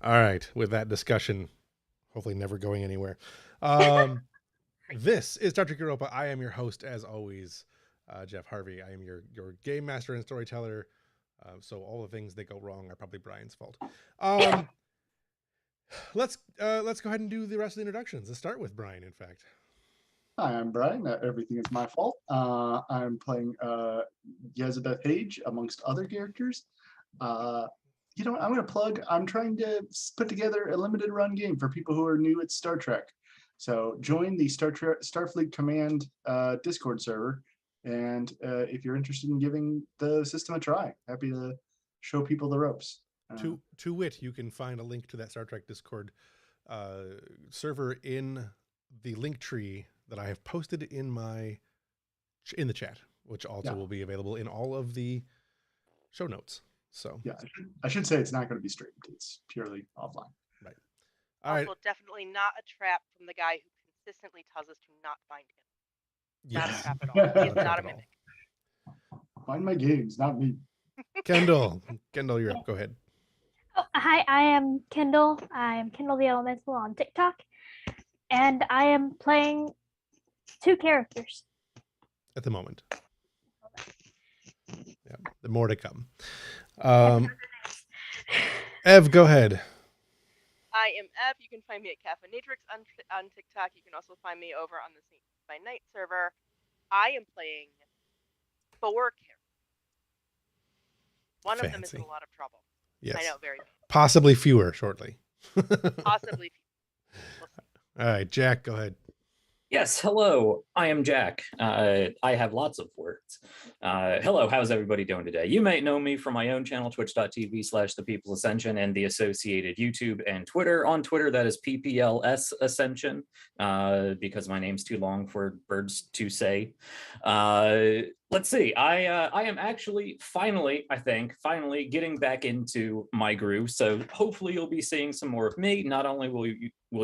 All right, with that discussion, hopefully never going anywhere. Um, this is Star Trek Europa. I am your host, as always, Jeff Harvey. I am your game master and storyteller. So all the things that go wrong are probably Brian's fault. Um, let's go ahead and do the rest of the introductions. Let's start with Brian. In fact, Hi, I'm Brian. Everything is my fault. I'm playing Yezabeth Hage amongst other characters. Uh, I'm going to plug. I'm trying to put together a limited run game for people who are new at Star Trek. So join the Starfleet Command Discord server, and if you're interested in giving the system a try, happy to show people the ropes. to wit, you can find a link to that Star Trek Discord server in the link tree that I have posted in the chat, which also Yeah, will be available in all of the show notes. So yeah. I should say it's not going to be streamed. It's purely offline. right. All right. Also, definitely not a trap from the guy who consistently tells us to not find him. Not a Yes. trap at all. He is Not a trap not a at all. mimic. Find my games, not me. Kendall, you're up. Go ahead. Oh, hi, I am Kendall. I am Kendall the Elemental on TikTok, and I am playing two characters. At the moment. Yeah, the more to come. Ev, go ahead. I am Ev. You can find me at Caffeinatrix on TikTok. You can also find me over on the St. by Night server. I am playing 4 characters. One of them is in a lot of trouble. Yes. I know, very. Possibly fewer shortly. Possibly. We'll All right, Jack, go ahead. Yes, hello, I am Jack. I have lots of words. Hello, how's everybody doing today? You might know me from my own channel, twitch.tv/The People's Ascension, and the associated YouTube and Twitter. On Twitter, that is PPLS Ascension, because my name's too long for birds to say. Let's see, I am actually finally getting back into my groove, so hopefully you'll be seeing some more of me. Not only will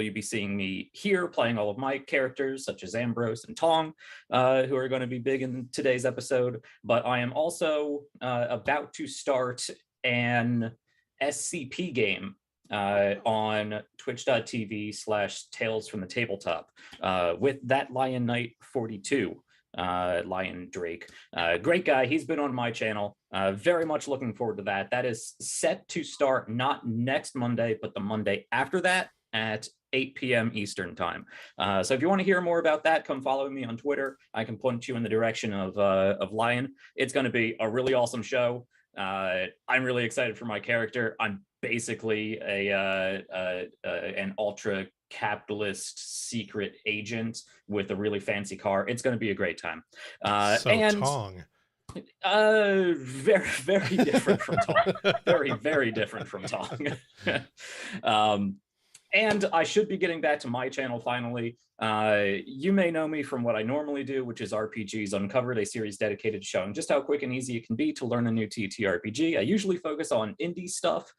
you be seeing me here playing all of my characters, such as Ambrose and Tong, who are going to be big in today's episode, but I am also about to start an SCP game on twitch.tv/Tales from the Tabletop with that Lion Knight 42. Lion Drake, great guy. He's been on my channel. Very much looking forward to that. That is set to start not next Monday, but the Monday after that at 8 p.m. Eastern time. So if you want to hear more about that, come follow me on Twitter. I can point you in the direction of Lion. It's going to be a really awesome show. I'm really excited for my character. I'm basically an ultra capitalist secret agent with a really fancy car. It's going to be a great time. Tong. Very, very different from Tong. Very, very different from Tong. And I should be getting back to my channel finally. You may know me from what I normally do, which is RPGs Uncovered, a series dedicated to showing just how quick and easy it can be to learn a new TTRPG. I usually focus on indie stuff,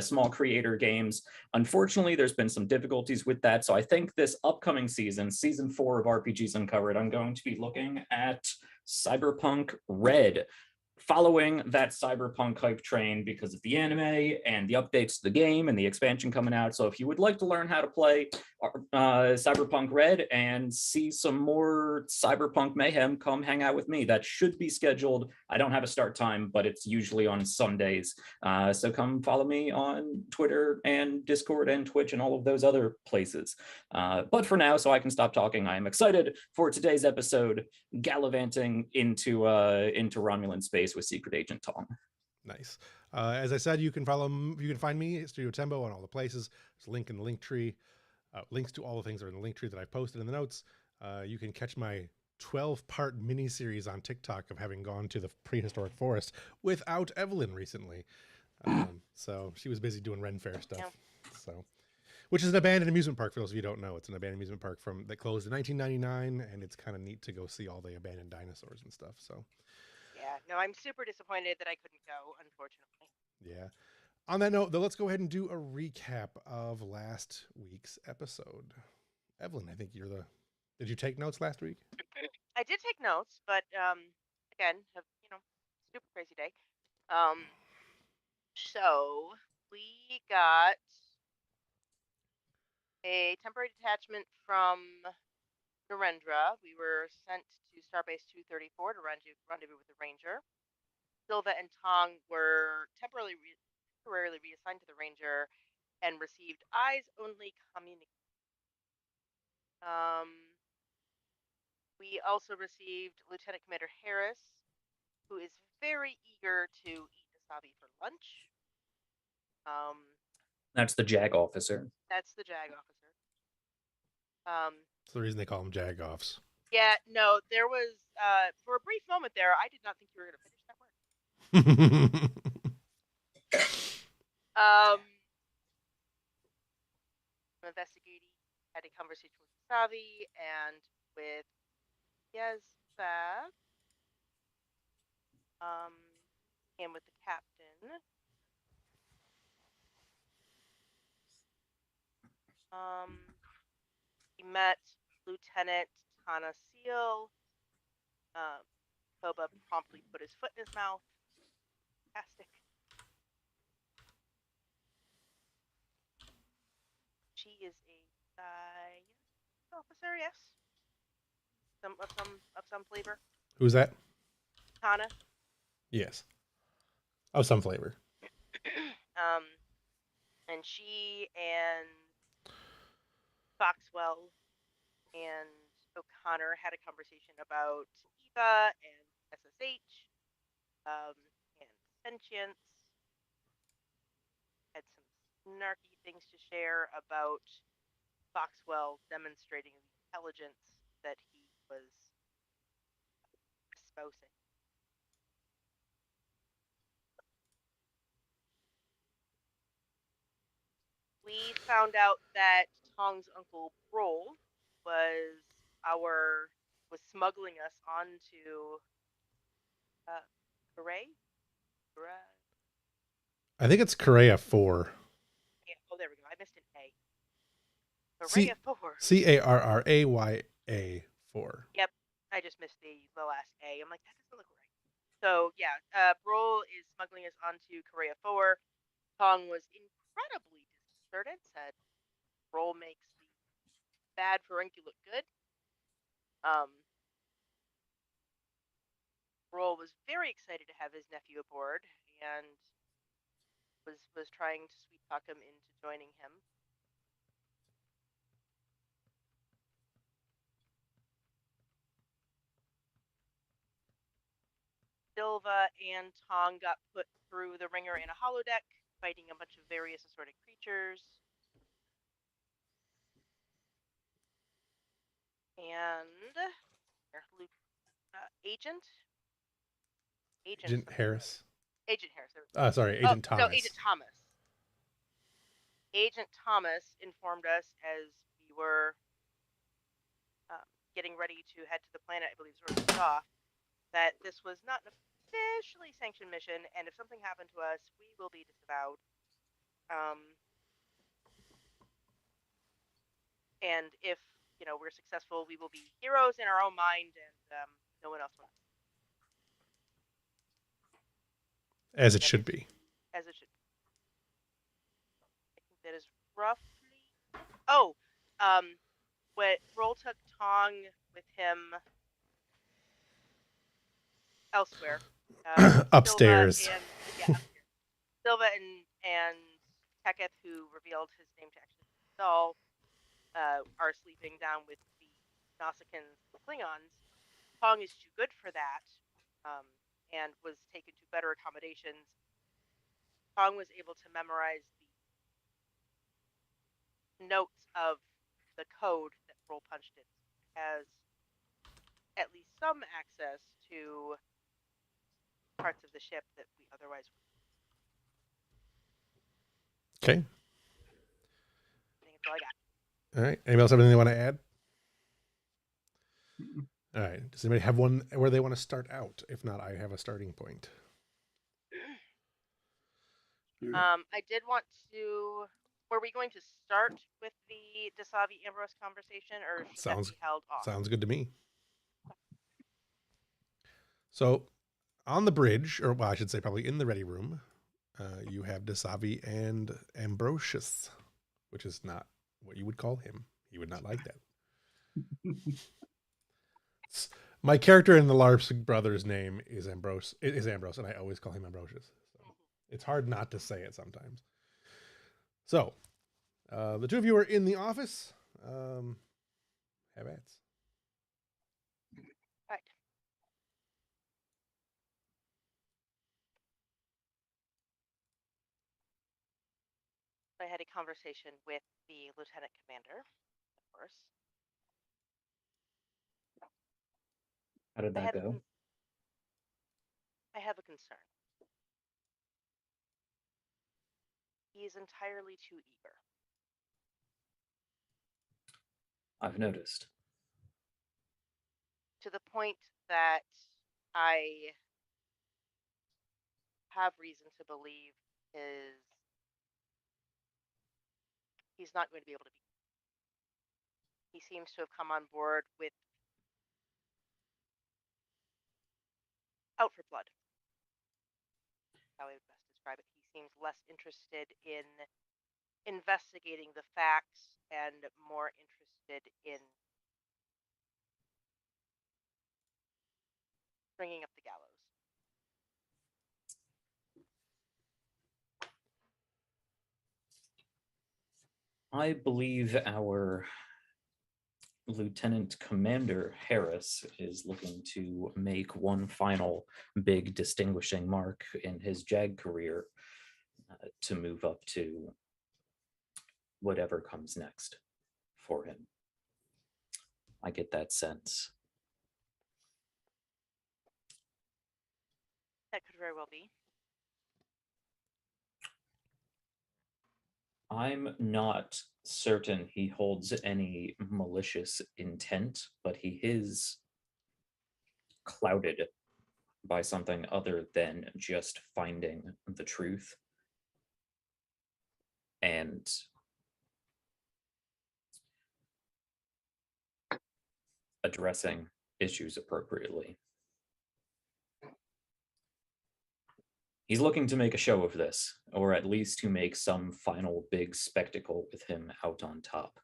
small creator games. Unfortunately, there's been some difficulties with that. So I think this upcoming season 4 of RPGs Uncovered, I'm going to be looking at Cyberpunk Red, following that cyberpunk hype train because of the anime and the updates to the game and the expansion coming out. So if you would like to learn how to play Cyberpunk Red and see some more cyberpunk mayhem, come hang out with me. That should be scheduled. I don't have a start time, but it's usually on Sundays. So come follow me on Twitter and Discord and Twitch and all of those other places. But for now, so I can stop talking, I am excited for today's episode, gallivanting into Romulan space with Secret Agent Tong. Nice. As I said, you can find me at Studio Tembo on all the places. There's a link in the link tree. Links to all the things are in the link tree that I posted in the notes. You can catch my 12-part mini-series on TikTok of having gone to the prehistoric forest without Evelyn recently. So she was busy doing Ren Fair stuff. Yeah. So, which is an abandoned amusement park, for those of you who don't know. It's an abandoned amusement park that closed in 1999, and it's kind of neat to go see all the abandoned dinosaurs and stuff. So. Yeah, no, I'm super disappointed that I couldn't go, unfortunately. Yeah. On that note, though, let's go ahead and do a recap of last week's episode. Evelyn, I think did you take notes last week? I did take notes, but again, super crazy day. So we got a temporary detachment from Narendra. We were sent to Starbase 234 to rendezvous with the Ranger. Silva and Tong were temporarily reassigned to the Ranger and received eyes-only communication. We also received Lieutenant Commander Harris, who is very eager to eat wasabi for lunch. That's the JAG officer. That's the JAG officer. That's the reason they call them Jag-offs. Yeah, no, there was for a brief moment there, I did not think you were going to finish that word. Investigating, had a conversation with Savi and with Yezbeth, and with the captain. He met Lieutenant Tana Seal. Boba promptly put his foot in his mouth. Fantastic. She is a officer, yes. Of some flavor. Who's that? Tana. Yes. Of some flavor. And she and Foxwell and O'Connor had a conversation about Eva and SSH, and sentience. Had some snarky things to share about Foxwell demonstrating the intelligence that he was espousing. We found out that Tong's uncle Brol was smuggling us onto Korea. I think it's Korea 4. Yeah, oh, there we go. I missed an A. C- Korea 4. Carraya 4. Yep, I just missed the last A. I'm like, that doesn't look right. So yeah, Brol is smuggling us onto Korea 4. Tong was incredibly disconcerted, said Brol makes the bad Ferengi look good. Brol was very excited to have his nephew aboard and was trying to sweet talk him into joining him. Silva and Tong got put through the ringer in a holodeck, fighting a bunch of various assorted creatures. And Agent Harris. Agent Harris. Sorry, Agent Thomas. No, Agent Thomas. Agent Thomas informed us as we were getting ready to head to the planet, I believe it's off, that this was not an officially sanctioned mission, and if something happened to us, we will be disavowed. And if we're successful, we will be heroes in our own mind, and no one else will. As it should be. As it should be. I think that is roughly. Oh, what Brol took Tong with him elsewhere. Upstairs. Silva and Teketh, who revealed his name to actually Saul, are sleeping down with the Nausicaans, the Klingons. Tong is too good for that, and was taken to better accommodations. Tong was able to memorize the notes of the code that Brol punched in. Has at least some access to parts of the ship that we otherwise wouldn't. Okay. I think that's all I got. All right. Anybody else have anything they want to add? All right. Does anybody have one where they want to start out? If not, I have a starting point. I did want to. Were we going to start with the Dasavi Ambrose conversation, or should that be held off? Sounds good to me. So, on the bridge, or well, I should say probably in the ready room, you have Dasavi and Ambrosius, which is not what you would call him. He would not like that. My character in the LARP's brother's name is Ambrose, and I always call him Ambrosius. So it's hard not to say it sometimes. So, the two of you are in the office. Have at. Right. I had a conversation with the lieutenant commander, of course. How did that go? I have a concern. He is entirely too eager. I've noticed. To the point that I have reason to believe he's not going to be able to be. He seems to have come on board with out for blood. How I would best describe it. He seems less interested in investigating the facts and more interested in bringing up the gallows. I believe our Lieutenant Commander Harris is looking to make one final big distinguishing mark in his JAG career to move up to whatever comes next for him. I get that sense. That could very well be. I'm not certain he holds any malicious intent, but he is clouded by something other than just finding the truth and addressing issues appropriately. He's looking to make a show of this, or at least to make some final big spectacle with him out on top.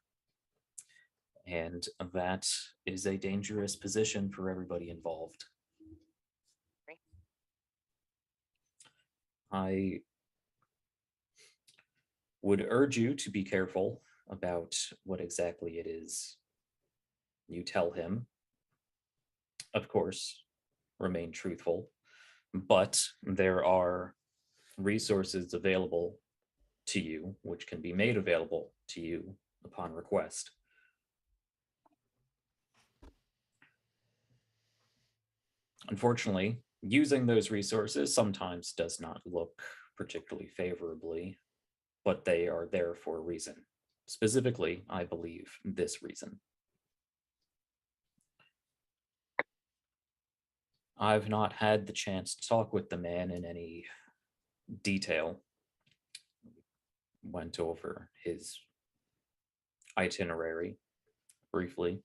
And that is a dangerous position for everybody involved. I would urge you to be careful about what exactly it is you tell him. Of course, remain truthful, but there are resources available to you, which can be made available to you upon request. Unfortunately, using those resources sometimes does not look particularly favorably, but they are there for a reason. Specifically, I believe this reason. I've not had the chance to talk with the man in any detail. Went over his itinerary briefly.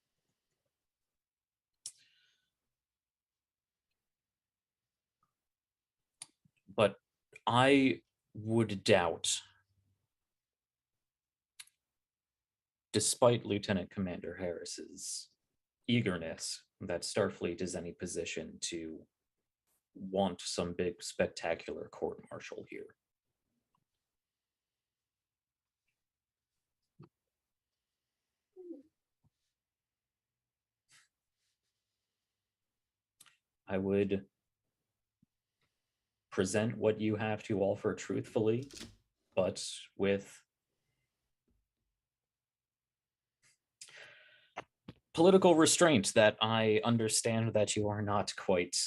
But I would doubt, despite Lieutenant Commander Harris's eagerness, that Starfleet is any position to want some big spectacular court-martial here. I would present what you have to offer truthfully, but with political restraint that I understand that you are not quite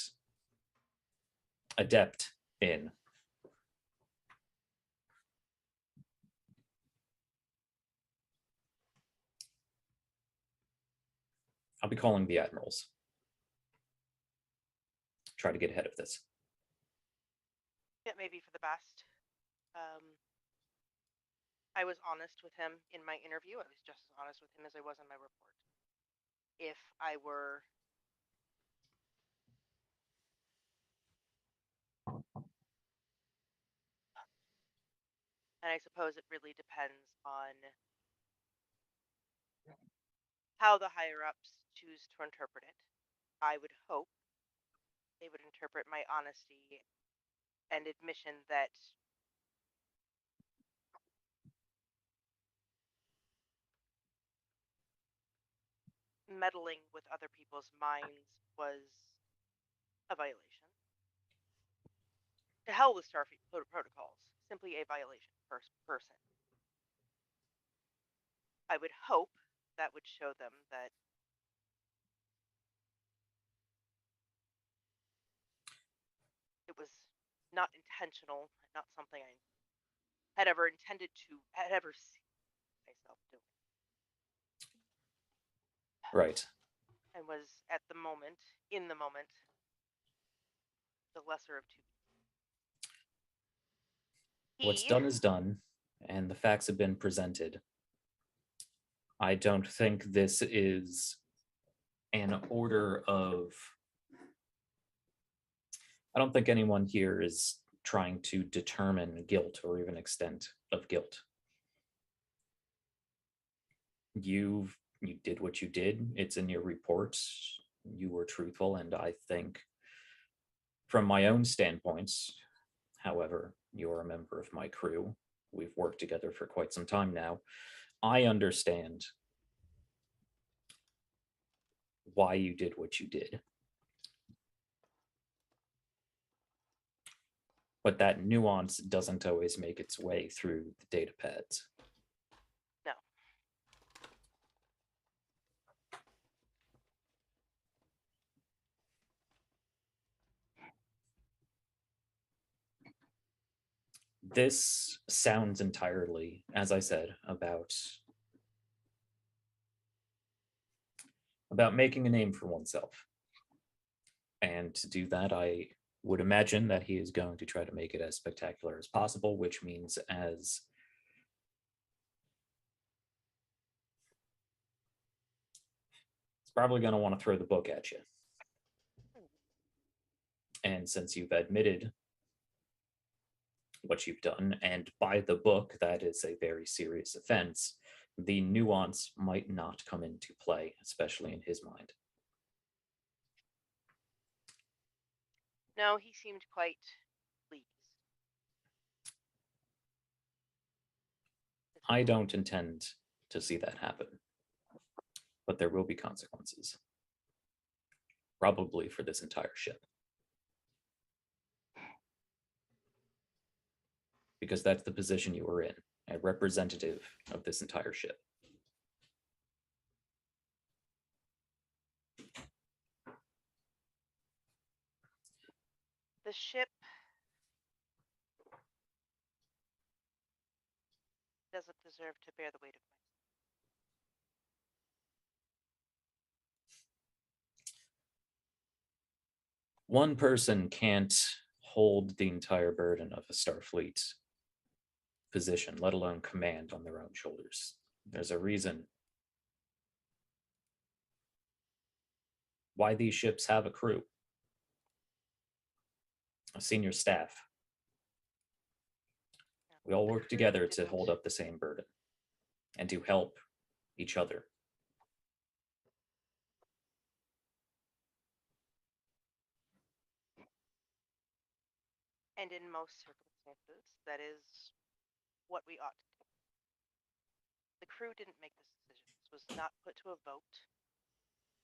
adept in. I'll be calling the admirals. Try to get ahead of this. It may be for the best. I was honest with him in my interview. I was just as honest with him as I was in my report. If I were and I suppose it really depends on how the higher ups choose to interpret it. I would hope they would interpret my honesty and admission that meddling with other people's minds was a violation. To hell with Starfleet protocols, simply a violation per person. I would hope that would show them that it was not intentional, not something I had ever intended to, had ever seen myself doing. Right. And was at the moment, in the moment, the lesser of two. What's done is done, and the facts have been presented. I don't think this is an order of. I don't think anyone here is trying to determine guilt or even extent of guilt. You did what you did. It's in your report. You were truthful, and I think from my own standpoints, however, you're a member of my crew. We've worked together for quite some time now. I understand why you did what you did. But that nuance doesn't always make its way through the data pads. No. This sounds entirely, as I said, about making a name for oneself. And to do that, I would imagine that he is going to try to make it as spectacular as possible, which means as it's probably going to want to throw the book at you. And since you've admitted what you've done, and by the book, that is a very serious offense, the nuance might not come into play, especially in his mind. No, he seemed quite pleased. I don't intend to see that happen, but there will be consequences, probably for this entire ship. Because that's the position you were in, a representative of this entire ship. The ship doesn't deserve to bear the weight of my. One person can't hold the entire burden of a Starfleet position, let alone command, on their own shoulders. There's a reason why these ships have a crew, a senior staff. We all work together to hold up the same burden and to help each other. And in most circumstances, that is what we ought to do. The crew didn't make this decision. This was not put to a vote.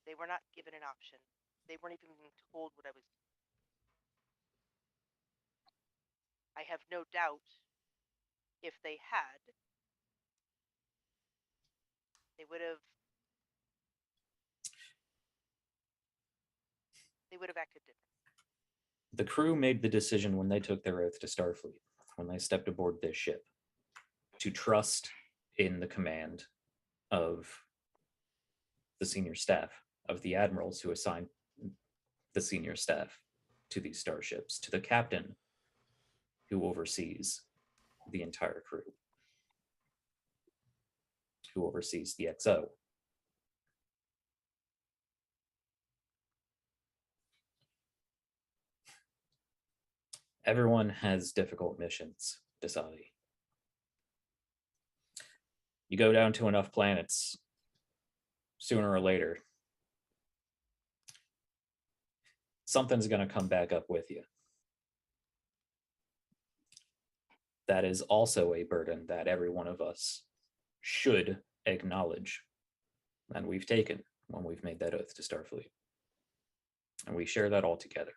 They were not given an option. They weren't even being told what I was doing. I have no doubt if they had, they would have acted differently. The crew made the decision when they took their oath to Starfleet, when they stepped aboard this ship, to trust in the command of the senior staff, of the admirals who assigned the senior staff to these starships, to the captain who oversees the entire crew, who oversees the XO. Everyone has difficult missions, Dasadi. You go down to enough planets, sooner or later, something's going to come back up with you. That is also a burden that every one of us should acknowledge, and we've taken when we've made that oath to Starfleet. And we share that all together.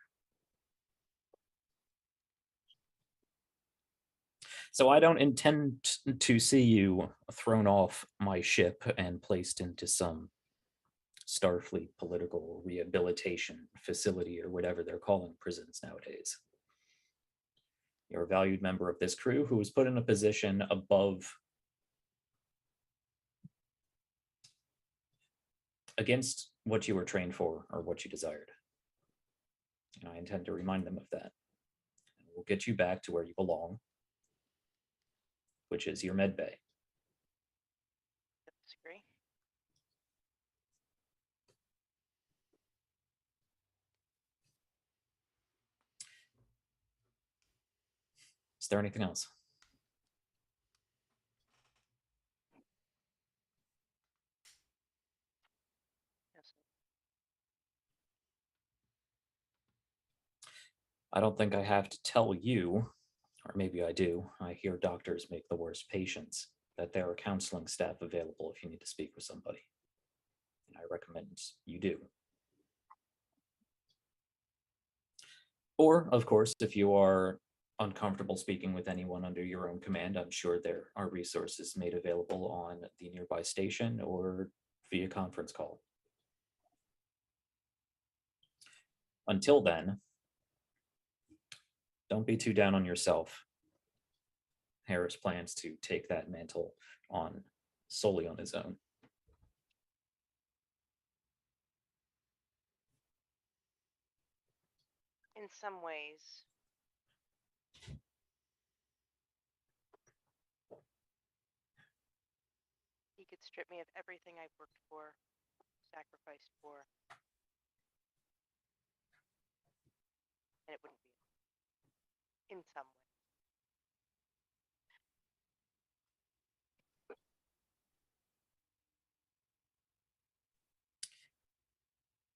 So I don't intend to see you thrown off my ship and placed into some Starfleet political rehabilitation facility or whatever they're calling prisons nowadays. You're a valued member of this crew who was put in a position above, against what you were trained for or what you desired. And I intend to remind them of that. And we'll get you back to where you belong, which is your med bay. Disagree. Is there anything else? Yes. I don't think I have to tell you, or maybe I do. I hear doctors make the worst patients, that there are counseling staff available if you need to speak with somebody. And I recommend you do. Or, of course, if you are uncomfortable speaking with anyone under your own command, I'm sure there are resources made available on the nearby station or via conference call. Until then, don't be too down on yourself. Harris plans to take that mantle on solely on his own. In some ways. He could strip me of everything I've worked for, sacrificed for. And it wouldn't be in some way.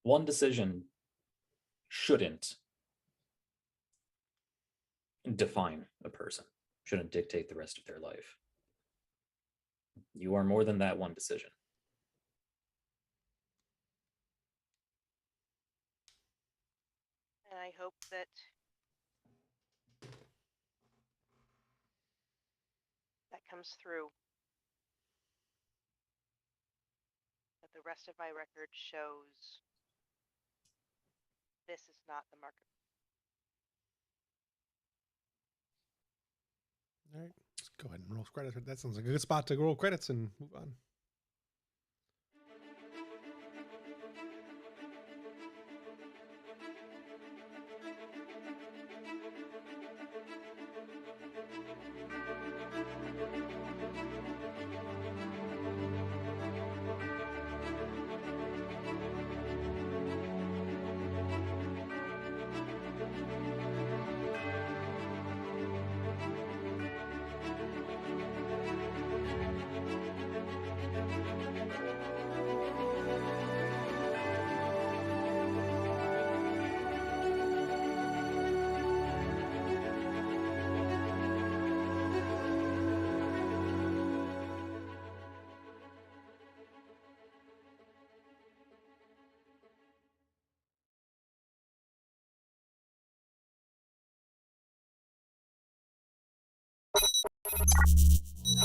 One decision shouldn't define a person, shouldn't dictate the rest of their life. You are more than that one decision. And I hope that that comes through. That the rest of my record shows this is not the market. All right, let's go ahead and roll credits. That sounds like a good spot to roll credits and move on.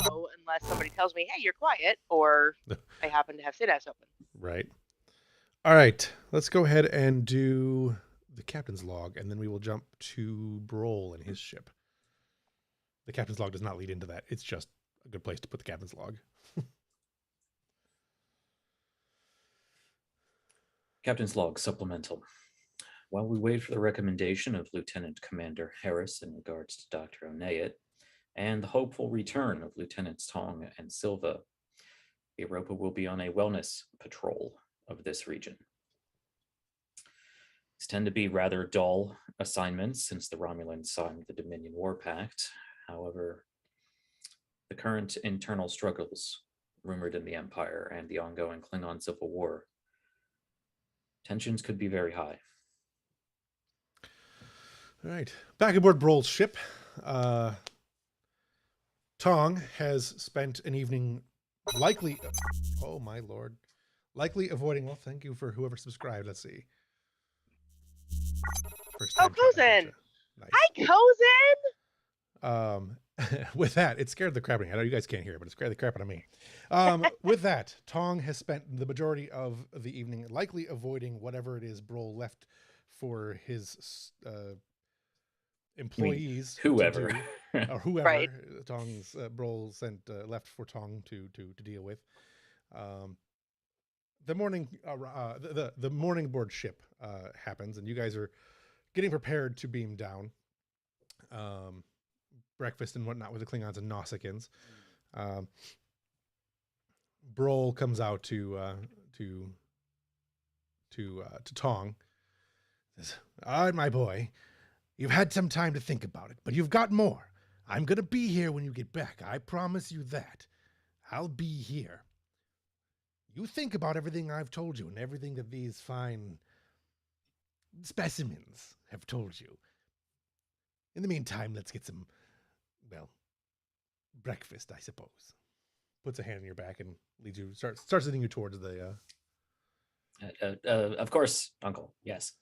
No, unless somebody tells me, hey, you're quiet, or I happen to have synapse open. Right. All right. Let's go ahead and do the captain's log, and then we will jump to Broll and his ship. The captain's log does not lead into that. It's just a good place to put the captain's log. Captain's log supplemental. While we wait for the recommendation of Lieutenant Commander Harris in regards to Dr. O'Neill and the hopeful return of Lieutenants Tong and Silva, Europa will be on a wellness patrol of this region. These tend to be rather dull assignments since the Romulans signed the Dominion War Pact. However, the current internal struggles rumored in the Empire and the ongoing Klingon Civil War. Tensions could be very high. All right. Back aboard Broll's ship. Tong has spent an evening likely... Oh, my lord. Likely avoiding... Well, thank you for whoever subscribed. Let's see. First time chat, I Cozen! gotcha. Hi, Cozen! With that, it scared the crap out of me. I know you guys can't hear it, but it scared the crap out of me. With that, Tong has spent the majority of the evening likely avoiding whatever it is Broll left for his employees. Whoever. To do, or whoever Right. Tong's Broll sent left for Tong to deal with. The morning the morning aboard ship happens, and you guys are getting prepared to beam down. Breakfast and whatnot with the Klingons and Nausicaans. Broll comes out to Tong. Says, "All right, my boy, you've had some time to think about it, but you've got more. I'm gonna be here when you get back. I promise you that. I'll be here. You think about everything I've told you and everything that these fine specimens have told you. In the meantime, let's get some, well, breakfast, I suppose." Puts a hand in your back and leads you, starts leading you towards the... Of course, Uncle. Yes,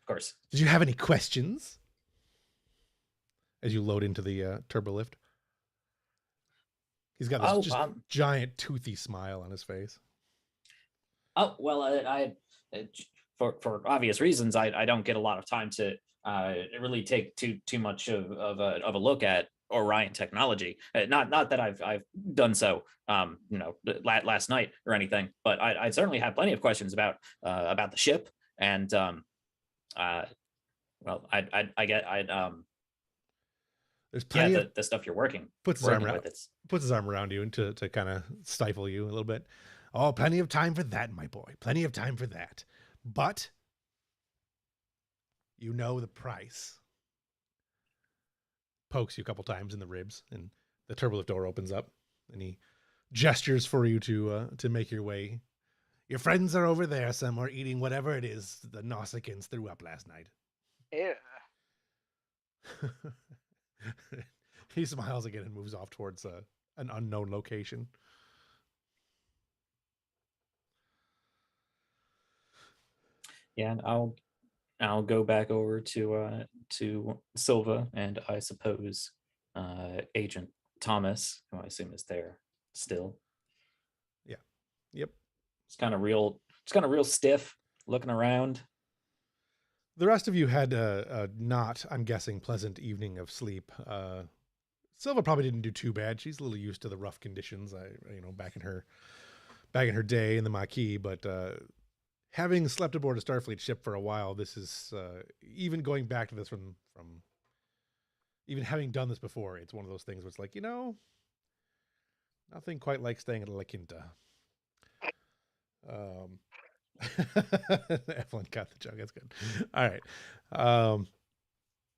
of course. Did you have any questions? As you load into the turbo lift. He's got this giant toothy smile on his face. Oh, well, for obvious reasons, I don't get a lot of time to really take too much of a look at Orion technology. Not that I've done so, last night or anything, but I certainly have plenty of questions about the ship and there's plenty of the stuff you're working puts his arm around you and to kind of stifle you a little bit. Oh, plenty of time for that, my boy. Plenty of time for that. But you know the price. Pokes you a couple times in the ribs, and the turbolift door opens up, and he gestures for you to make your way. Your friends are over there somewhere eating whatever it is the Nausicaans threw up last night. Ew. He smiles again and moves off towards an unknown location. Yeah, and I'll go back over to Silva and I suppose Agent Thomas, who I assume is there still. Yeah. Yep. It's kind of real stiff, looking around. The rest of you had a not, I'm guessing, pleasant evening of sleep. Silva probably didn't do too bad. She's a little used to the rough conditions, back in her day in the Maquis, but having slept aboard a Starfleet ship for a while, this is even going back to this from even having done this before. It's one of those things where it's like, nothing quite like staying at La Quinta. Evelyn got the joke. That's good. All right.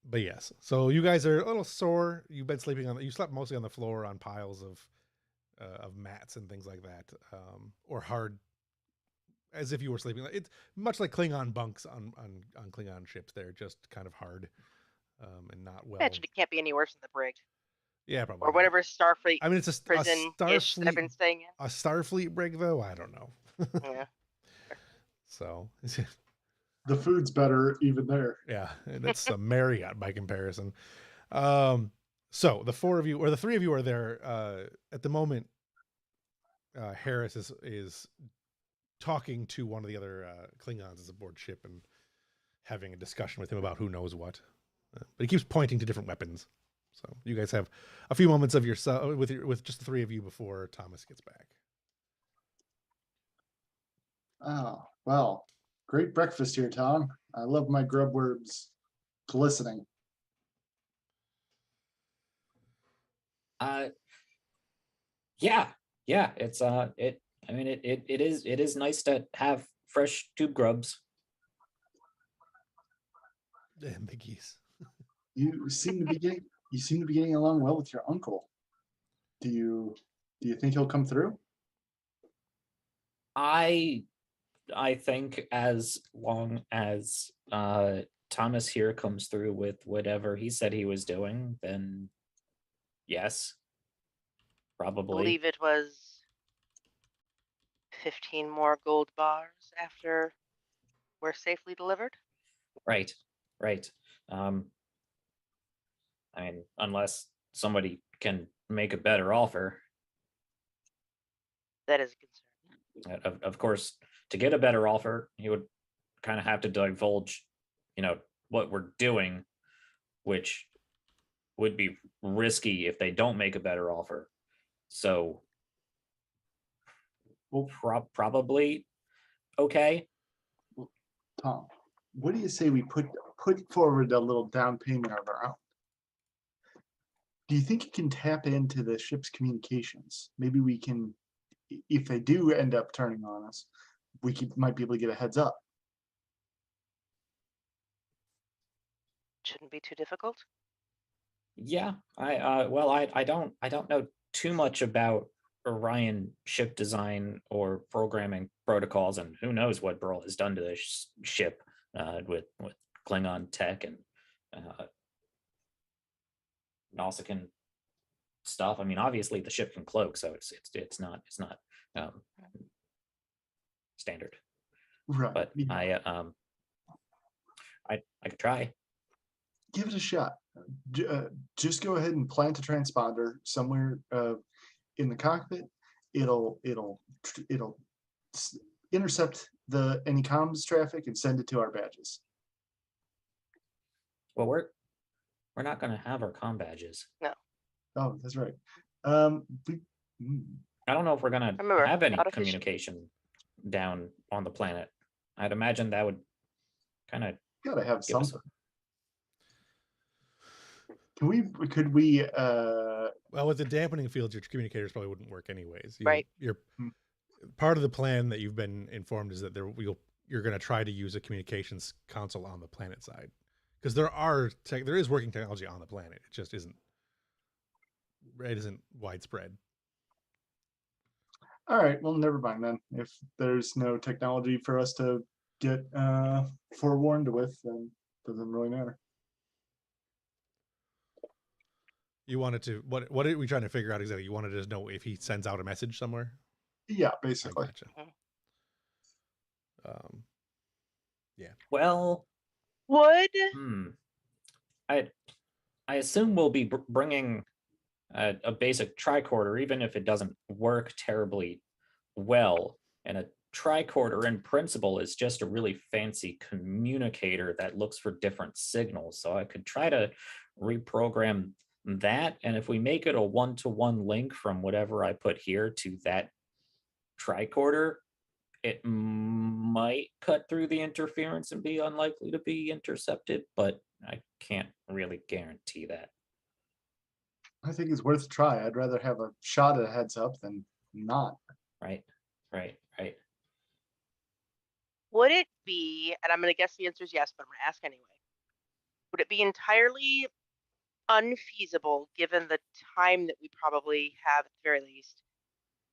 But yes, so you guys are a little sore. You've been sleeping you slept mostly on the floor on piles of mats and things like that, or hard, as if you were sleeping. It's much like Klingon bunks on Klingon ships. They're just kind of hard and not well. Imagine it can't be any worse than the brig. Yeah, probably. Or whatever Starfleet. I mean, it's a prison Starfleet. I've been staying in. A Starfleet brig, though. I don't know. Yeah. So. The food's better even there. Yeah, that's a Marriott by comparison. So the four of you, or the three of you, are there at the moment. Harris is talking to one of the other Klingons as aboard ship and having a discussion with him about who knows what. But he keeps pointing to different weapons. So you guys have a few moments of yourself with just the three of you before Thomas gets back. Oh, well, great breakfast here, Tom. I love my grub worms glistening. Yeah, it's it is nice to have fresh tube grubs. And the geese. You seem to be getting along well with your uncle. Do you think he'll come through? I think as long as Thomas here comes through with whatever he said he was doing, then yes, I probably. believe it was 15 more gold bars after we're safely delivered. Right. I mean, unless somebody can make a better offer. That is a concern. Of course, to get a better offer, he would kind of have to divulge, what we're doing, which would be risky if they don't make a better offer. So we'll probably okay. Tom, what do you say we put forward a little down payment of our own? Do you think you can tap into the ship's communications? Maybe we can, if they do end up turning on us, might be able to get a heads up. Shouldn't be too difficult. Yeah, I don't know too much about Orion ship design or programming protocols, and who knows what Burl has done to this ship with Klingon tech and Nausicaan stuff. I mean, obviously the ship can cloak, so it's not standard. Right. But yeah. I could try. Give it a shot. Just go ahead and plant a transponder somewhere in the cockpit. It'll intercept any comms traffic and send it to our badges. Well, we're not going to have our comm badges. No. Oh, that's right. I don't know if we're going to have any not efficient. communication down on the planet. I'd imagine that would kind of gotta have give us something. Could we Well, with the dampening fields, your communicators probably wouldn't work anyways. Right. Part of the plan that you've been informed is that you're going to try to use a communications console on the planet side, because there is working technology on the planet. It just isn't widespread. all right, well, never mind then. If there's no technology for us to get forewarned with, then it doesn't really matter. You wanted to what are we trying to figure out exactly? You wanted to know if he sends out a message somewhere? Yeah, I basically. gotcha. Yeah. Well, Would I assume we'll be bringing a basic tricorder, even if it doesn't work terribly well. And a tricorder in principle is just a really fancy communicator that looks for different signals. So I could try to reprogram that. And if we make it a one-to-one link from whatever I put here to that tricorder, it might cut through the interference and be unlikely to be intercepted, but I can't really guarantee that. I think it's worth a try. I'd rather have a shot at a heads up than not. Right. would it be, and I'm going to guess the answer is yes, but I'm going to ask anyway. Would it be entirely unfeasible, given the time that we probably have at the very least,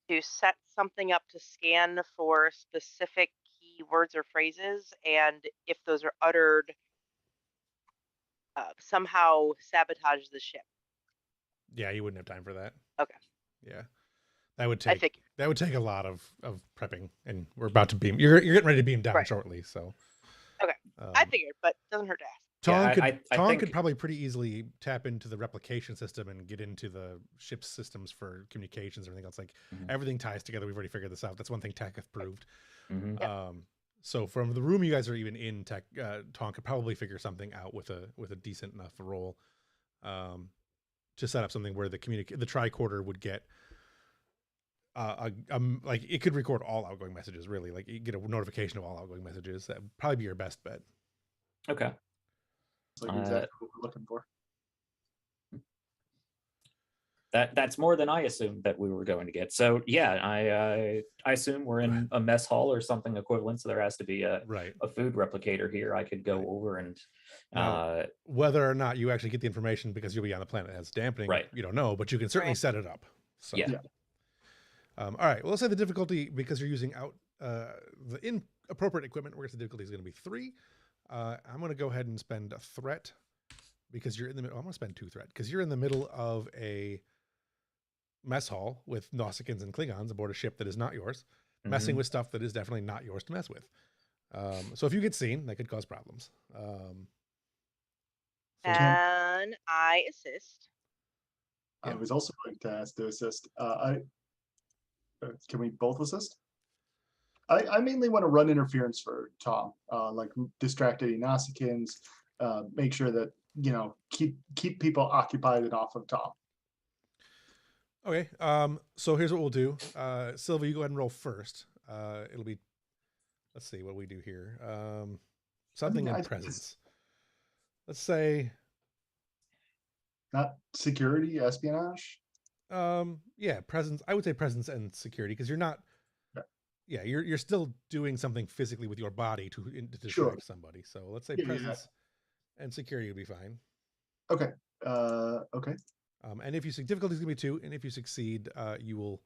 to set something up to scan for specific keywords or phrases, and if those are uttered, somehow sabotage the ship? Yeah, you wouldn't have time for that. Okay. Yeah, that would I take figured. a lot of prepping, and we're about to beam. You're getting ready to beam down Right. shortly, so. Okay. I figured, but doesn't hurt to ask. Tong could probably pretty easily tap into the replication system and get into the ship's systems for communications and everything else. Like everything ties together. We've already figured this out. That's one thing Tech have proved. So from the room you guys are even in, Tech, Tong could probably figure something out with a decent enough roll to set up something where the tricorder would get like it could record all outgoing messages. Really, like you get a notification of all outgoing messages. That would probably be your best bet. Okay. It's like exactly what we're looking for. That's more than I assumed that we were going to get. So yeah, I assume we're in a mess hall or something equivalent. So there has to be a food replicator here. I could go over and now, whether or not you actually get the information because you'll be on the planet as dampening, you don't know, but you can certainly set it up. So. Yeah. All right. Well, let's say the difficulty, because you're using the inappropriate equipment, where the difficulty is going to be 3. I'm going to go ahead and spend a threat because you're in the middle. I'm going to spend 2 threat because you're in the middle of a mess hall with Nausicaans and Klingons aboard a ship that is not yours, messing with stuff that is definitely not yours to mess with. So if you get seen, that could cause problems. And I assist. I Yeah. was also going to ask to assist. Can we both assist? I mainly want to run interference for Tom, like distract any Nausicaans, make sure that keep people occupied and off of Tom. Okay. So here's what we'll do. Silva, you go ahead and roll first. It'll be, let's see what we do here. Something in presence. Let's say. Not security, espionage. Yeah, presence. I would say presence and security because you're not. Yeah, you're still doing something physically with your body to distract somebody. So let's say presence and security would be fine. Okay. Okay. And if you difficulty is gonna be 2, and if you succeed, you will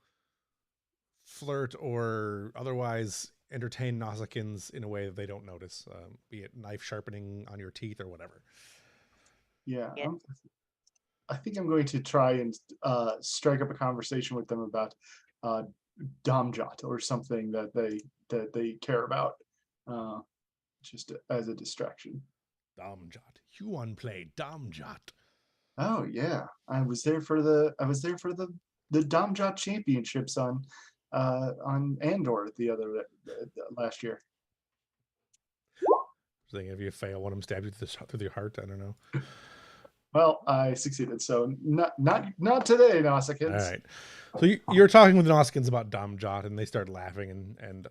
flirt or otherwise entertain Nausicaans in a way that they don't notice, be it knife sharpening on your teeth or whatever. Yeah. I think I'm going to try and strike up a conversation with them about Damjot or something that they care about, just as a distraction. Damjot. Huon played Damjot. Oh yeah, I was there for the Damjot championships on Andor last year. Thinking if you fail, one of them stabs you through the heart. I don't know. Well, I succeeded, so not today, Nausicaans. All right. So you're talking with the Nausicaans about Damjot, and they start laughing and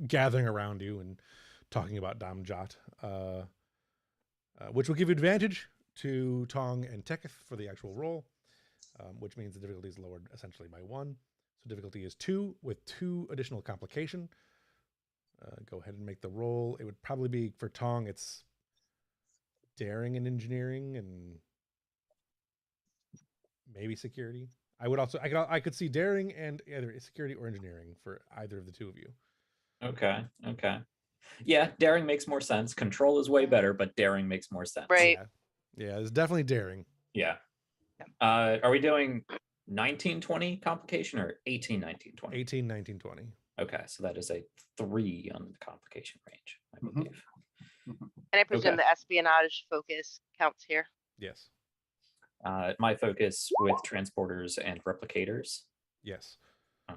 gathering around you and talking about Damjot, which will give you advantage to Tong and Teketh for the actual roll, which means the difficulty is lowered essentially by 1. So difficulty is 2 with 2 additional complication. Go ahead and make the roll. It would probably be for Tong. It's daring and engineering and maybe security. I could see daring and either security or engineering for either of the 2 of you. Okay. Yeah, daring makes more sense. Control is way better, but daring makes more sense. Right. Yeah, it's definitely daring. Yeah. Are we doing 1920 complication or 18-19-20? 18-19-20. Okay, so that is a 3 on the complication range, I believe. And I presume the espionage focus counts here. Yes. My focus with transporters and replicators. Yes. All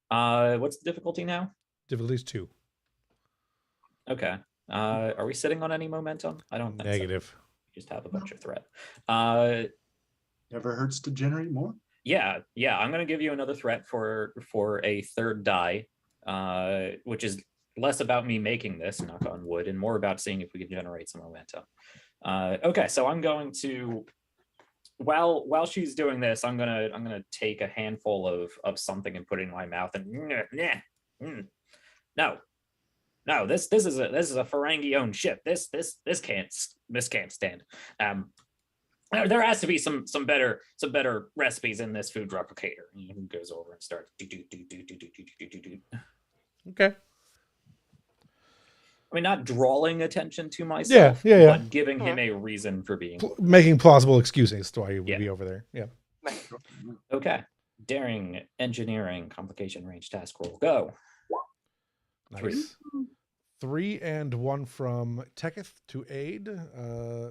right. What's the difficulty now? Difficulty is 2. Okay. Are we sitting on any momentum? I don't think Negative. So. We just have a bunch of threat. Never hurts to generate more. Yeah. I'm going to give you another threat for a 3rd die, which is less about me making this, knock on wood, and more about seeing if we can generate some momentum. Okay, so I'm going to, while she's doing this, I'm gonna take a handful of something and put it in my mouth and no, this is a Ferengi-owned ship. This can't stand. There has to be some better recipes in this food replicator. And he goes over and starts do. Okay. I mean, not drawing attention to myself, but giving him a reason for being making plausible excuses to why you would be over there. Yeah. Okay. Daring, engineering, complication range, task roll, go. Nice. 3 and 1 from Teketh to aid.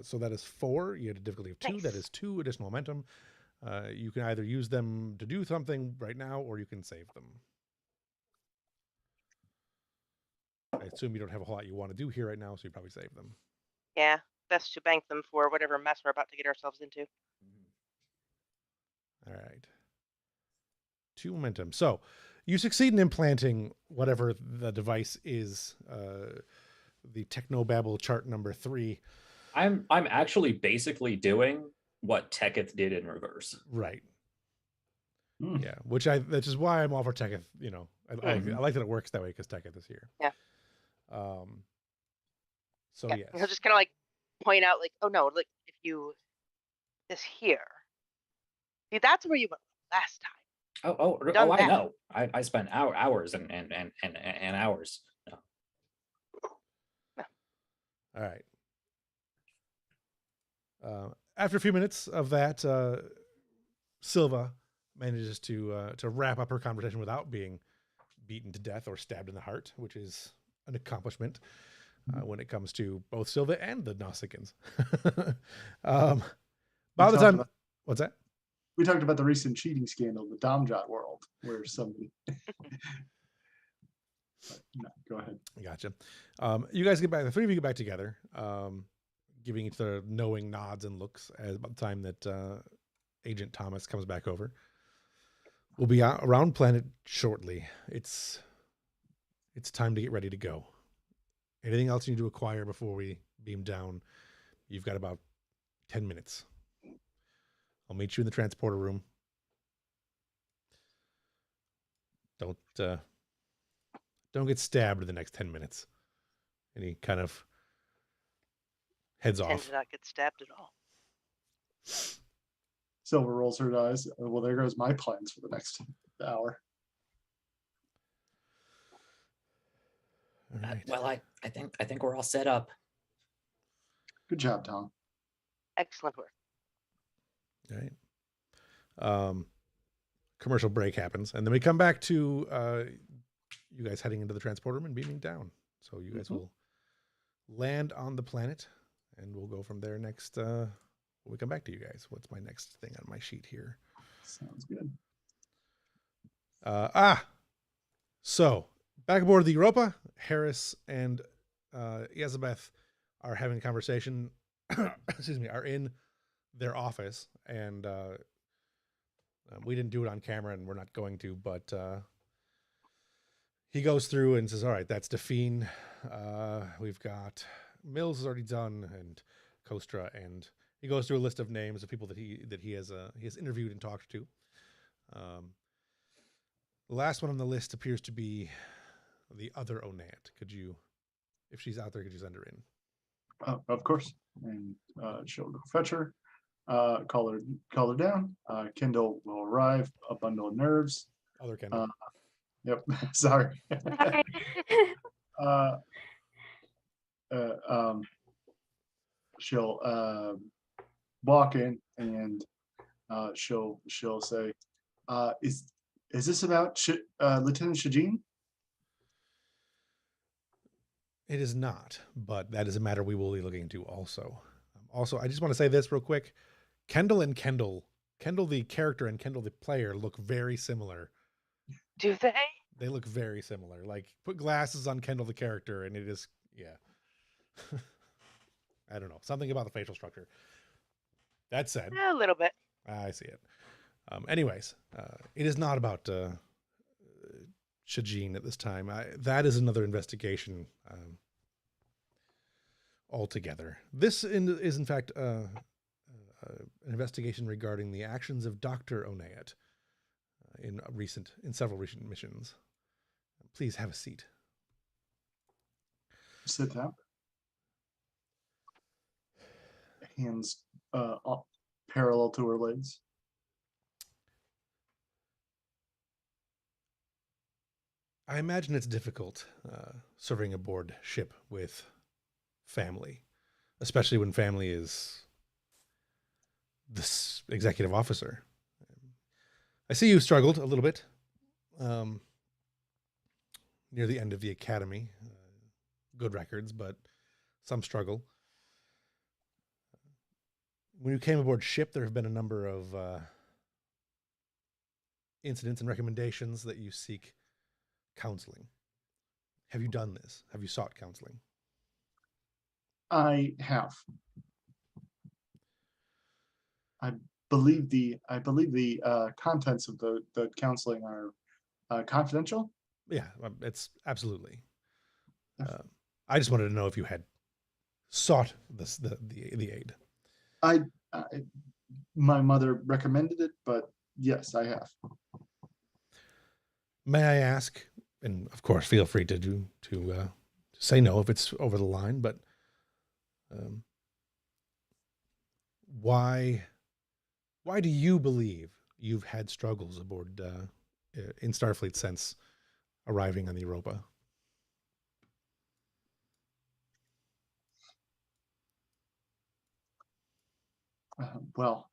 So that is 4. You had a difficulty of 2. Nice. That is 2 additional momentum. You can either use them to do something right now, or you can save them. I assume you don't have a whole lot you want to do here right now, so you probably save them. Yeah, best to bank them for whatever mess we're about to get ourselves into. All right. 2 momentum. So you succeed in implanting whatever the device is, the Technobabble chart number 3. I'm actually basically doing what Teketh did in reverse. Right. Yeah, which is why I'm all for Teketh. You know, I like that it works that way because Teketh is here. Yeah. So yeah. Yes. He'll just kind of like point out, like, oh no, like if you this here, see, that's where you went last time. Done I that. know. I spent hours and hours. No. All right. After a few minutes of that, Silva manages to wrap up her conversation without being beaten to death or stabbed in the heart, which is an accomplishment when it comes to both Silva and the Nausicaans. By the time, what's that? We talked about the recent cheating scandal, the Domjot world, where somebody. No, go ahead. Gotcha. You guys get back. The three of you get back together, giving each other knowing nods and looks. As by the time that Agent Thomas comes back over, we'll be around planet shortly. It's time to get ready to go. Anything else you need to acquire before we beam down? You've got about 10 minutes. I'll meet you in the transporter room. Don't get stabbed in the next 10 minutes. And he kind of heads Tend off. to not get stabbed at all. Silver rolls her eyes. Well, there goes my plans for the next hour. All right. Well, I think we're all set up. Good job, Tom. Excellent work. All right. Commercial break happens, and then we come back to you guys heading into the transporter room and beaming down. So you guys will land on the planet, and we'll go from there next. When we come back to you guys. What's my next thing on my sheet here? Sounds good. So back aboard the Europa, Harris and Elizabeth are having a conversation. Excuse me, are in their office, and we didn't do it on camera, and we're not going to, but he goes through and says, all right, that's Define. We've got Mills is already done, and Kostra, and he goes through a list of names of people that he has interviewed and talked to. The last one on the list appears to be the other Onat. Could you, if she's out there, could you send her in? Of course. And she'll go fetch her. Call her down. Kendall will arrive. A bundle of nerves. Other Kendall. Yep. Sorry. She'll walk in and she'll say, "Is this about Lieutenant Shajin?" It is not, but that is a matter we will be looking into also. Also, I just want to say this real quick. Kendall the character and Kendall the player look very similar. Do they? They look very similar. Like, put glasses on Kendall the character and it is, yeah. I don't know. Something about the facial structure. That said. A little bit. I see it. Anyways, it is not about Shajin at this time. That is another investigation altogether. This is in fact an investigation regarding the actions of Dr. Onayat in several recent missions. Please have a seat. Sit down. Hands up, parallel to her legs. I imagine it's difficult serving aboard ship with family, especially when family is this executive officer. I see you struggled a little bit near the end of the academy. Good records, but some struggle. When you came aboard ship, there have been a number of incidents and recommendations that you seek counseling. Have you done this? Have you sought counseling? I have. I believe the contents of the counseling are confidential. Yeah, it's absolutely. I just wanted to know if you had sought the aid. My mother recommended it, but yes, I have. May I ask, and of course, feel free to say no if it's over the line, but why do you believe you've had struggles aboard in Starfleet since arriving on the Europa. Well,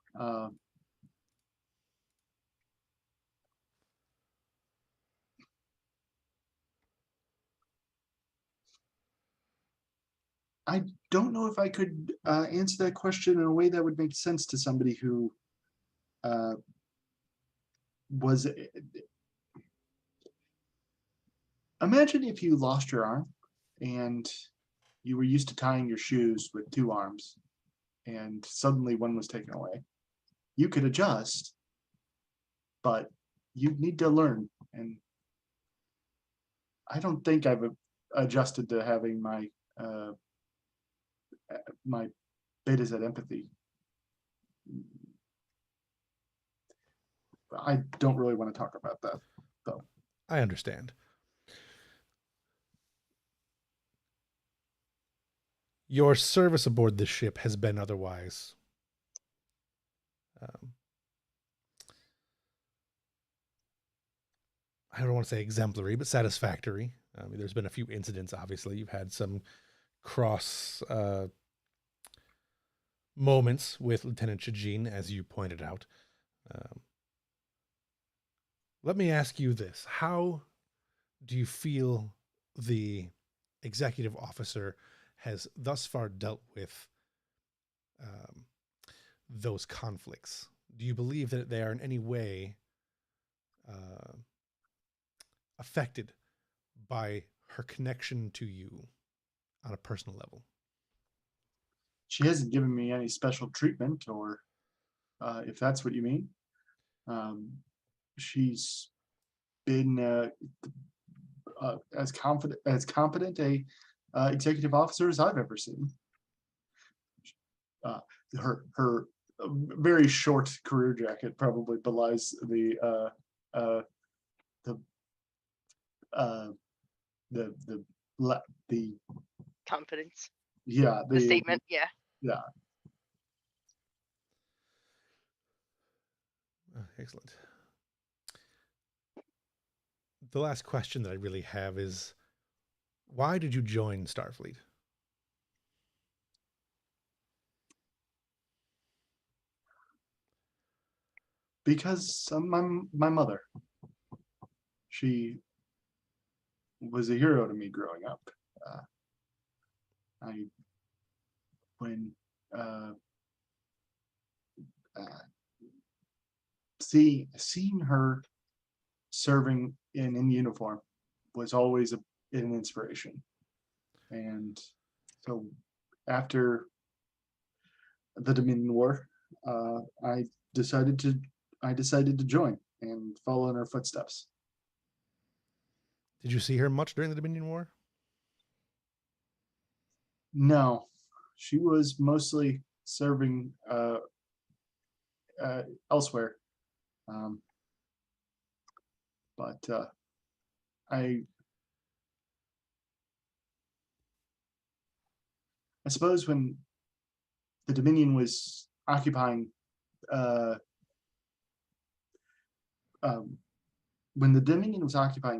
I don't know if I could answer that question in a way that would make sense to somebody who was. Imagine if you lost your arm and you were used to tying your shoes with two arms, and suddenly one was taken away. You could adjust, but you need to learn. And I don't think I've adjusted to having my my beta Z empathy. I don't really want to talk about that, though. I understand. Your service aboard this ship has been otherwise I don't want to say exemplary, but satisfactory. There's been a few incidents, obviously. You've had some cross moments with Lieutenant Shajin, as you pointed out. Let me ask you this. How do you feel the executive officer has thus far dealt with those conflicts? Do you believe that they are in any way affected by her connection to you on a personal level? She hasn't given me any special treatment, or if that's what you mean. She's been as competent a executive officer as I've ever seen. Her very short career jacket probably belies the Confidence. Yeah, The statement. Yeah. Yeah. Excellent. The last question that I really have is, why did you join Starfleet? Because my mother. She was a hero to me growing up. Seeing her serving in uniform was always an inspiration. And so after the Dominion War, I decided to join and follow in her footsteps. Did you see her much during the Dominion War? No, she was mostly serving elsewhere. But I suppose when the Dominion was occupying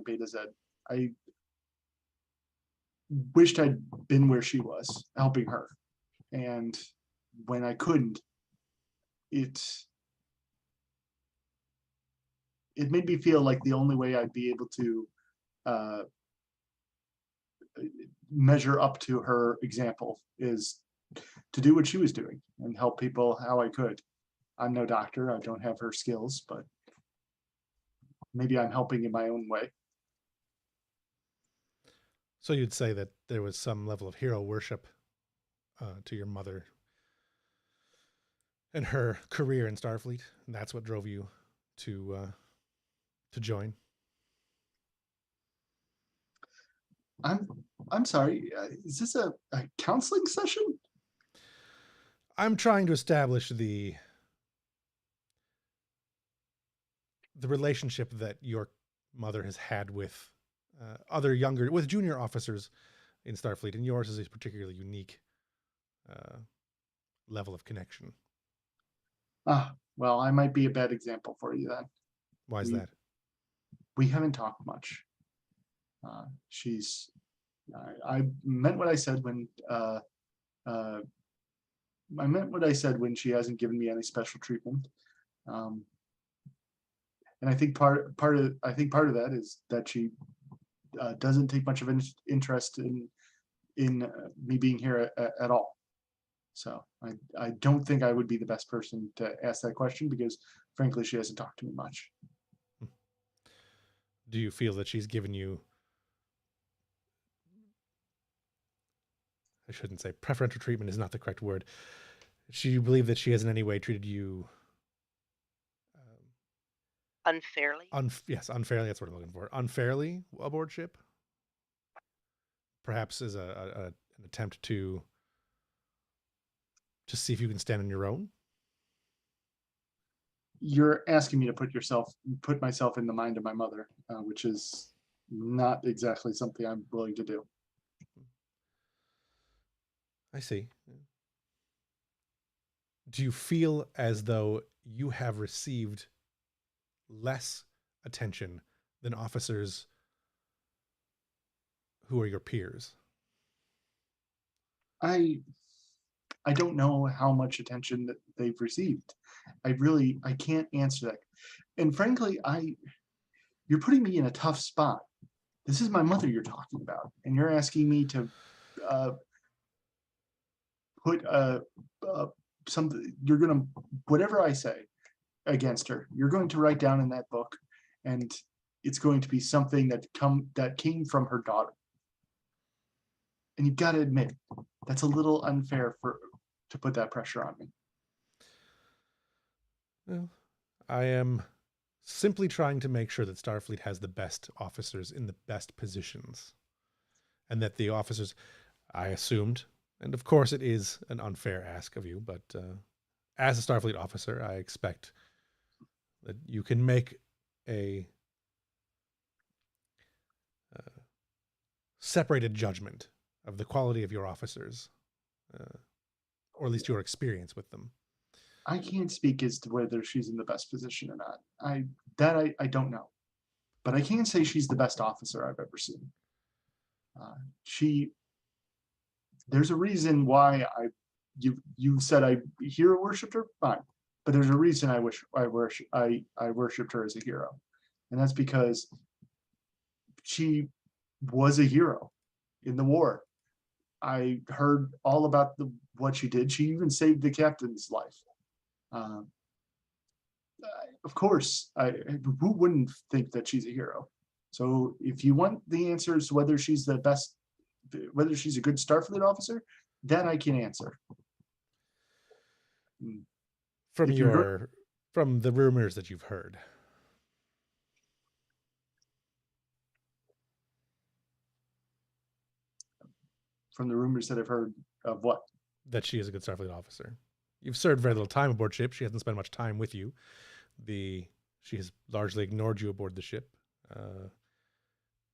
Beta Z, I wished I'd been where she was, helping her. And when I couldn't, it made me feel like the only way I'd be able to measure up to her example is to do what she was doing and help people how I could. I'm no doctor, I don't have her skills, but maybe I'm helping in my own way. So you'd say that there was some level of hero worship to your mother and her career in Starfleet, and that's what drove you to join. I'm sorry. Is this a counseling session? I'm trying to establish the relationship that your mother has had with with junior officers in Starfleet, and yours is a particularly unique level of connection. Well, I might be a bad example for you then. Why is that? We haven't talked much. I meant what I said when she hasn't given me any special treatment. And I think part of that is that she doesn't take much of an interest in me being here at all. So I don't think I would be the best person to ask that question because frankly, she hasn't talked to me much. Do you feel that she's given you, I shouldn't say preferential treatment is not the correct word. Do you believe that she has in any way treated you Unfairly? Yes, unfairly. That's what I'm looking for. Unfairly aboard ship? Perhaps as an attempt to see if you can stand on your own? You're asking me to put myself in the mind of my mother, which is not exactly something I'm willing to do. I see. Do you feel as though you have received less attention than officers who are your peers? I don't know how much attention that they've received. I can't answer that. And frankly, you're putting me in a tough spot. This is my mother you're talking about, and you're asking me to put something. You're gonna, whatever I say against her, you're going to write down in that book, and it's going to be something that came from her daughter. And you've got to admit, that's a little unfair to put that pressure on me. Well, I am simply trying to make sure that Starfleet has the best officers in the best positions. And that the officers, I assumed, and of course it is an unfair ask of you, but as a Starfleet officer, I expect that you can make a separated judgment of the quality of your officers, or at least your experience with them. I can't speak as to whether she's in the best position or not. I don't know, but I can say she's the best officer I've ever seen. There's a reason why you said I hero worshipped her, fine, but there's a reason I worshipped her as a hero, and that's because she was a hero in the war. I heard all about what she did. She even saved the captain's life. Of course, who wouldn't think that she's a hero? So if you want the answers to whether she's the best, whether she's a good Starfleet officer, that I can answer. From the rumors that you've heard. From the rumors that I've heard of what? That she is a good Starfleet officer. You've served very little time aboard ship. She hasn't spent much time with you. She has largely ignored you aboard the ship.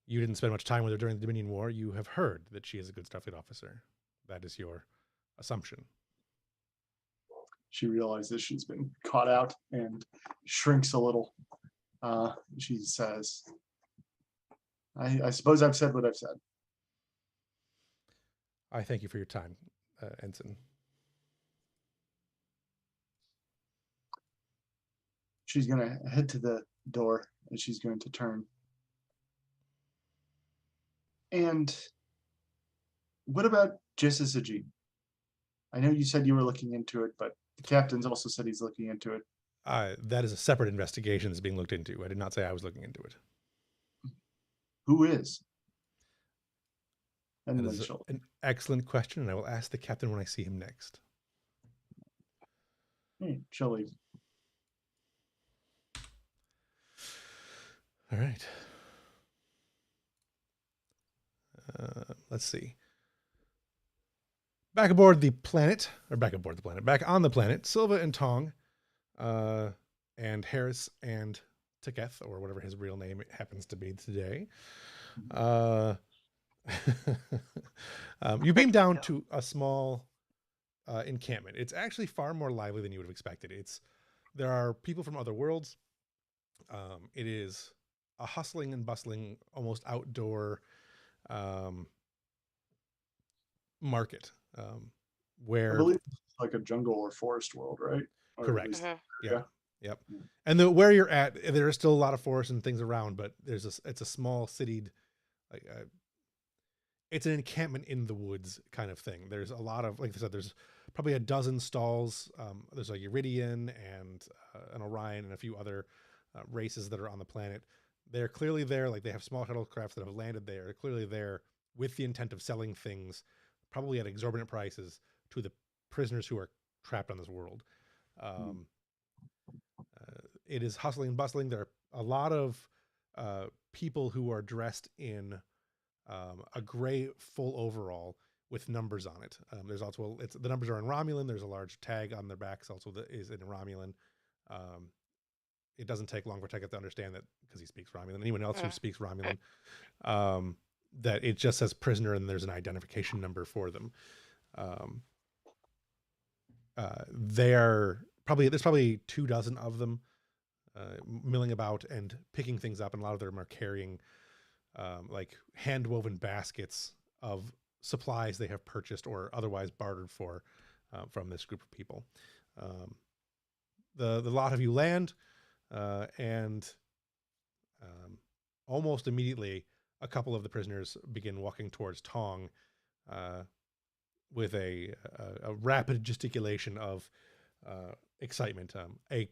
You didn't spend much time with her during the Dominion War. You have heard that she is a good Starfleet officer. That is your assumption. She realizes she's been caught out and shrinks a little. She says, I suppose I've said what I've said. I thank you for your time, Ensign. She's going to head to the door and she's going to turn. And what about Jissa Sajid? I know you said you were looking into it, but the captain's also said he's looking into it. That is a separate investigation that's being looked into. I did not say I was looking into it. Who is? And that is an excellent question, and I will ask the captain when I see him next. She'll leave. All right. Let's see. Back on the planet, Silva and Tong, and Harris and Teketh, or whatever his real name happens to be today. You beam down to a small encampment. It's actually far more lively than you would have expected. It's there are people from other worlds. It is a hustling and bustling, almost outdoor market I where believe it's like a jungle or forest world, right? Or at correct. least- Yep. Yeah. And where you're at, there is still a lot of forest and things around, but it's a small citied, like it's an encampment in the woods kind of thing. There's a lot of, like I said, there's probably a dozen stalls. There's a Uridian and an Orion and a few other races that are on the planet. They're clearly there, like they have small shuttlecrafts that have landed there. They're clearly there with the intent of selling things, probably at exorbitant prices, to the prisoners who are trapped on this world. It is hustling and bustling. There are a lot of people who are dressed in a gray full overall with numbers on it. There's also the numbers are in Romulan. There's a large tag on their backs also that is in Romulan. It doesn't take long for Teketh to understand that, because he speaks Romulan. Anyone else who speaks Romulan, that it just says prisoner and there's an identification number for them. There's probably 24 of them milling about and picking things up, and a lot of them are carrying like hand-woven baskets of supplies they have purchased or otherwise bartered for from this group of people. The lot of you land, and almost immediately a couple of the prisoners begin walking towards Tong with a rapid gesticulation of excitement. A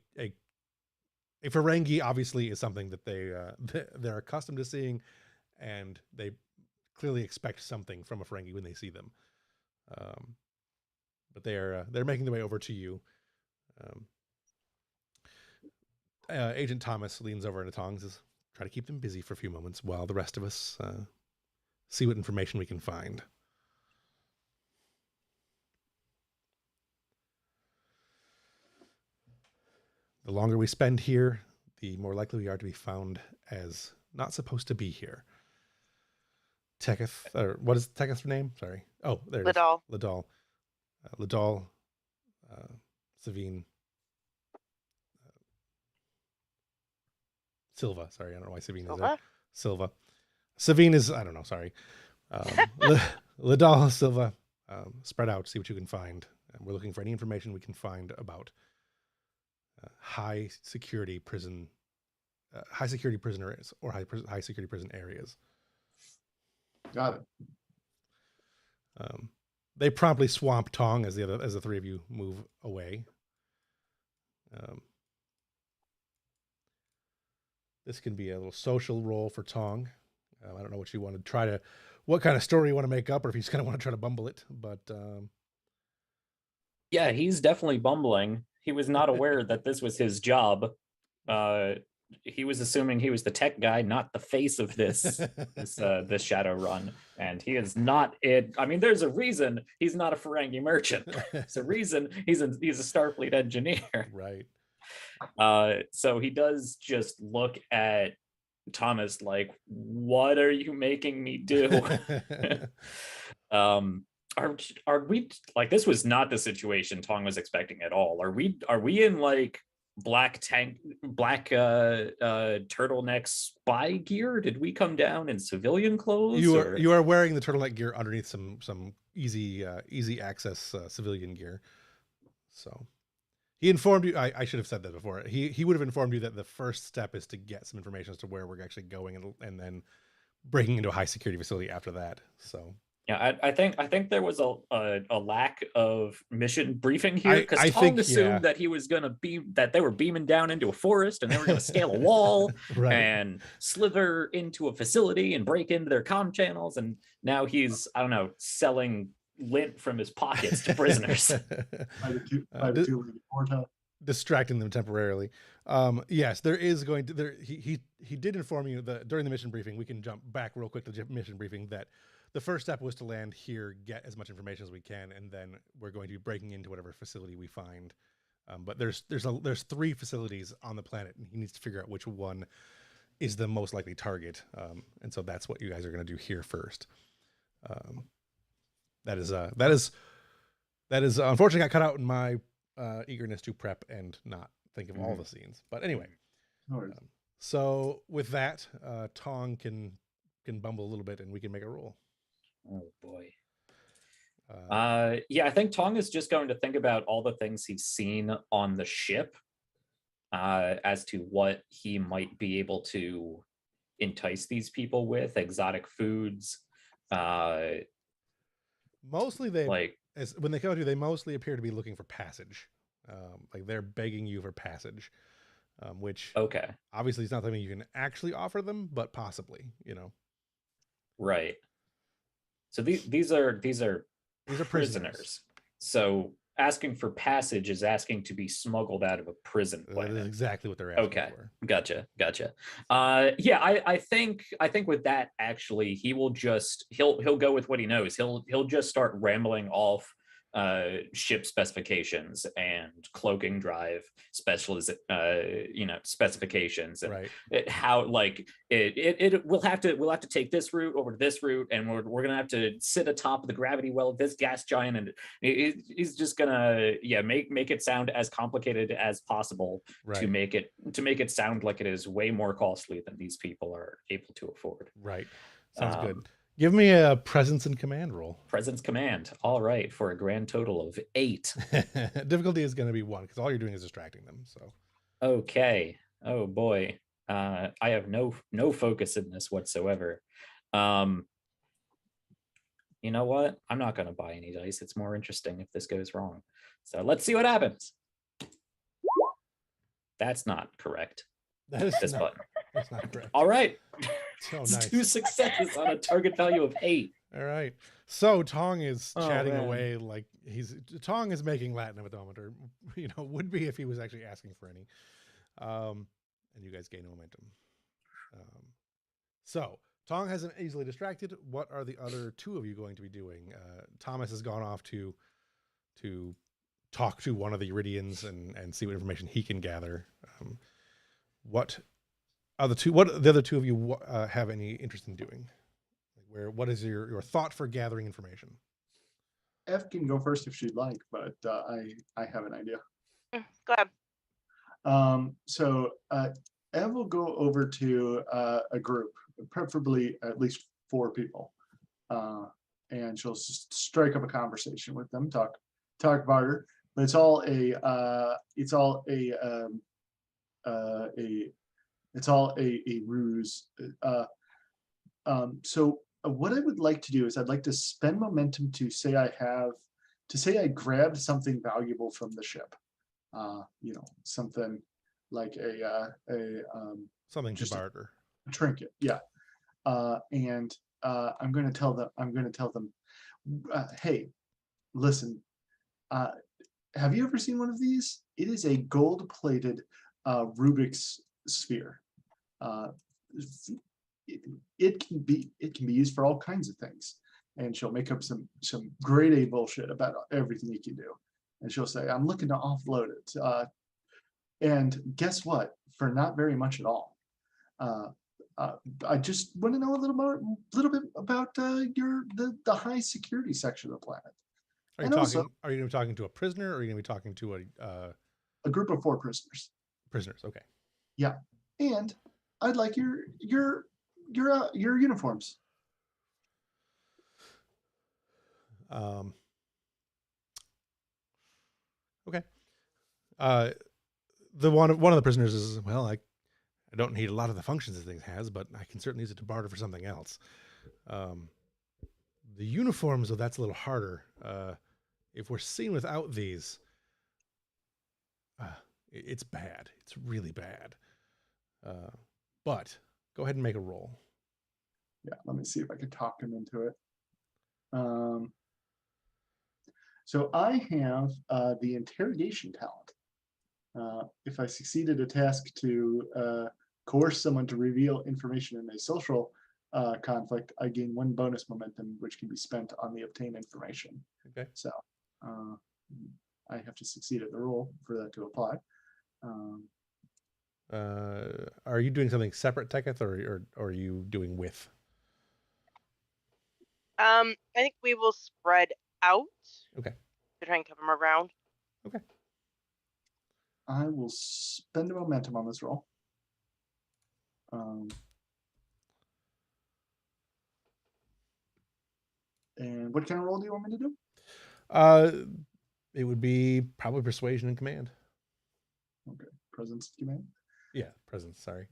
Ferengi obviously is something that they're accustomed to seeing, and they clearly expect something from a Ferengi when they see them. But they're making their way over to you. Agent Thomas leans over into Tong and says, "Try to keep them busy for a few moments while the rest of us see what information we can find." The longer we spend here, the more likely we are to be found as not supposed to be here. Teketh, or what is Teketh's name? Sorry. Oh, there it is. Lidal. Lidal. Lidal, Savine, Silva. Sorry, I don't know why Savine is there. Silva. Savine is, I don't know, sorry. Lidal, Silva, spread out, see what you can find. And we're looking for any information we can find about high security prisoners or high security prison areas. Got it. They promptly swamp Tong as the three of you move away. This can be a little social role for Tong. I don't know what you want to try to, what kind of story you want to make up, or if you just kind of want to try to bumble it. But yeah, he's definitely bumbling. He was not aware that this was his job. He was assuming he was the tech guy, not the face of this shadow run, and he is not it. I mean, there's a reason he's not a Ferengi merchant. There's a reason he's a Starfleet engineer. Right. So he does just look at Thomas like, "What are you making me do?" Are we like, this was not the situation Tong was expecting at all? Are we in like black turtleneck spy gear? Did we come down in civilian clothes? You are wearing the turtleneck gear underneath some easy access civilian gear. So he informed you. I should have said that before. He would have informed you that the first step is to get some information as to where we're actually going, and then breaking into a high security facility after that. So yeah, I think there was a lack of mission briefing here, because Tong assumed that he was going to that they were beaming down into a forest and they were going to scale a wall right. and slither into a facility and break into their comm channels, and now he's, I don't know, selling lint from his pockets to prisoners. Distracting them temporarily. Yes, there is going to he did inform you that during the mission briefing. We can jump back real quick to the mission briefing that the first step was to land here, get as much information as we can, and then we're going to be breaking into whatever facility we find. But there's 3 facilities on the planet, and he needs to figure out which one is the most likely target. And so that's what you guys are going to do here first. That is unfortunately got cut out in my eagerness to prep and not think of all the scenes. But anyway, No worries. so with that, Tong can bumble a little bit, and we can make a roll. Oh boy. Yeah, I think Tong is just going to think about all the things he's seen on the ship, as to what he might be able to entice these people with, exotic foods. Mostly they Like, when they come to you, they mostly appear to be looking for passage. Like they're begging you for passage, which okay, obviously is not something you can actually offer them, but possibly, right. So these are These are prisoners. So asking for passage is asking to be smuggled out of a prison That planet. is exactly what they're asking Okay, for. gotcha. Yeah, I think with that, actually, he'll go with what he knows. He'll just start rambling off ship specifications and cloaking drive specifications, and Right. how like we'll have to take this route over to this route, and we're gonna have to sit atop of the gravity well of this gas giant, and he's just gonna make it sound as complicated as possible, Right. to make it sound like it is way more costly than these people are able to afford. Right. Sounds good. Give me a presence and command roll. Presence command. All right, for a grand total of 8. Difficulty is going to be 1 because all you're doing is distracting them. So. Okay. Oh boy. I have no focus in this whatsoever. You know what? I'm not going to buy any dice. It's more interesting if this goes wrong. So let's see what happens. That's not correct. That is this not, button. That's not correct. All right. So nice. 2 successes on a target value of 8. All right. So Tong is chatting man. away like Tong is making Latin at the moment, or would be if he was actually asking for any. And you guys gain momentum. So Tong hasn't easily distracted. What are the other 2 of you going to be doing? Thomas has gone off to talk to one of the Iridians and see what information he can gather. What the other 2 of you have any interest in doing? What is your thought for gathering information? F can go first if she'd like, but I have an idea. Go ahead. So Ev will go over to a group, preferably at least 4 people, and she'll strike up a conversation with them, talk barter. But it's all a ruse. So what I would like to do is I'd like to spend momentum to say I grabbed something valuable from the ship. Something like Something to just barter. a trinket, yeah. And I'm going to tell them, hey, listen, have you ever seen one of these? It is a gold-plated Rubik's sphere. It can be used for all kinds of things. And she'll make up some grade A bullshit about everything you can do. And she'll say, I'm looking to offload it. And guess what? For not very much at all. I just want to know a little bit about the high security section of the planet. Are you going to be talking to a prisoner, or are you going to be talking to a group of 4 prisoners? Prisoners, okay. Yeah, and I'd like your uniforms. Okay. One of the prisoners is, well, I don't need a lot of the functions this thing has, but I can certainly use it to barter for something else. The uniforms, though, that's a little harder. If we're seen without these, it's bad. It's really bad. But go ahead and make a roll. Yeah, let me see if I can talk him into it. So I have the interrogation talent. If I succeeded a task to coerce someone to reveal information in a social conflict, I gain 1 bonus momentum, which can be spent on the obtained information. Okay. So I have to succeed at the roll for that to apply. Are you doing something separate, Teketh, or are you doing with? I think we will spread out. Okay. To try and cover them around. Okay. I will spend a momentum on this roll. And what kind of roll do you want me to do? It would be probably persuasion and command. Okay, presence command. Yeah, presence. Sorry,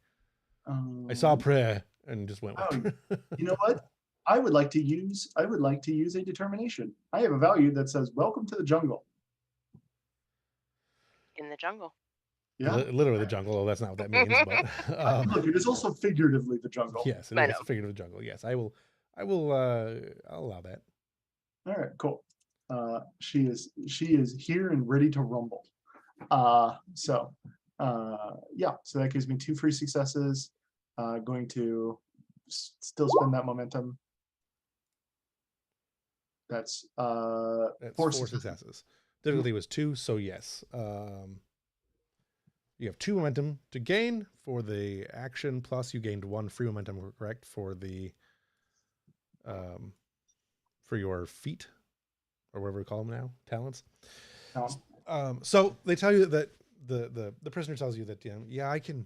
I saw prayer and just went with. You know what? I would like to use a determination. I have a value that says "Welcome to the jungle." In the jungle. Yeah, Literally the jungle. Oh, that's not what that means, but look, it is also figuratively the jungle. yes, it I is know. figurative jungle. Yes, I will. I'll allow that. All right, cool. She is here and ready to rumble. Yeah, so that gives me 2 free successes. Going to still spend that momentum. That's That's 4 4 successes. Difficulty was 2, so yes. You have 2 momentum to gain for the action, plus you gained 1 free momentum, correct, for the for your feat, or whatever we call them now, talents. So they tell you that the prisoner tells you that, yeah, I can.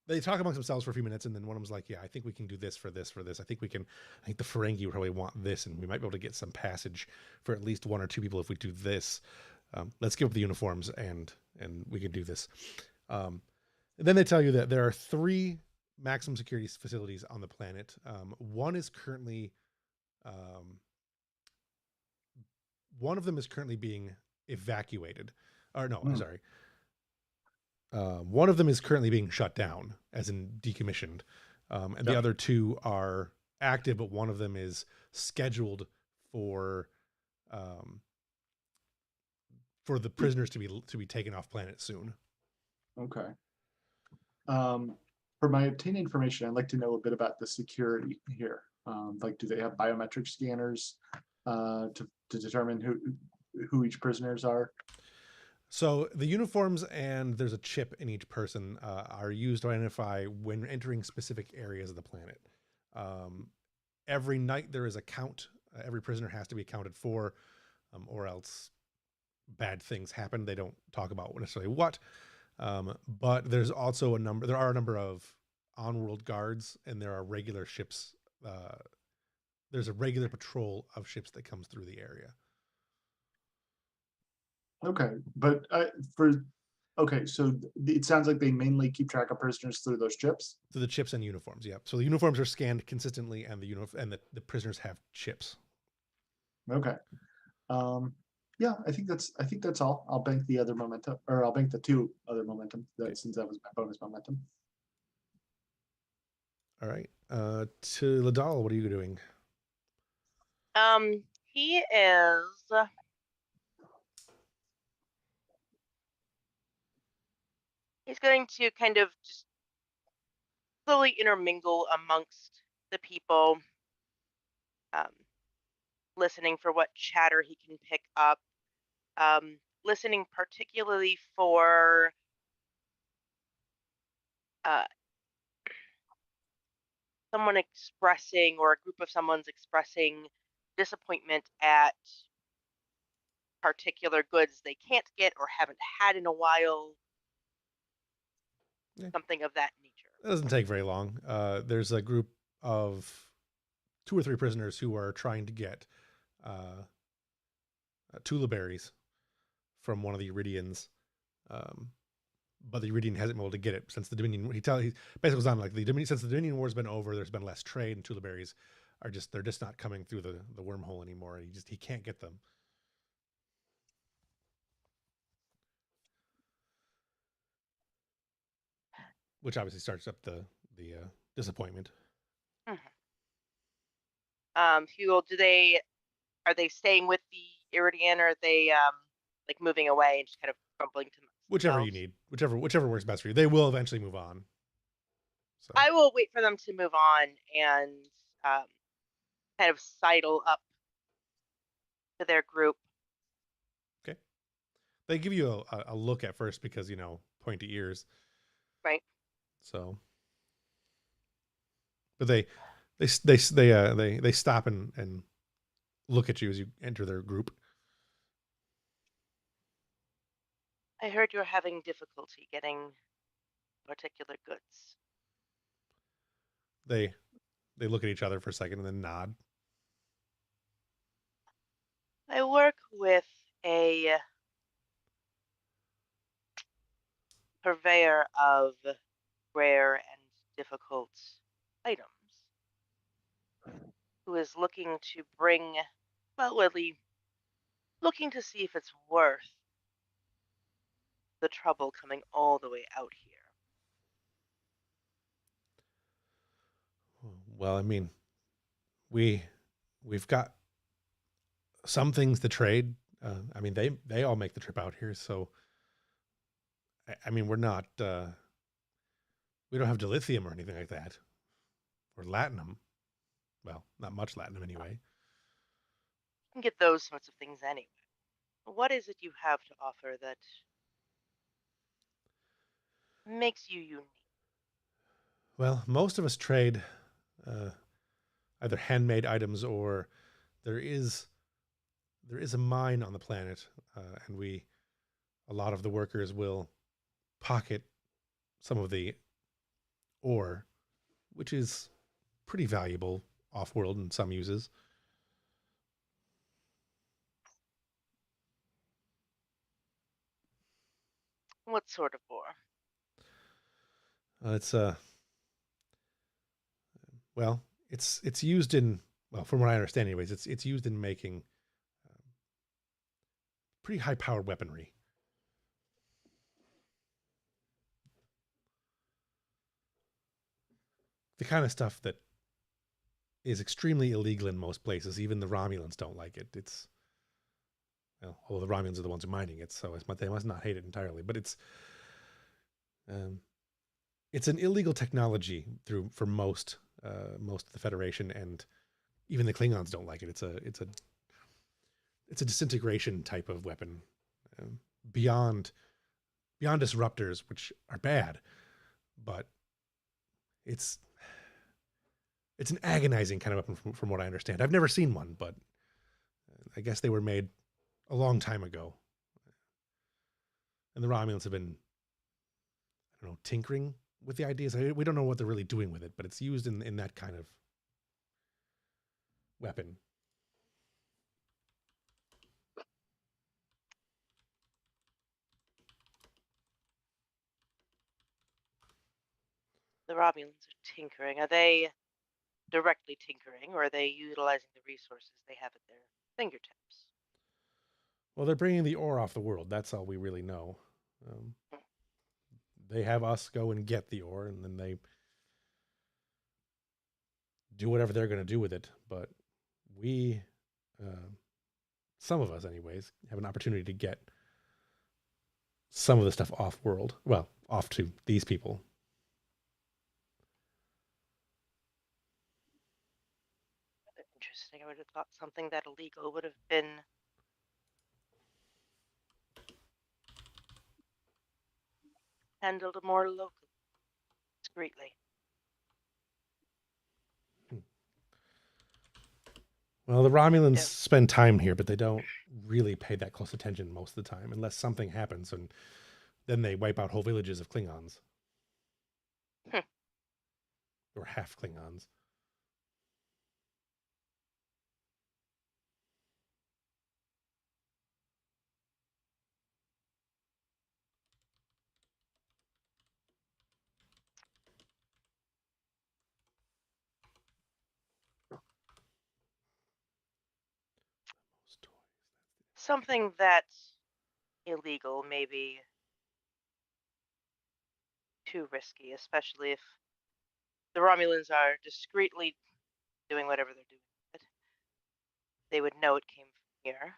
They talk amongst themselves for a few minutes, and then one of them's like, yeah, I think we can do this for this for this. I think the Ferengi probably want this, and we might be able to get some passage for at least 1 or 2 people if we do this. Let's give up the uniforms, and we can do this. And then they tell you that there are 3 maximum security facilities on the planet. One is currently, one of them is currently being evacuated. Or no, sorry. One of them is currently being shut down, as in decommissioned, and the other 2 are active, but one of them is scheduled for the prisoners to be taken off planet soon. Okay. For my obtained information, I'd like to know a bit about the security here. Like, do they have biometric scanners to determine who each prisoners are? So the uniforms, and there's a chip in each person, are used to identify when entering specific areas of the planet. Every night there is a count. Every prisoner has to be accounted for, or else bad things happen. They don't talk about necessarily what, but there's also there are a number of on-world guards, and there are regular ships. There's a regular patrol of ships that comes through the area. Okay, but so it sounds like they mainly keep track of prisoners through those chips. Through the chips and uniforms, yeah. So the uniforms are scanned consistently, and the prisoners have chips. Okay. Yeah, I think that's all. I'll bank the other momentum, or I'll bank the 2 other momentum, since that was my bonus momentum. All right. To Ladal, what are you doing? He is. He's going to kind of just slowly intermingle amongst the people, listening for what chatter he can pick up, listening particularly for someone expressing, or a group of someone's expressing disappointment at particular goods they can't get or haven't had in a while. Yeah. Something of that nature. It doesn't take very long. There's a group of 2 or 3 prisoners who are trying to get tula berries from one of the Iridians, but the Iridian hasn't been able to get it since the Dominion. He basically was on like since the Dominion War's been over, there's been less trade, and tula berries they're just not coming through the wormhole anymore. He can't get them. Which obviously starts up the disappointment. Hugo, are they staying with the Iridian, or are they like moving away and just kind of crumbling to themselves? Whichever you need, whichever works best for you. They will eventually move on. So I will wait for them to move on and kind of sidle up to their group. Okay. They give you a look at first because, pointy ears. Right. So, but they stop and look at you as you enter their group. I heard you're having difficulty getting particular goods. They look at each other for a second and then nod. I work with a purveyor of rare and difficult items who is looking to bring, well, really looking to see if it's worth the trouble coming all the way out here. Well, I mean, we've got some things to trade. I mean, they all make the trip out here, so I mean, we're not we don't have dilithium or anything like that, or latinum. Well, not much latinum anyway. You can get those sorts of things anyway. What is it you have to offer that makes you unique? Well, most of us trade either handmade items or there is a mine on the planet, and a lot of the workers will pocket some of the ore, which is pretty valuable off-world in some uses. What sort of ore? It's well, it's used in, well, from what I understand, anyways, it's used in making pretty high-powered weaponry. The kind of stuff that is extremely illegal in most places. Even the Romulans don't like it. It's, well, although the Romulans are the ones who are mining it, so they must not hate it entirely. But it's an illegal technology for most of the Federation, and even the Klingons don't like it. It's a disintegration type of weapon, beyond disruptors, which are bad, but it's an agonizing kind of weapon from what I understand. I've never seen one, but I guess they were made a long time ago. And the Romulans have been, I don't know, tinkering with the ideas. We don't know what they're really doing with it, but it's used in that kind of weapon. The Romulans are tinkering. Are they directly tinkering, or are they utilizing the resources they have at their fingertips? Well, they're bringing the ore off the world. That's all we really know. They have us go and get the ore, and then they do whatever they're going to do with it. But we, some of us anyways, have an opportunity to get some of the stuff off world. Well, off to these people. Interesting. I would have thought something that illegal would have been handled more locally, discreetly. Well, the Romulans spend time here, but they don't really pay that close attention most of the time, unless something happens, and then they wipe out whole villages of Klingons. Or half Klingons. Something that's illegal may be too risky, especially if the Romulans are discreetly doing whatever they're doing. But they would know it came from here.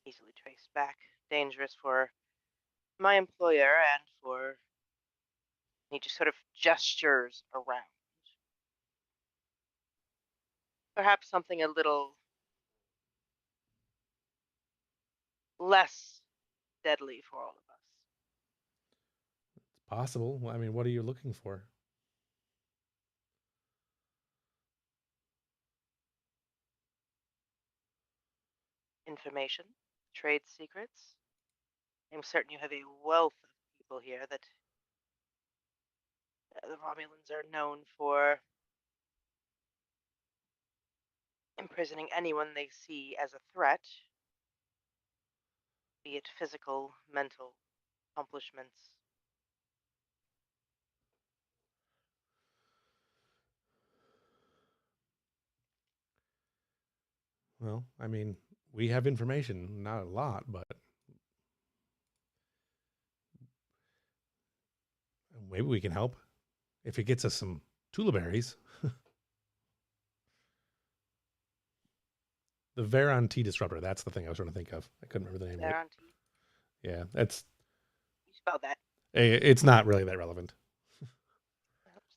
Easily traced back. Dangerous for my employer and for... He just sort of gestures around. Perhaps something a little less deadly for all of us. It's possible. I mean, what are you looking for? Information, trade secrets, I'm certain you have a wealth of people here that the Romulans are known for imprisoning anyone they see as a threat, be it physical, mental accomplishments. Well, I mean, we have information, not a lot, but maybe we can help if it gets us some tula berries. The Veron T disruptor. That's the thing I was trying to think of. I couldn't remember the name of it. Veron T. Yeah, that's. You spelled that. It's not really that relevant.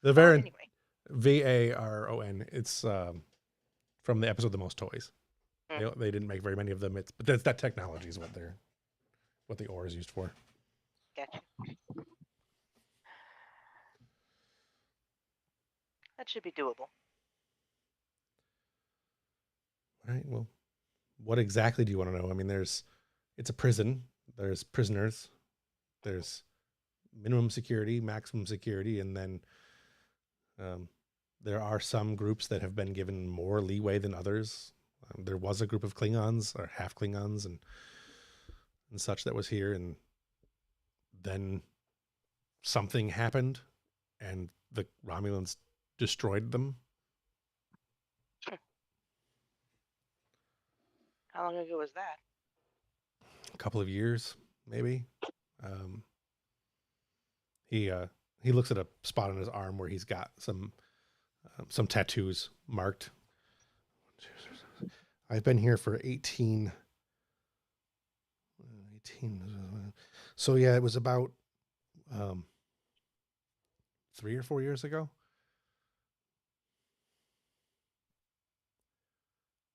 The Spell it Varon, anyway. Varon. It's from the episode "The Most Toys." They didn't make very many of them. But that technology is what the ore is used for. Gotcha. That should be doable. All right. Well, what exactly do you want to know? I mean, it's a prison. There's prisoners. There's minimum security, maximum security, and then there are some groups that have been given more leeway than others. There was a group of Klingons or half Klingons and such that was here, and then something happened, and the Romulans destroyed them. How long ago was that? A couple of years, maybe. He looks at a spot on his arm where he's got some tattoos marked. I've been here for 18. So yeah, it was about 3 or 4 years ago.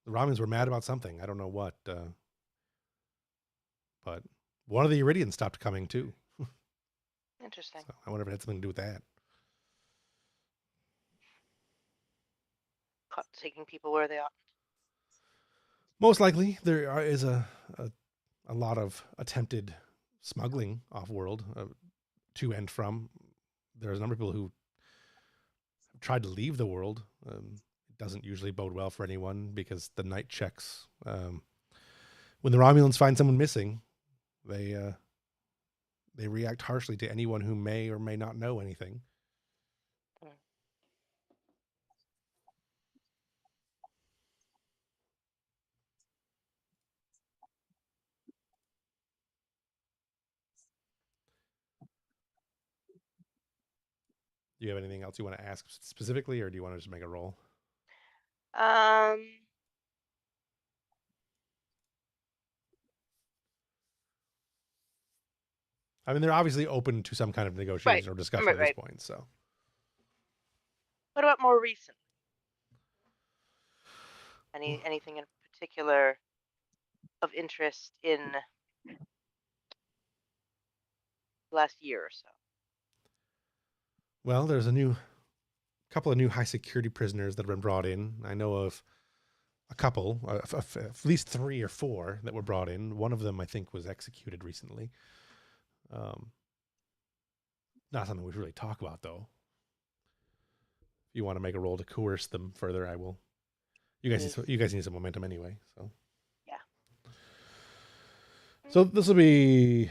The Romulans were mad about something. I don't know what. But one of the Iridians stopped coming too. Interesting. So I wonder if it had something to do with that. Caught taking people where they ought. Most likely, there is a lot of attempted smuggling off-world to and from. There's a number of people who have tried to leave the world. It doesn't usually bode well for anyone because the night checks. When the Romulans find someone missing, they react harshly to anyone who may or may not know anything. Do you have anything else you want to ask specifically, or do you want to just make a roll? I mean, they're obviously open to some kind of negotiation or discussion at this point. So, what about more recent? Anything in particular of interest in the last year or so? Well, there's a couple of new high security prisoners that have been brought in. I know of a couple, at least 3 or 4 that were brought in. One of them, I think, was executed recently. Not something we should really talk about, though. If you want to make a roll to coerce them further, I will. You guys need some momentum anyway, so. Yeah. So this will be.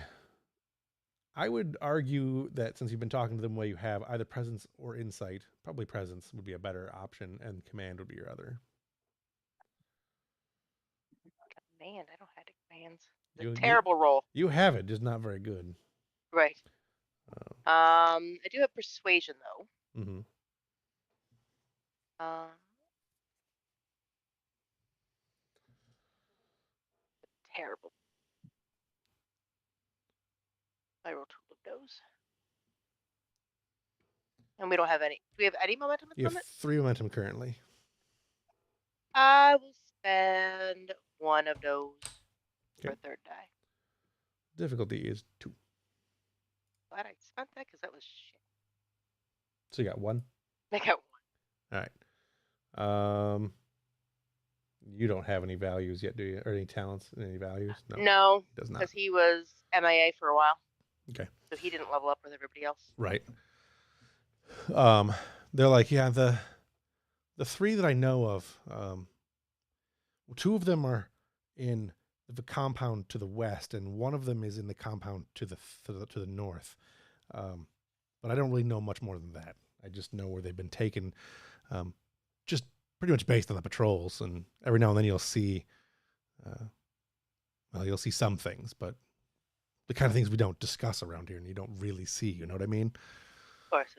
I would argue that since you've been talking to them the way you have, either presence or insight, probably presence would be a better option, and command would be your other. Command? I don't have commands. It's a terrible roll. You have it, just not very good. Right. I do have persuasion though. Mm-hmm. Terrible. I roll 2 of those. And we don't have any. Do we have any momentum at the moment? You have 3 momentum currently. I will spend 1 of those for a 3rd die. Difficulty is 2. Glad I spent that because that was shit. So you got 1? I got 1. All right. You don't have any values yet, do you? Or any talents, any values? No, he does not. because he was MIA for a while. Okay. So he didn't level up with everybody else. Right. They're like, yeah, the three that I know of, two of them are in the compound to the west, and one of them is in the compound to the north. But I don't really know much more than that. I just know where they've been taken, just pretty much based on the patrols. And every now and then you'll see, you'll see some things, but the kind of things we don't discuss around here, and you don't really see. You know what I mean? Of course.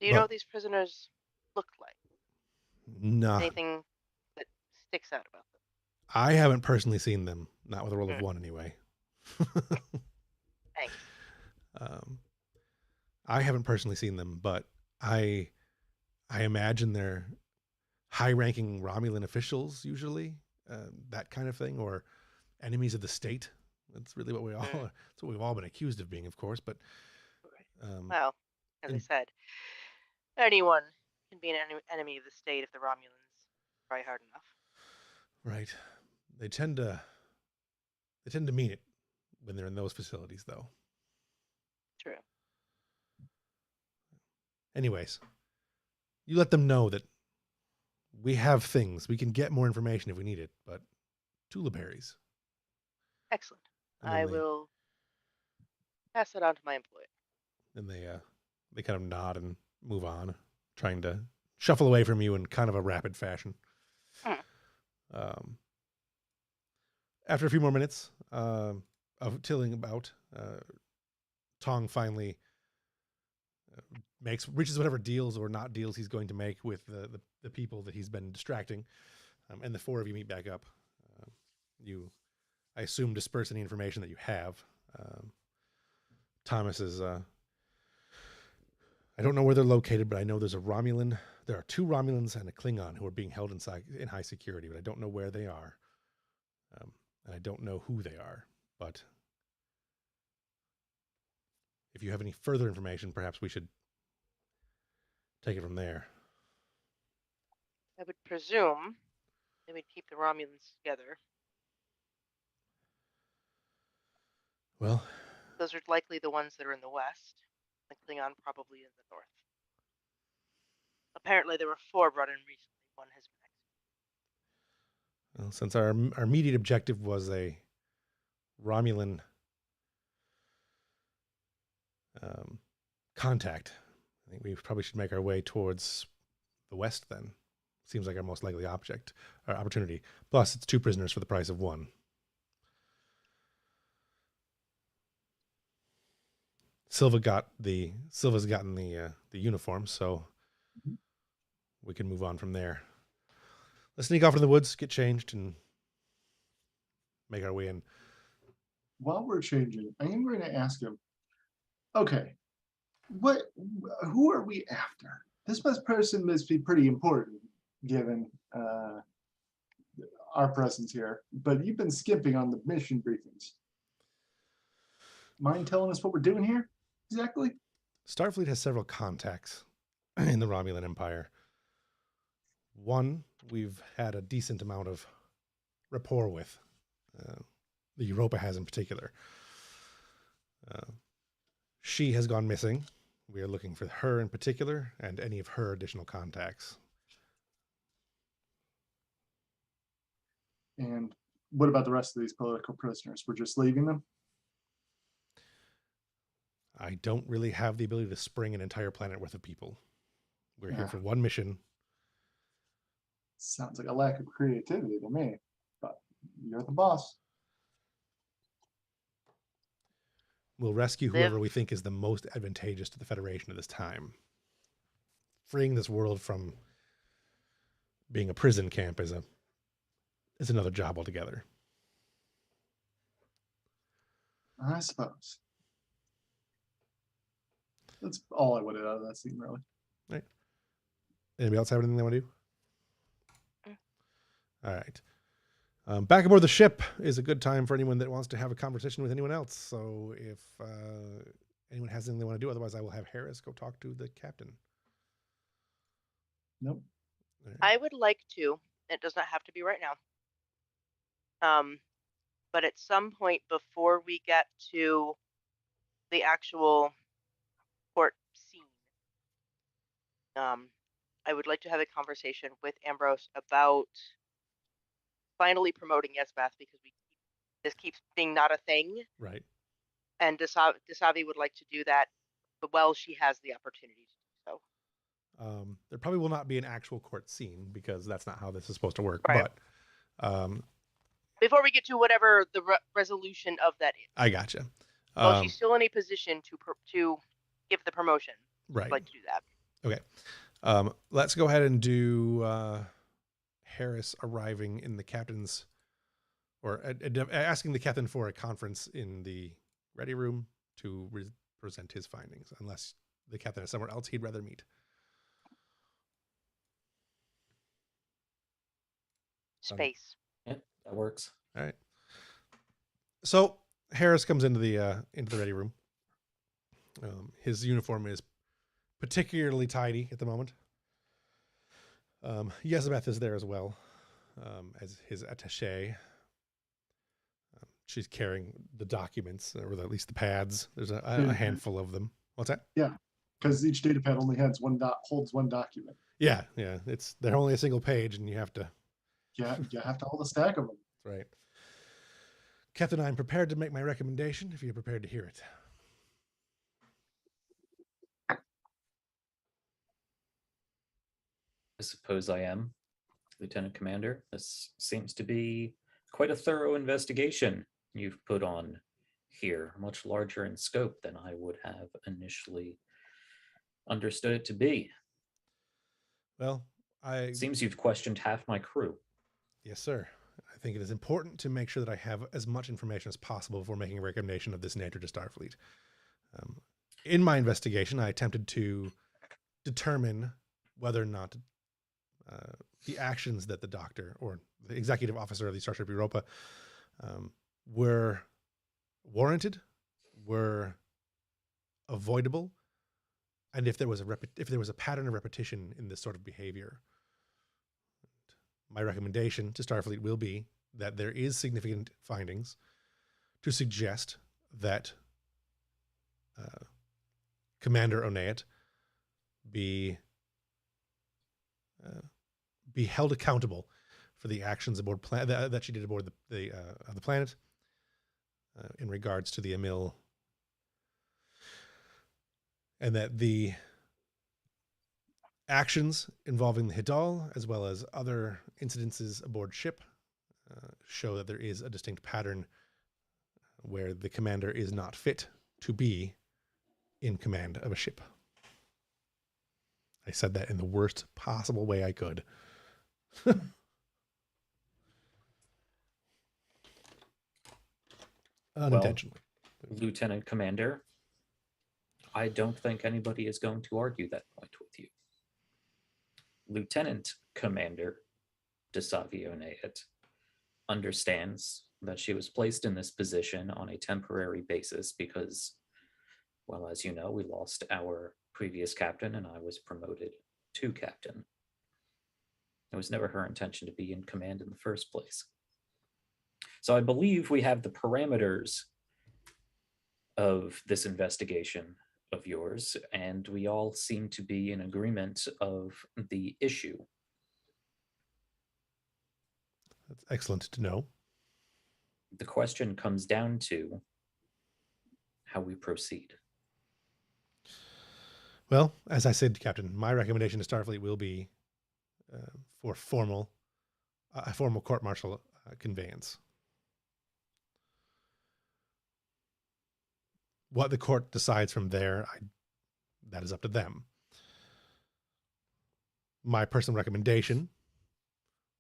Do you But- know what these prisoners look like? Nah, Anything that sticks out about them? I haven't personally seen them. Not with a roll of Hmm. 1 anyway. Thanks. I haven't personally seen them, but I imagine they're high-ranking Romulan officials, usually, that kind of thing, or enemies of the state. That's really what that's what we've all been accused of being, of course. But Well, as I and- said, anyone can be an enemy of the state if the Romulans try hard enough. right, they tend to mean it when they're in those facilities, though. True. Anyways, you let them know that we have things. We can get more information if we need it, but Tula berries. Excellent. And then I they- will pass it on to my employer. And they kind of nod and move on, trying to shuffle away from you in kind of a rapid fashion. After a few more minutes of tilling about, Tong finally reaches whatever deals or not deals he's going to make with the people that he's been distracting, and the four of you meet back up. You, I assume, disperse any information that you have. Thomas is. I don't know where they're located, but I know there's a Romulan. There are 2 Romulans and a Klingon who are being held in high security, but I don't know where they are. And I don't know who they are. But if you have any further information, perhaps we should take it from there. I would presume they would keep the Romulans together. Well, Those are likely the ones that are in the west. The Klingon probably in the north. Apparently, there were 4 brought in recently. One has been executed. since our immediate objective was a Romulan contact, I think we probably should make our way towards the west then. Seems like our most likely opportunity. Plus, it's 2 prisoners for the price of 1. Silva's gotten the uniform, so we can move on from there. Let's sneak off into the woods, get changed, and make our way in. While we're changing, I am going to ask him, okay, who are we after? This person must be pretty important given our presence here, but you've been skipping on the mission briefings. Mind telling us what we're doing here exactly? Starfleet has several contacts in the Romulan Empire. One, we've had a decent amount of rapport with. The Europa has in particular. She has gone missing. We are looking for her in particular and any of her additional contacts. And what about the rest of these political prisoners? We're just leaving them? I don't really have the ability to spring an entire planet worth of people. We're here Yeah. for one mission. Sounds like a lack of creativity to me, but you're the boss. We'll rescue Live. whoever we think is the most advantageous to the Federation at this time. Freeing this world from being a prison camp is another job altogether. I suppose. That's all I wanted out of that scene, really. Anybody else have anything they want to do? Mm. All right. Back aboard the ship is a good time for anyone that wants to have a conversation with anyone else. So if anyone has anything they want to do, otherwise I will have Harris go talk to the captain. Nope. I would like to. It does not have to be right now. But at some point before we get to the actual court scene, I would like to have a conversation with Ambrose about finally promoting Yesbath, because this keeps being not a thing, Right. and Dasavi would like to do that, but while she has the opportunity to do so. There probably will not be an actual court scene because that's not how this is supposed to work. Right. But Before we get to whatever the resolution of that is, I gotcha. while she's still in a position to give the promotion, Right. I'd like to do that. Okay. Let's go ahead and do Harris arriving in the captain's, or asking the captain for a conference in the ready room to present his findings, unless the captain is somewhere else he'd rather meet. Space. Yeah, that works. All right. So Harris comes into the ready room. His uniform is particularly tidy at the moment. Yezebeth is there as well, as his attaché. She's carrying the documents, or at least the pads. There's a handful of them. What's that? Yeah, because each data pad only has holds one document. Yeah. They're only a single page, and you have to. Yeah, you have to hold a stack of them. That's right. Captain, I'm prepared to make my recommendation if you're prepared to hear it. I suppose I am, Lieutenant Commander. This seems to be quite a thorough investigation you've put on here, much larger in scope than I would have initially understood it to be. Well, It seems you've questioned half my crew. Yes, sir. I think it is important to make sure that I have as much information as possible before making a recommendation of this nature to Starfleet. In my investigation, I attempted to determine whether or not the actions that the doctor or the executive officer of the Starship Europa were warranted, were avoidable, and if there was a pattern of repetition in this sort of behavior. My recommendation to Starfleet will be that there is significant findings to suggest that Commander Oneat be held accountable for the actions aboard that she did aboard the planet in regards to the Emil, and that the actions involving the Hidal, as well as other incidences aboard ship, show that there is a distinct pattern where the commander is not fit to be in command of a ship. I said that in the worst possible way I could. Unintentionally. Well, Lieutenant Commander, I don't think anybody is going to argue that point with you. Lieutenant Commander Desavioneat understands that she was placed in this position on a temporary basis because, well, as you know, we lost our previous captain and I was promoted to captain. It was never her intention to be in command in the first place. So I believe we have the parameters of this investigation of yours, and we all seem to be in agreement of the issue. That's excellent to know. The question comes down to how we proceed. Well, as I said, Captain, my recommendation to Starfleet will be for a formal court-martial conveyance. What the court decides from there, that is up to them. My personal recommendation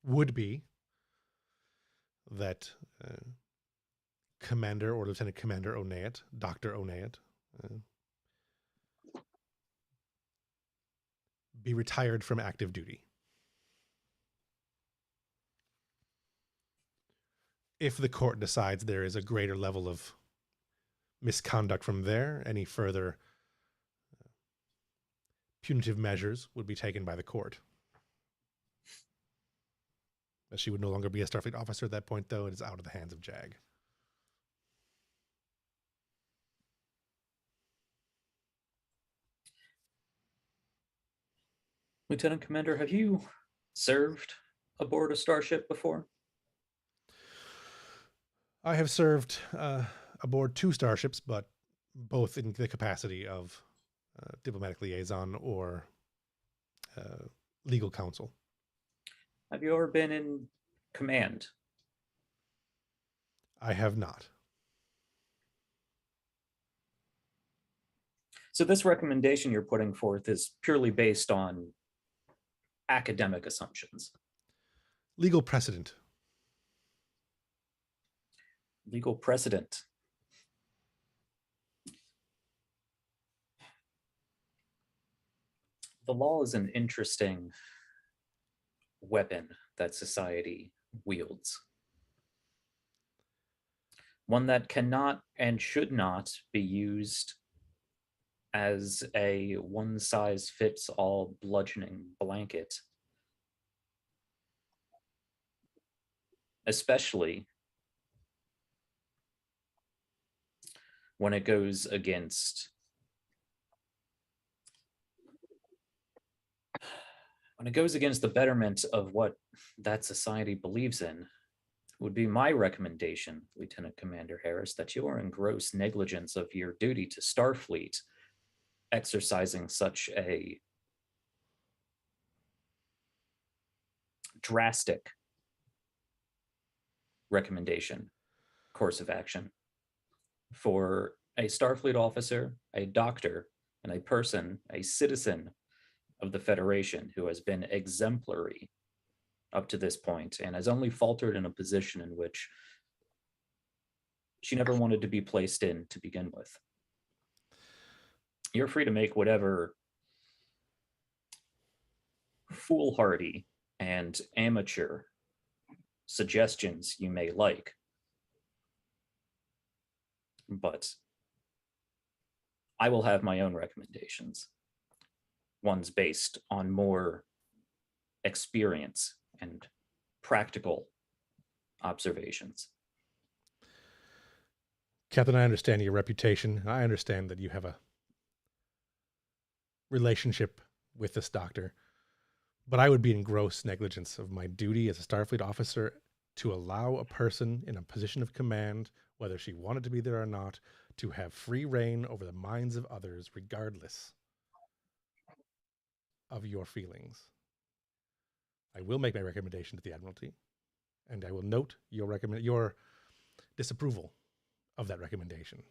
would be that Commander or Lieutenant Commander Oneat, Dr. Oneat, be retired from active duty. If the court decides there is a greater level of misconduct from there, any further punitive measures would be taken by the court. She would no longer be a Starfleet officer at that point, though. It is out of the hands of Jag. Lieutenant Commander, have you served aboard a starship before? I have served aboard 2 starships, but both in the capacity of diplomatic liaison or legal counsel. Have you ever been in command? I have not. So this recommendation you're putting forth is purely based on academic assumptions. Legal precedent. Legal precedent. The law is an interesting weapon that society wields. One that cannot and should not be used as a one-size-fits-all bludgeoning blanket, especially when it goes against the betterment of what that society believes in. Would be my recommendation, Lieutenant Commander Harris, that you are in gross negligence of your duty to Starfleet, exercising such a drastic recommendation, course of action for a Starfleet officer, a doctor, and a person, a citizen of the Federation who has been exemplary up to this point and has only faltered in a position in which she never wanted to be placed in to begin with. You're free to make whatever foolhardy and amateur suggestions you may like, but I will have my own recommendations, ones based on more experience and practical observations. Captain, I understand your reputation. I understand that you have a relationship with this doctor, but I would be in gross negligence of my duty as a Starfleet officer to allow a person in a position of command, whether she wanted to be there or not, to have free reign over the minds of others, regardless of your feelings. I will make my recommendation to the Admiralty, and I will note your disapproval of that recommendation.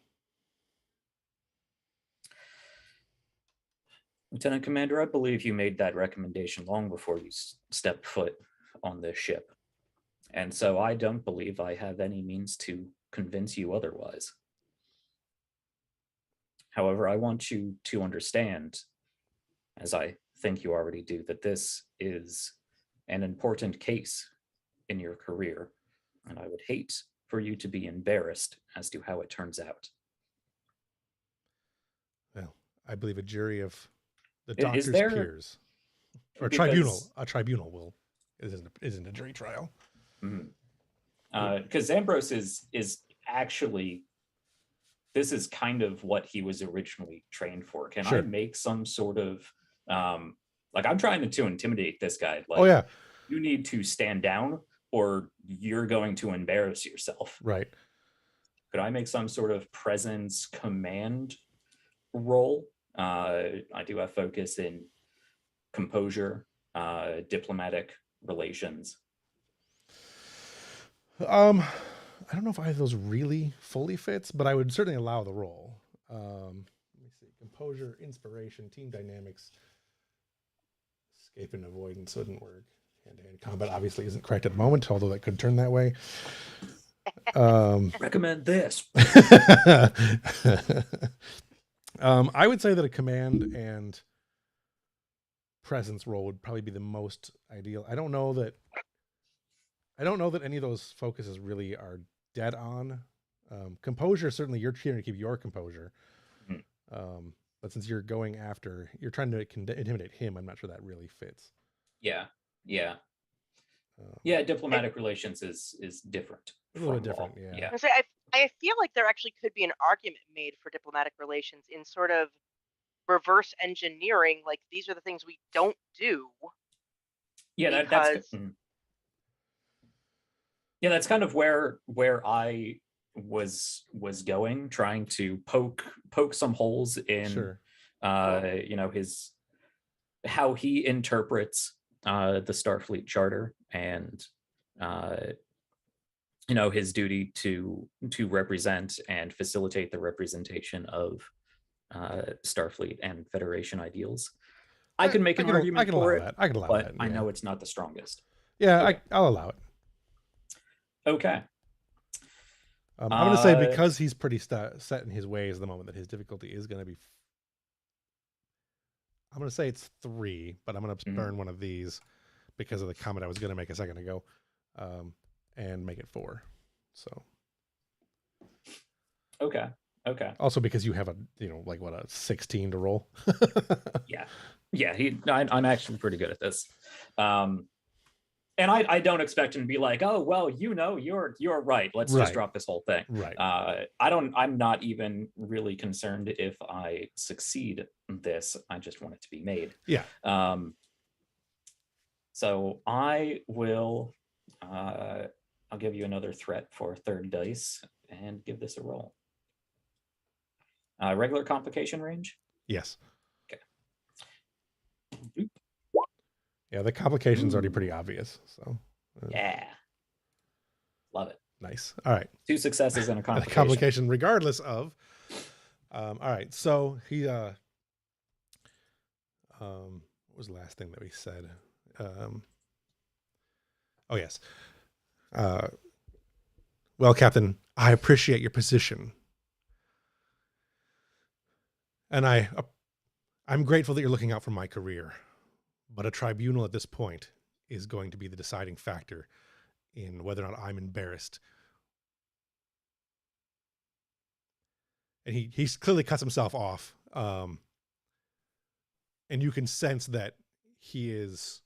Lieutenant Commander, I believe you made that recommendation long before you stepped foot on this ship. And so I don't believe I have any means to convince you otherwise. However, I want you to understand, as I think you already do, that this is an important case in your career, and I would hate for you to be embarrassed as to how it turns out. Well, I believe a jury of the Is doctor's there- peers, or a because- tribunal will isn't a jury trial. Because Zambros is actually, this is kind of what he was originally trained for. Can I Sure. make some sort of like, I'm trying to intimidate this guy. Like, Oh yeah, you need to stand down or you're going to embarrass yourself. right. Could I make some sort of presence command role? I do have focus in composure, diplomatic relations. I don't know if either of those really fully fits, but I would certainly allow the role. Let me see: composure, inspiration, team dynamics, escape and avoidance wouldn't work. Hand-to-hand combat obviously isn't correct at the moment, although that could turn that way. Recommend this. I would say that a command and presence role would probably be the most ideal. I don't know that any of those focuses really are dead on. Composure, certainly you're trying to keep your composure. But since you're going after, you're trying to intimidate him, I'm not sure that really fits. Yeah. Yeah, diplomatic relations is different. A little bit from law. different, yeah. Yeah. I say, I feel like there actually could be an argument made for diplomatic relations in sort of reverse engineering. Like, these are the things we don't do. Yeah, because that's kind of where I was going, trying to poke some holes in Sure. his how he interprets the Starfleet Charter and his duty to represent and facilitate the representation of Starfleet and Federation ideals. I could make an argument for it, I can allow but that. I yeah. know it's not the strongest. Yeah, Okay. I'll allow it. Okay. I'm going to say because he's pretty set in his ways at the moment that his difficulty is going to be. I'm going to say it's 3, but I'm going to burn one of these because of the comment I was going to make a second ago, and make it 4. So. Okay. Also because you have a 16 to roll. Yeah. I'm actually pretty good at this. And I don't expect him to be like, oh, well, you're right. Let's just drop this whole thing. Right. I'm not even really concerned if I succeed in this. I just want it to be made. Yeah. So I will, I'll give you another threat for 3rd dice and give this a roll. Regular complication range? Yes. Okay. Yeah, the complication's already pretty obvious. So. Yeah. Love it. Nice. All right. 2 successes and a complication. A complication regardless of. All right. So he. What was the last thing that we said? Oh yes. Well, Captain, I appreciate your position. And I'm grateful that you're looking out for my career, but a tribunal at this point is going to be the deciding factor in whether or not I'm embarrassed. And he's clearly cuts himself off. And you can sense that he is,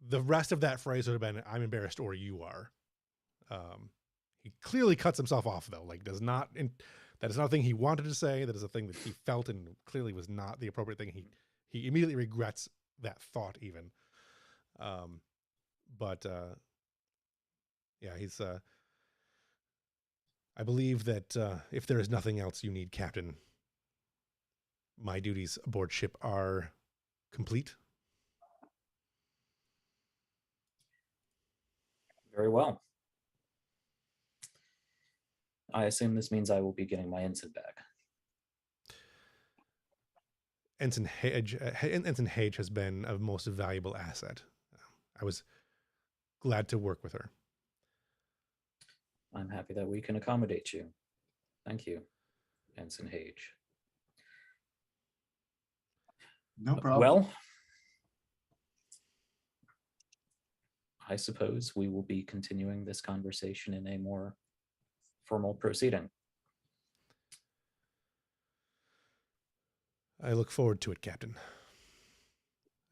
the rest of that phrase would have been, I'm embarrassed or you are. He clearly cuts himself off though, like that is not a thing he wanted to say. That is a thing that he felt and clearly was not the appropriate thing. He immediately regrets that thought even. Yeah, he's, I believe that if there is nothing else you need, Captain, my duties aboard ship are complete. Very well. I assume this means I will be getting my ensign back. Ensign Hage has been a most valuable asset. I was glad to work with her. I'm happy that we can accommodate you. Thank you, Ensign Hage. No problem. Well, I suppose we will be continuing this conversation in a more formal proceeding. I look forward to it, Captain.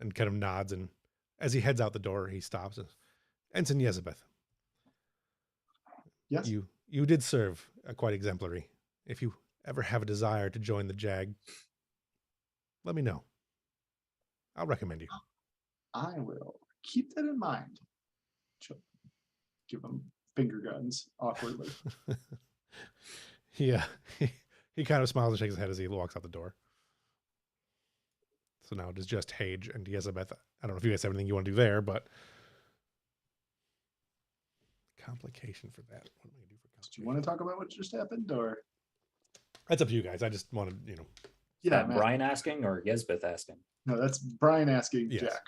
And kind of nods, and as he heads out the door, he stops. Ensign Yezabeth. Yes. You did serve quite exemplary. If you ever have a desire to join the JAG, let me know. I'll recommend you. I will keep that in mind. Give him finger guns awkwardly. Yeah. He kind of smiles and shakes his head as he walks out the door. So now it is just Hage and Yezabeth. I don't know if you guys have anything you want to do there, but complication for that. What am I gonna do for complication? Do you want to talk about what just happened, or? That's up to you guys. I just wanted, Yeah, Brian asking or Yezbeth asking? No, that's Brian asking Yes. Jack.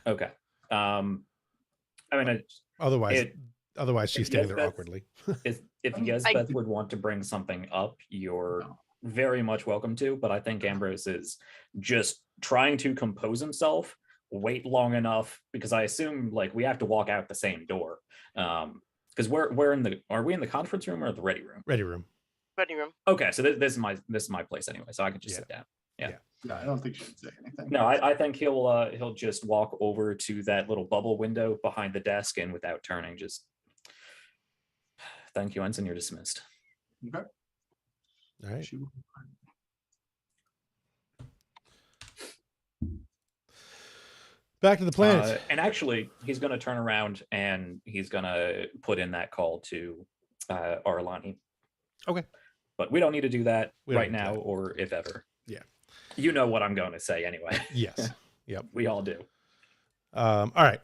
Okay. I mean, Otherwise she's standing there Yezbeth- awkwardly. if Yezbeth would want to bring something up, you're very much welcome to, but I think Ambrose is just trying to compose himself, wait long enough, because I assume like we have to walk out the same door. Because are we in the conference room or the ready room? Ready room. Ready room. Okay, so this is my place anyway, so I can just sit down. Yeah. Yeah, I don't think she should say anything. No, I think he'll just walk over to that little bubble window behind the desk and without turning, just thank you, Ensign, you're dismissed. Okay. All right. She will- Back to the planet. And actually, he's going to turn around and he's going to put in that call to Arlani. Okay. But we don't need to do that We don't right need to do now that. or if ever. Yeah. You know what I'm going to say anyway. Yes. Yep. We all do. All right.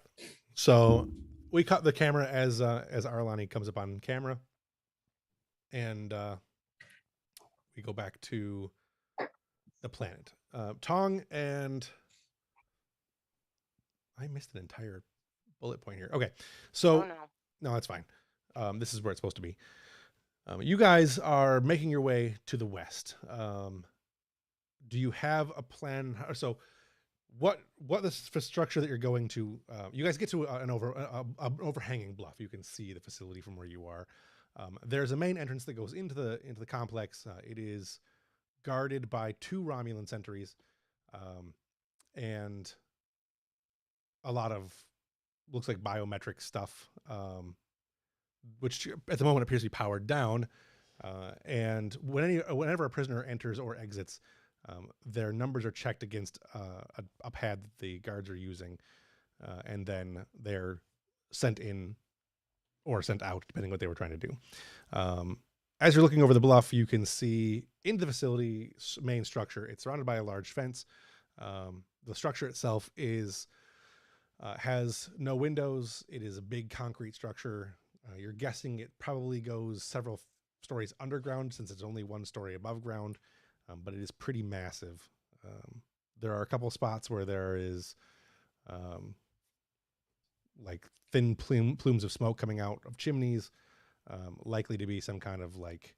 So we cut the camera as Arlani comes up on camera, and we go back to the planet. Tong and I missed an entire bullet point here. Okay, so Oh no. no, that's fine. This is where it's supposed to be. You guys are making your way to the west. Do you have a plan? So, what the structure that you're going to? You guys get to an overhanging bluff. You can see the facility from where you are. There's a main entrance that goes into the complex. It is guarded by 2 Romulan sentries, and a lot of looks like biometric stuff, which at the moment appears to be powered down. And whenever a prisoner enters or exits, their numbers are checked against a pad that the guards are using, and then they're sent in or sent out, depending what they were trying to do. As you're looking over the bluff, you can see into the facility's main structure. It's surrounded by a large fence. The structure itself has no windows. It is a big concrete structure. You're guessing it probably goes several stories underground, since it's only 1 story above ground, but it is pretty massive. There are a couple spots where there is like thin plumes of smoke coming out of chimneys, likely to be some kind of like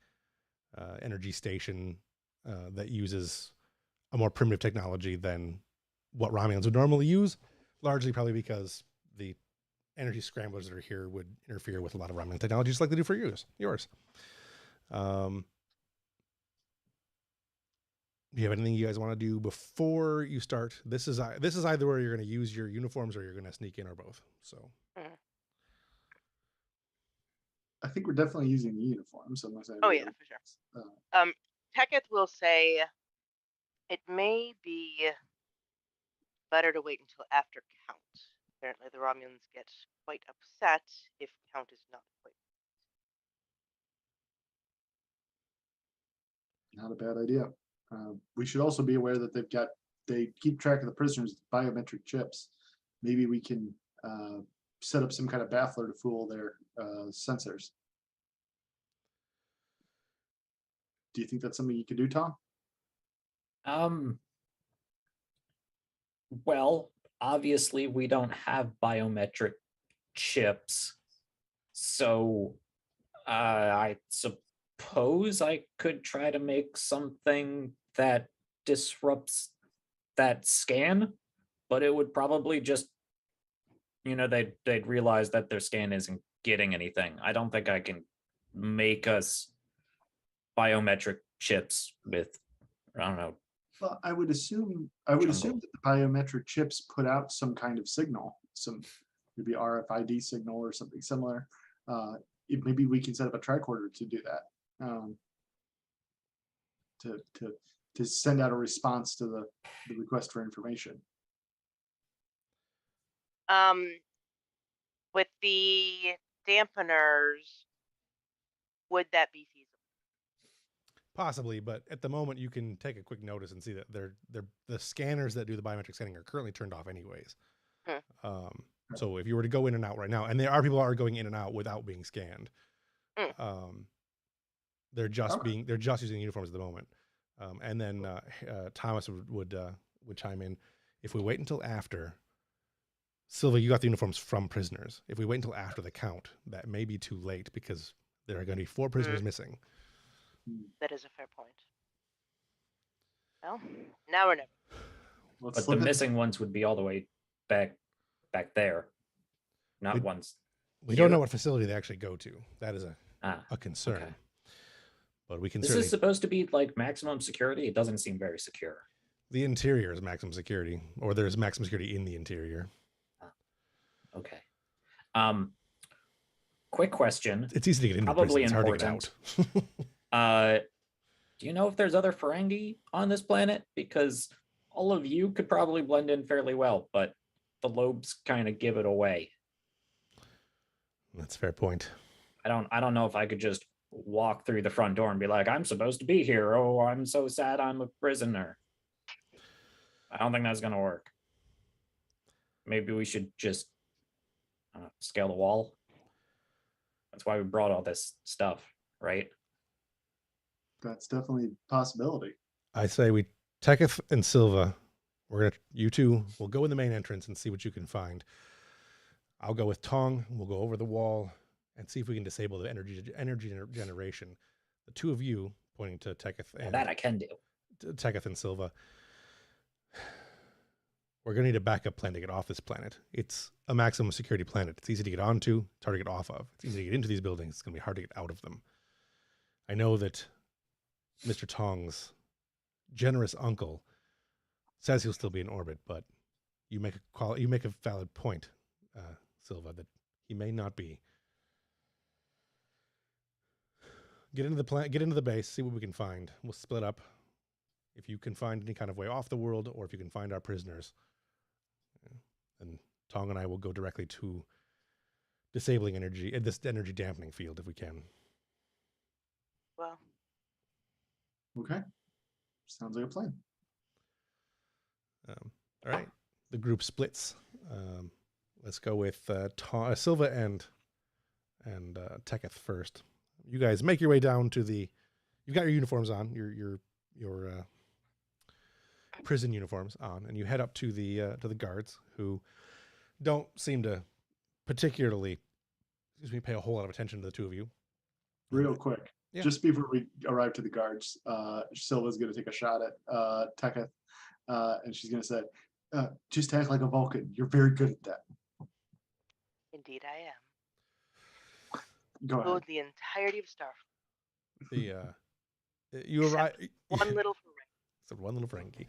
energy station that uses a more primitive technology than what Romulans would normally use, largely probably because the energy scramblers that are here would interfere with a lot of Romulan technology, just like they do for yours. Do you have anything you guys want to do before you start? This is either where you're going to use your uniforms or you're going to sneak in, or both. So I think we're definitely using the uniforms. Unless Oh yeah, for sure. Teketh will say it may be better to wait until after count. Apparently the Romulans get quite upset if count is not quite. Not a bad idea. We should also be aware that they keep track of the prisoners' biometric chips. Maybe we can set up some kind of baffler to fool their sensors. Do you think that's something you could do, Tom? Well, obviously we don't have biometric chips, so I suppose I could try to make something that disrupts that scan, but it would probably just, they'd realize that their scan isn't getting anything. I don't think I can make us biometric chips with, I don't know. Well, I would assume that the biometric chips put out some kind of signal, some maybe RFID signal or something similar. Maybe we can set up a tricorder to do that, to send out a response to the request for information. With the dampeners, would that be feasible? possibly, but at the moment you can take a quick notice and see that the scanners that do the biometric scanning are currently turned off anyways. So if you were to go in and out right now, and there are people who are going in and out without being scanned, they're just using uniforms at the moment. And then Thomas would chime in. If we wait until after, Silva, you got the uniforms from prisoners. If we wait until after the count, that may be too late because there are going to be 4 prisoners missing. That is a fair point. Well, now or never. But the missing ones would be all the way back there, not ones. We don't know what facility they actually go to. That is a concern. Okay. But we can. This is supposed to be like maximum security. It doesn't seem very secure. The interior is maximum security, or there's maximum security in the interior. Okay. Quick question. It's easy to get into Probably prison. It's hard to get out. Do you know if there's other Ferengi on this planet? Because all of you could probably blend in fairly well, but the lobes kind of give it away. That's a fair point. I don't know if I could just walk through the front door and be like, I'm supposed to be here. Oh, I'm so sad I'm a prisoner. I don't think that's gonna work. Maybe we should just scale the wall. That's why we brought all this stuff, right? That's definitely a possibility. I say we, Teketh and Silva, you two will go in the main entrance and see what you can find. I'll go with Tong. We'll go over the wall and see if we can disable the energy generation. The two of you, pointing to Teketh and that I can do. Teketh and Silva, we're going to need a backup plan to get off this planet. It's a maximum security planet. It's easy to get onto, it's hard to get off of. It's easy to get into these buildings. It's going to be hard to get out of them. I know that Mr. Tong's generous uncle says he'll still be in orbit, but you make a valid point, Silva, that he may not be. Get into the base, see what we can find. We'll split up. If you can find any kind of way off the world, or if you can find our prisoners, and Tong and I will go directly to disabling this energy dampening field if we can. Well, Okay. Sounds like a plan. All right. The group splits. Let's go with Silva and Teketh first. You guys make your way down to you've got your uniforms on, your prison uniforms on, and you head up to the guards, who don't seem to particularly pay a whole lot of attention to the two of you. Real quick, Yeah. just before we arrive to the guards, Silva's going to take a shot at Teketh, and she's going to say, just act like a Vulcan. You're very good at that. indeed I am. Go Oh, ahead. the entirety of Starfleet. You arrive. One little Ferengi. So one little Ferengi.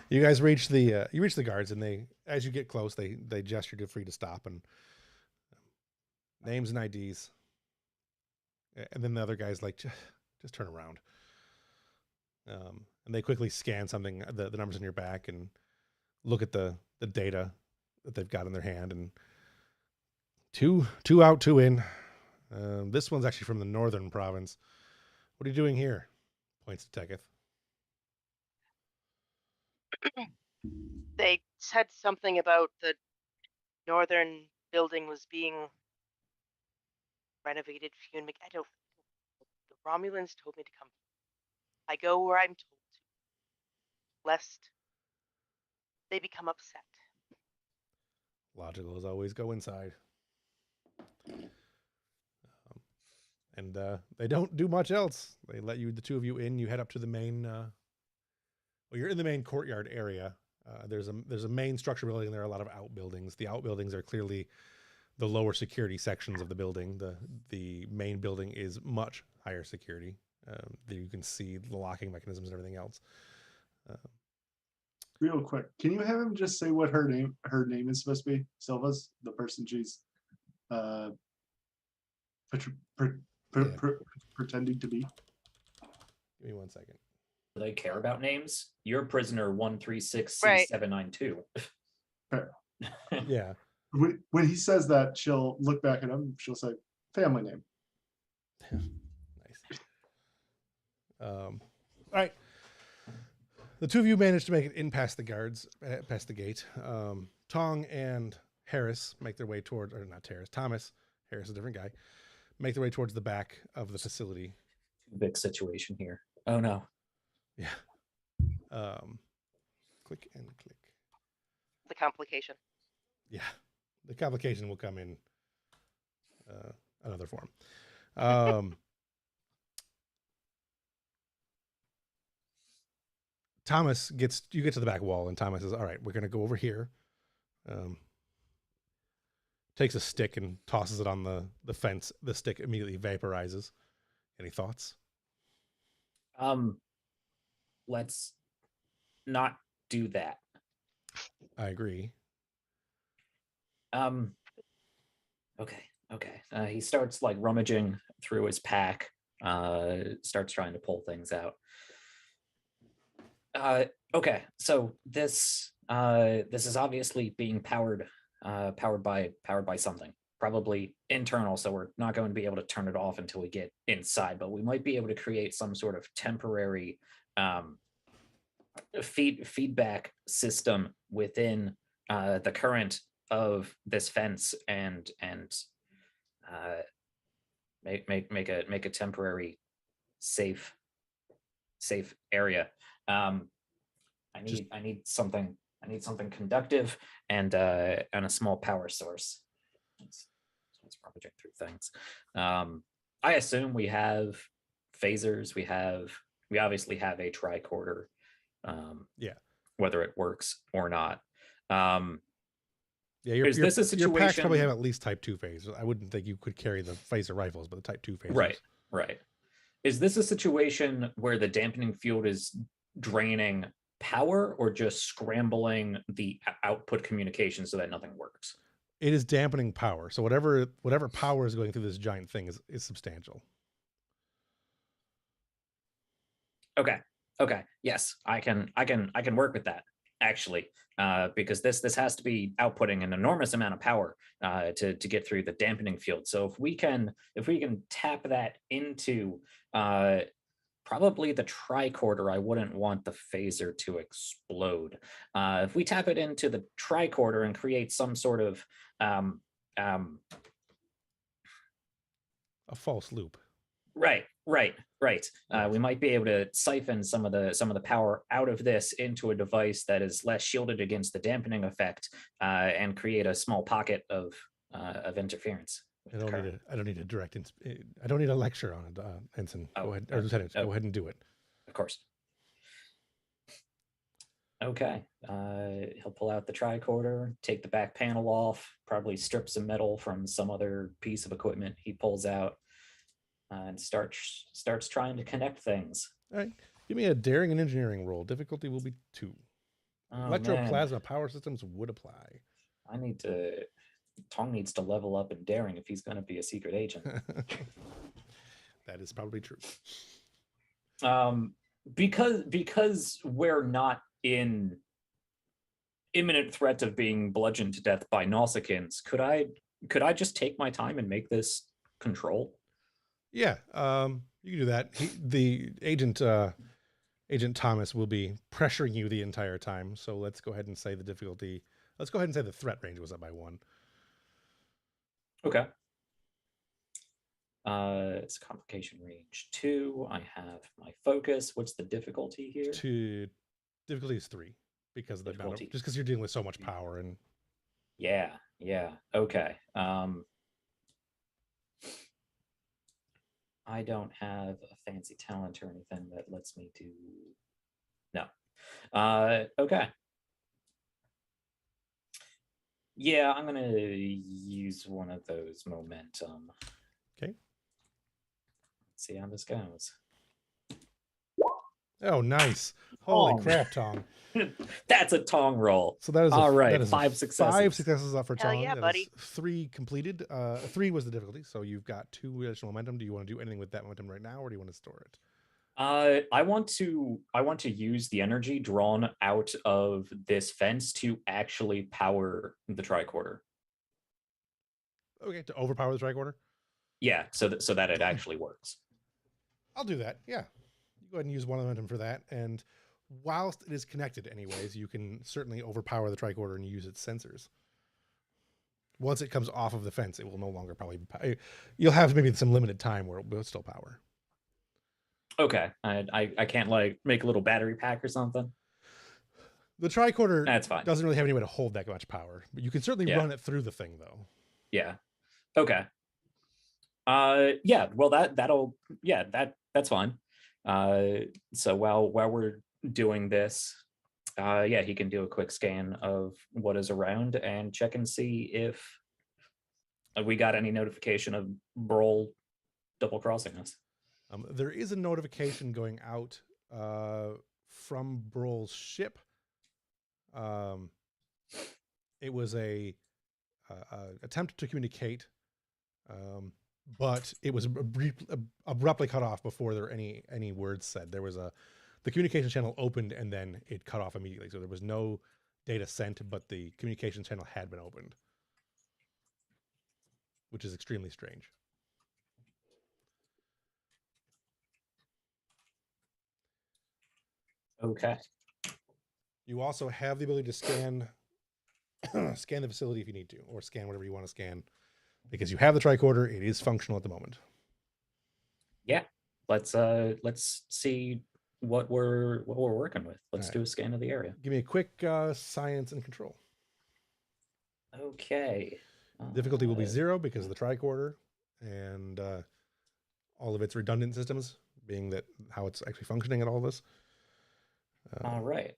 You guys reach the guards, and as you get close, they gesture for you to stop, and names and IDs. And then the other guy's like, just turn around. And they quickly scan something, the numbers in your back, and look at the data that they've got in their hand. And two out, two in. This one's actually from the northern province. What are you doing here? Points to Teketh. They said something about the northern building was being renovated. I don't. The Romulans told me to come. I go where I'm told to, lest they become upset. Logical as always, go inside. And they don't do much else. They let the two of you in. You head up to the main. You're in the main courtyard area. There's a main structure building. And there are a lot of outbuildings. The outbuildings are clearly the lower security sections of the building. The main building is much higher security. You can see the locking mechanisms and everything else. Real quick, can you have him just say what her name is supposed to be? Silva's, the person she's pretending to be. Give me 1 second. Do they care about names? You're prisoner 136C792. Fair. Yeah. When he says that, she'll look back at him. She'll say, "Family name." Nice. All right. The two of you managed to make it in past the guards, past the gate. Tong and Harris make their way towards, or not Harris, Thomas. Harris is a different guy. Make their way towards the back of the facility. Big situation here. Oh no. Yeah. Click and click. The complication. Yeah. The complication will come in another form. You get to the back wall, and Thomas says, all right, we're going to go over here. Takes a stick and tosses it on the fence. The stick immediately vaporizes. Any thoughts? Let's not do that. I agree. Okay. He starts like rummaging through his pack, starts trying to pull things out. Okay, so this is obviously being powered by something, probably internal, so we're not going to be able to turn it off until we get inside, but we might be able to create some sort of temporary feedback system within the current of this fence and make a temporary safe area. I need something conductive and a small power source. It's rummaging through things. I assume we have phasers. We obviously have a tricorder. Yeah. Whether it works or not. Yeah, is this a situation? Your packs probably have at least Type 2 phasers. I wouldn't think you could carry the phaser rifles, but the Type 2 phasers. Right. Is this a situation where the dampening field is draining power or just scrambling the output communication so that nothing works? It is dampening power. So whatever power is going through this giant thing is substantial. Okay. Yes, I can work with that, actually, because this has to be outputting an enormous amount of power to get through the dampening field. So if we can tap that into probably the tricorder, I wouldn't want the phaser to explode. If we tap it into the tricorder and create some sort of a false loop. Right. We might be able to siphon some of the power out of this into a device that is less shielded against the dampening effect, and create a small pocket of interference. I don't need a lecture on it, Ensign. Go ahead, or Lieutenant. Go ahead and do it. Of course. Okay. He'll pull out the tricorder, take the back panel off, probably strip some metal from some other piece of equipment he pulls out. And starts trying to connect things. All right. Give me a daring and engineering roll. Difficulty will be 2. Electroplasma power systems would apply. Tong needs to level up in daring if he's going to be a secret agent. That is probably true. Because we're not in imminent threat of being bludgeoned to death by Nausicaans, could I just take my time and make this control? Yeah, you can do that. The agent Thomas will be pressuring you the entire time. So let's go ahead and say the difficulty. Let's go ahead and say the threat range was up by 1. Okay. It's complication range 2. I have my focus. What's the difficulty here? Difficulty is 3 because of the amount of, just because you're dealing with so much power and. Yeah. Okay. I don't have a fancy talent or anything that lets me do. No. Okay. Yeah, I'm gonna use one of those momentum. Okay. Let's see how this goes. Oh, nice! Holy crap, Tong! That's a Tong roll. So that is all right. That is 5 successes. 5 successes up for Hell Tong. yeah, That buddy. is 3 completed. 3 was the difficulty, so you've got 2 additional momentum. Do you want to do anything with that momentum right now, or do you want to store it? I want to use the energy drawn out of this fence to actually power the tricorder. Okay, to overpower the tricorder. Yeah, so that it actually works. I'll do that. Yeah, you go ahead and use 1 momentum for that. And whilst it is connected, anyways, you can certainly overpower the tricorder and use its sensors. Once it comes off of the fence, it will no longer probably. You'll have maybe some limited time where it will still power. Okay, I can't like make a little battery pack or something. The tricorder That's fine. Doesn't really have any way to hold that much power, but you can certainly run it through the thing, though. Yeah. Okay. Yeah. Well, that's fine. So while we're doing this, yeah, he can do a quick scan of what is around and check and see if we got any notification of Broll double crossing us. There is a notification going out from Broll's ship It was a attempt to communicate, but it was abruptly cut off before there were any words said. There was the communication channel opened and then it cut off immediately. So there was no data sent, but the communication channel had been opened, which is extremely strange. Okay. You also have the ability to scan scan the facility if you need to, or scan whatever you want to scan, because you have the tricorder. It is functional at the moment. Yeah. Let's see what we're working with. Let's do a scan of the area. Give me a quick science and control. Okay. Difficulty will be 0 because of the tricorder and all of its redundant systems, being that how it's actually functioning at all this. All right.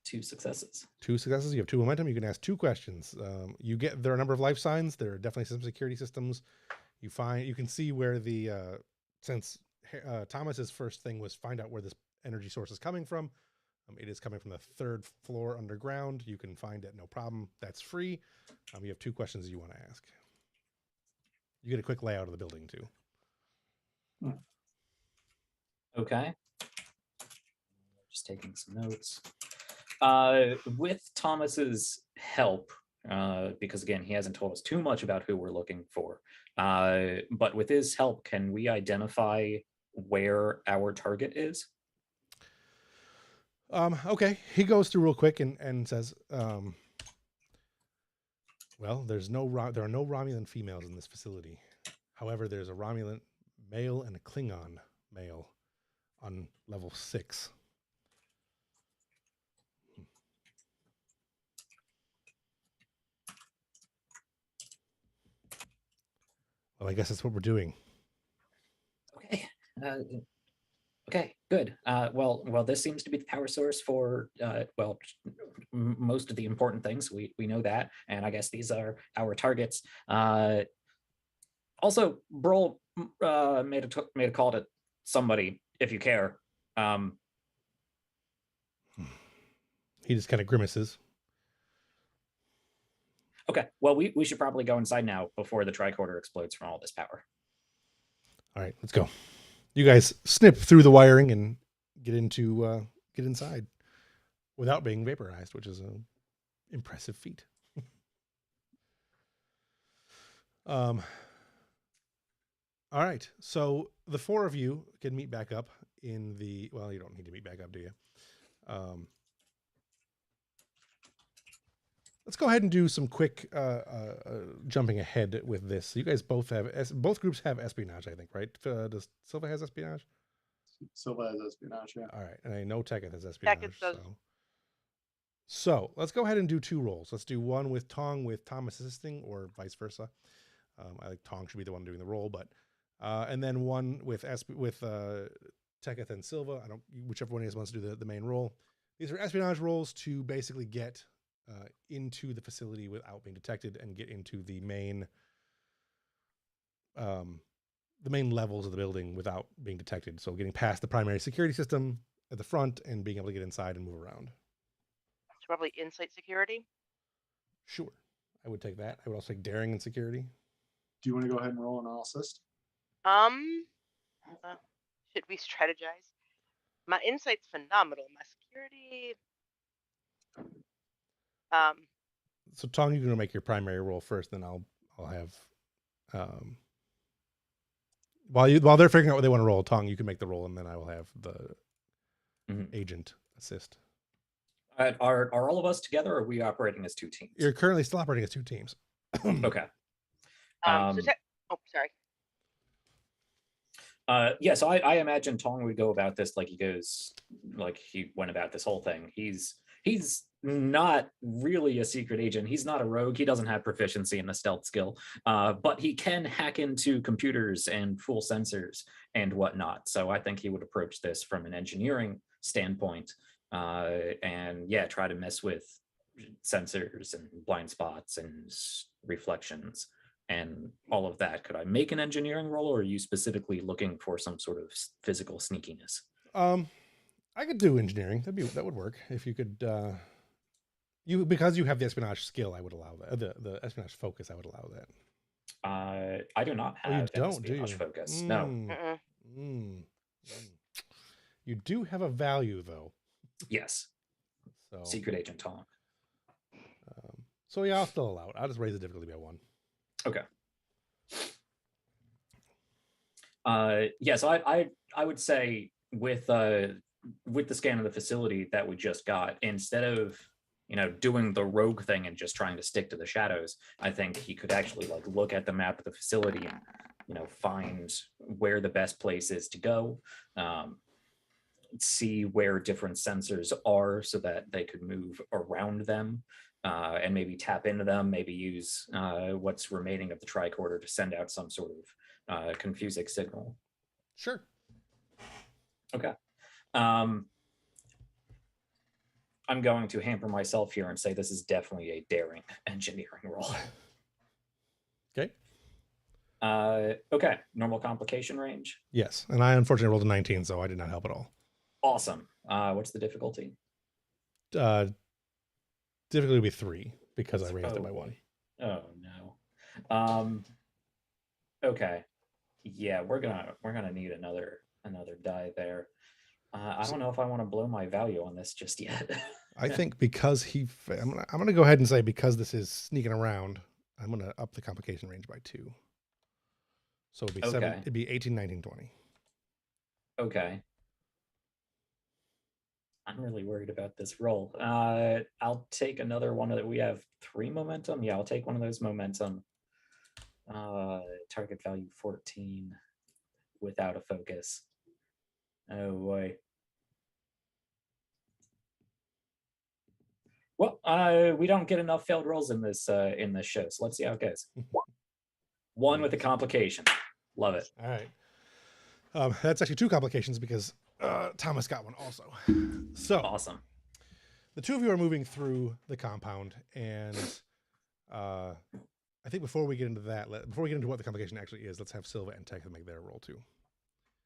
2 successes. 2 successes. You have 2 momentum. You can ask 2 questions. There are a number of life signs. There are definitely some security systems. You can see where the since Thomas's first thing was find out where this energy source is coming from. It is coming from the 3rd floor underground. You can find it, no problem. That's free. You have 2 questions you want to ask. You get a quick layout of the building too. Okay. Just taking some notes. With Thomas's help, because again, he hasn't told us too much about who we're looking for, but with his help, can we identify where our target is? Okay. He goes through real quick and says, well, there are no Romulan females in this facility. However, there's a Romulan male and a Klingon male on level 6. Well, I guess that's what we're doing. Okay. Okay, good. Well, this seems to be the power source for, most of the important things. We know that, and I guess these are our targets. Also, Brol made a call to somebody, if you care. He just kind of grimaces. Okay, well, we should probably go inside now before the tricorder explodes from all this power. All right, let's go. You guys snip through the wiring and get inside without being vaporized, which is an impressive feat. All right, so the 4 of you can meet back up in the. Well, you don't need to meet back up, do you? Let's go ahead and do some quick jumping ahead with this. You guys both groups have espionage, I think, right? Does Silva has espionage? Silva has espionage, yeah. All right, and I know Teketh has espionage. Teketh does. So let's go ahead and do 2 rolls. Let's do one with Tong with Thomas assisting, or vice versa. I think Tong should be the one doing the roll, but and then one with Teketh and Silva. Whichever one of you guys wants to do the main roll. These are espionage rolls to basically get into the facility without being detected and get into the main levels of the building without being detected. So getting past the primary security system at the front and being able to get inside and move around. It's probably insight security. Sure, I would take that. I would also take daring and security. Do you want to go ahead and roll an all assist? Should we strategize? My insight's phenomenal. My security. So Tong, you're gonna make your primary roll first, then I'll have while they're figuring out what they want to roll, Tong, you can make the roll, and then I will have the agent assist. Are all of us together, or are we operating as 2 teams? You're currently still operating as 2 teams. Okay. Sorry. Yeah, so I imagine Tong would go about this like he went about this whole thing. He's not really a secret agent. He's not a rogue. He doesn't have proficiency in the stealth skill, but he can hack into computers and fool sensors and whatnot. So I think he would approach this from an engineering standpoint, and yeah, try to mess with sensors and blind spots and reflections and all of that. Could I make an engineering roll, or are you specifically looking for some sort of physical sneakiness? I could do engineering. That would work if you could. Because you have the espionage skill, I would allow that. The espionage focus, I would allow that. I do not Oh, you have an don't, do you? espionage focus. No. Mm-mm. Mm. You do have a value, though. Yes. So Secret Agent Tom. So yeah, I'll still allow it. I'll just raise the difficulty by 1. Okay. Yeah, so I would say with the scan of the facility that we just got, instead of doing the rogue thing and just trying to stick to the shadows, I think he could actually like look at the map of the facility and find where the best place is to go, see where different sensors are so that they could move around them, and maybe tap into them, maybe use what's remaining of the tricorder to send out some sort of confusing signal. Sure. Okay. I'm going to hamper myself here and say this is definitely a daring engineering roll. Okay. Okay, normal complication range. Yes, and I unfortunately rolled a 19, so I did not help at all. Awesome. What's the difficulty? Difficulty would be 3 because I raised it by 1. Oh no. Okay. Yeah, we're gonna need another die there. I don't know if I want to blow my value on this just yet. I think because I'm gonna go ahead and say because this is sneaking around, I'm gonna up the complication range by 2. So it'd be Okay. It'd be 18, 19, 20. Okay. I'm really worried about this roll. I'll take another one that we have 3 momentum. Yeah, I'll take one of those momentum. Target value 14 without a focus. Oh boy. Well, we don't get enough failed rolls in this show, so let's see how it goes. 1 with a complication. Love it. All right. That's actually 2 complications because Thomas got one also. So Awesome. the 2 of you are moving through the compound, and I think before we get into that, before we get into what the complication actually is, let's have Silva and Tech make their roll too,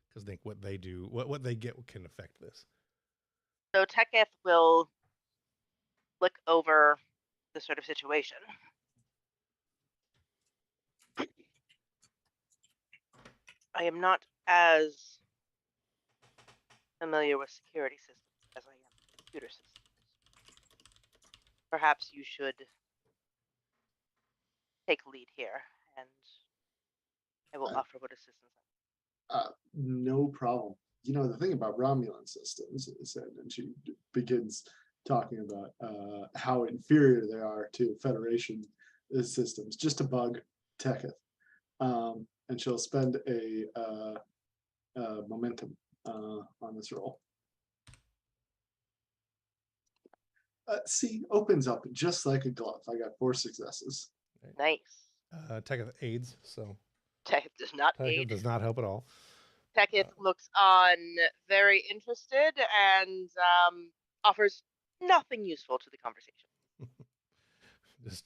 because I think what they do, what they get, can affect this. So Teketh will look over the sort of situation. I am not as familiar with security systems as I am with computer systems. Perhaps you should take lead here, and I will offer what assistance. No problem. The thing about Romulan systems is that, and she begins talking about how inferior they are to Federation systems, just to bug Teketh. And she'll spend a momentum on this roll. See, opens up just like a glove. I got 4 successes. Nice. Teketh aids, so Teketh does not Teketh aid. does not help at all. Teketh looks on very interested and offers nothing useful to the conversation. Just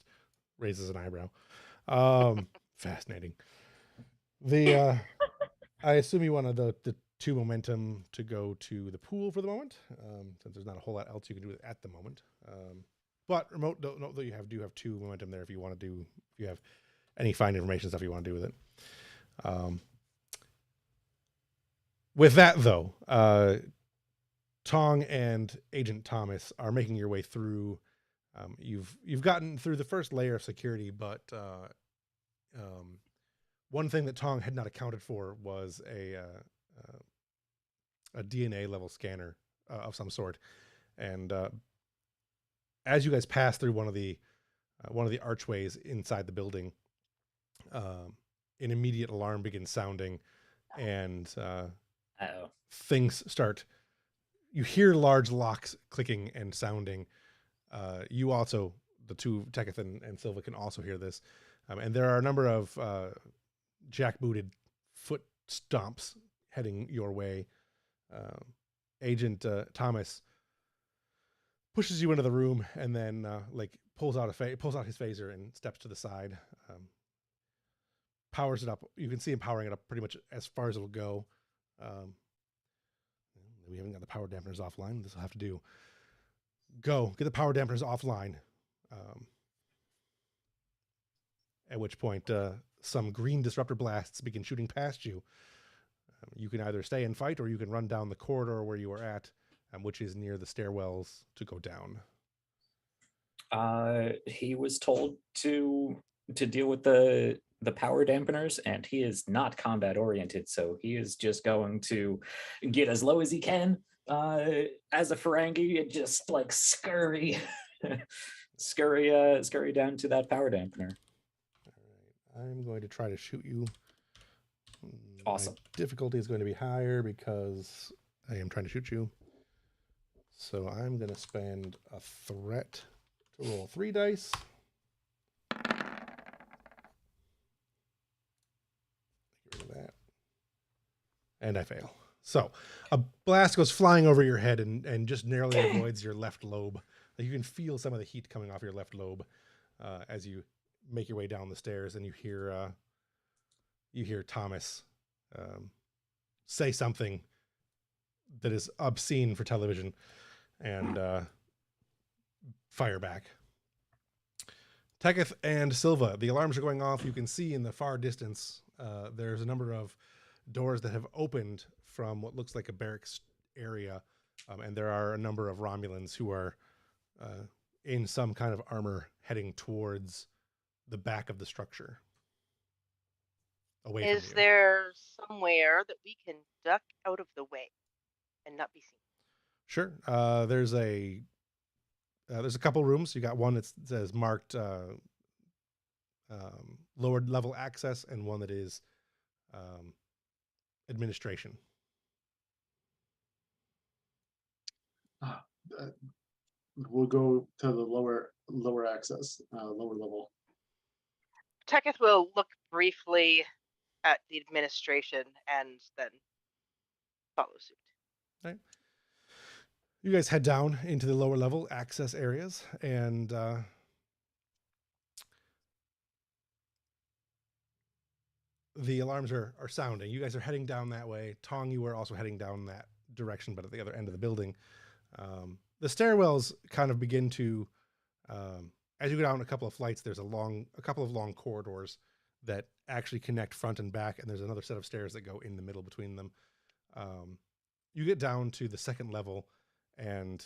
raises an eyebrow. Fascinating. I assume you wanted the 2 momentum to go to the pool for the moment, since there's not a whole lot else you can do at the moment. But remote, note that you do have 2 momentum there if you want to do, if you have any find information stuff you want to do with it. With that though, Tong and Agent Thomas are making your way through. You've gotten through the first layer of security, but one thing that Tong had not accounted for was a DNA level scanner of some sort, and as you guys pass through one of the archways inside the building, an immediate alarm begins sounding, and things start. You hear large locks clicking and sounding. You also, the 2, Teketh and Silva, can also hear this, and there are a number of jackbooted foot stomps heading your way. Agent Thomas pushes you into the room and then pulls out his phaser and steps to the side, powers it up. You can see him powering it up pretty much as far as it'll go. We haven't got the power dampeners offline. This will have to do. Go get the power dampeners offline. At which point, some green disruptor blasts begin shooting past you. You can either stay and fight, or you can run down the corridor where you are at, which is near the stairwells to go down. He was told to deal with the power dampeners, and he is not combat oriented, so he is just going to get as low as he can as a Ferengi and just like scurry scurry down to that power dampener. All right, I'm going to try to shoot you. Awesome. My difficulty is going to be higher because I am trying to shoot you. So I'm going to spend a threat to roll 3 dice. Get rid of that. And I fail. So a blast goes flying over your head and just narrowly avoids your left lobe. You can feel some of the heat coming off your left lobe as you make your way down the stairs, and you hear Thomas say something that is obscene for television, and fire back. Teketh and Silva, the alarms are going off. You can see in the far distance there's a number of doors that have opened from what looks like a barracks area, and there are a number of Romulans who are in some kind of armor heading towards the back of the structure. Away from you. Is there somewhere that we can duck out of the way and not be seen? Sure. There's a couple rooms. You got one that says marked lower level access, and one that is administration. We'll go to the lower access, lower level. Teketh will look briefly at the administration and then follow suit. Right. You guys head down into the lower level access areas, and the alarms are sounding. You guys are heading down that way. Tong, you are also heading down that direction, but at the other end of the building. The stairwells kind of begin to, as you go down a couple of flights, there's a couple of long corridors that actually connect front and back, and there's another set of stairs that go in the middle between them. You get down to the second level, and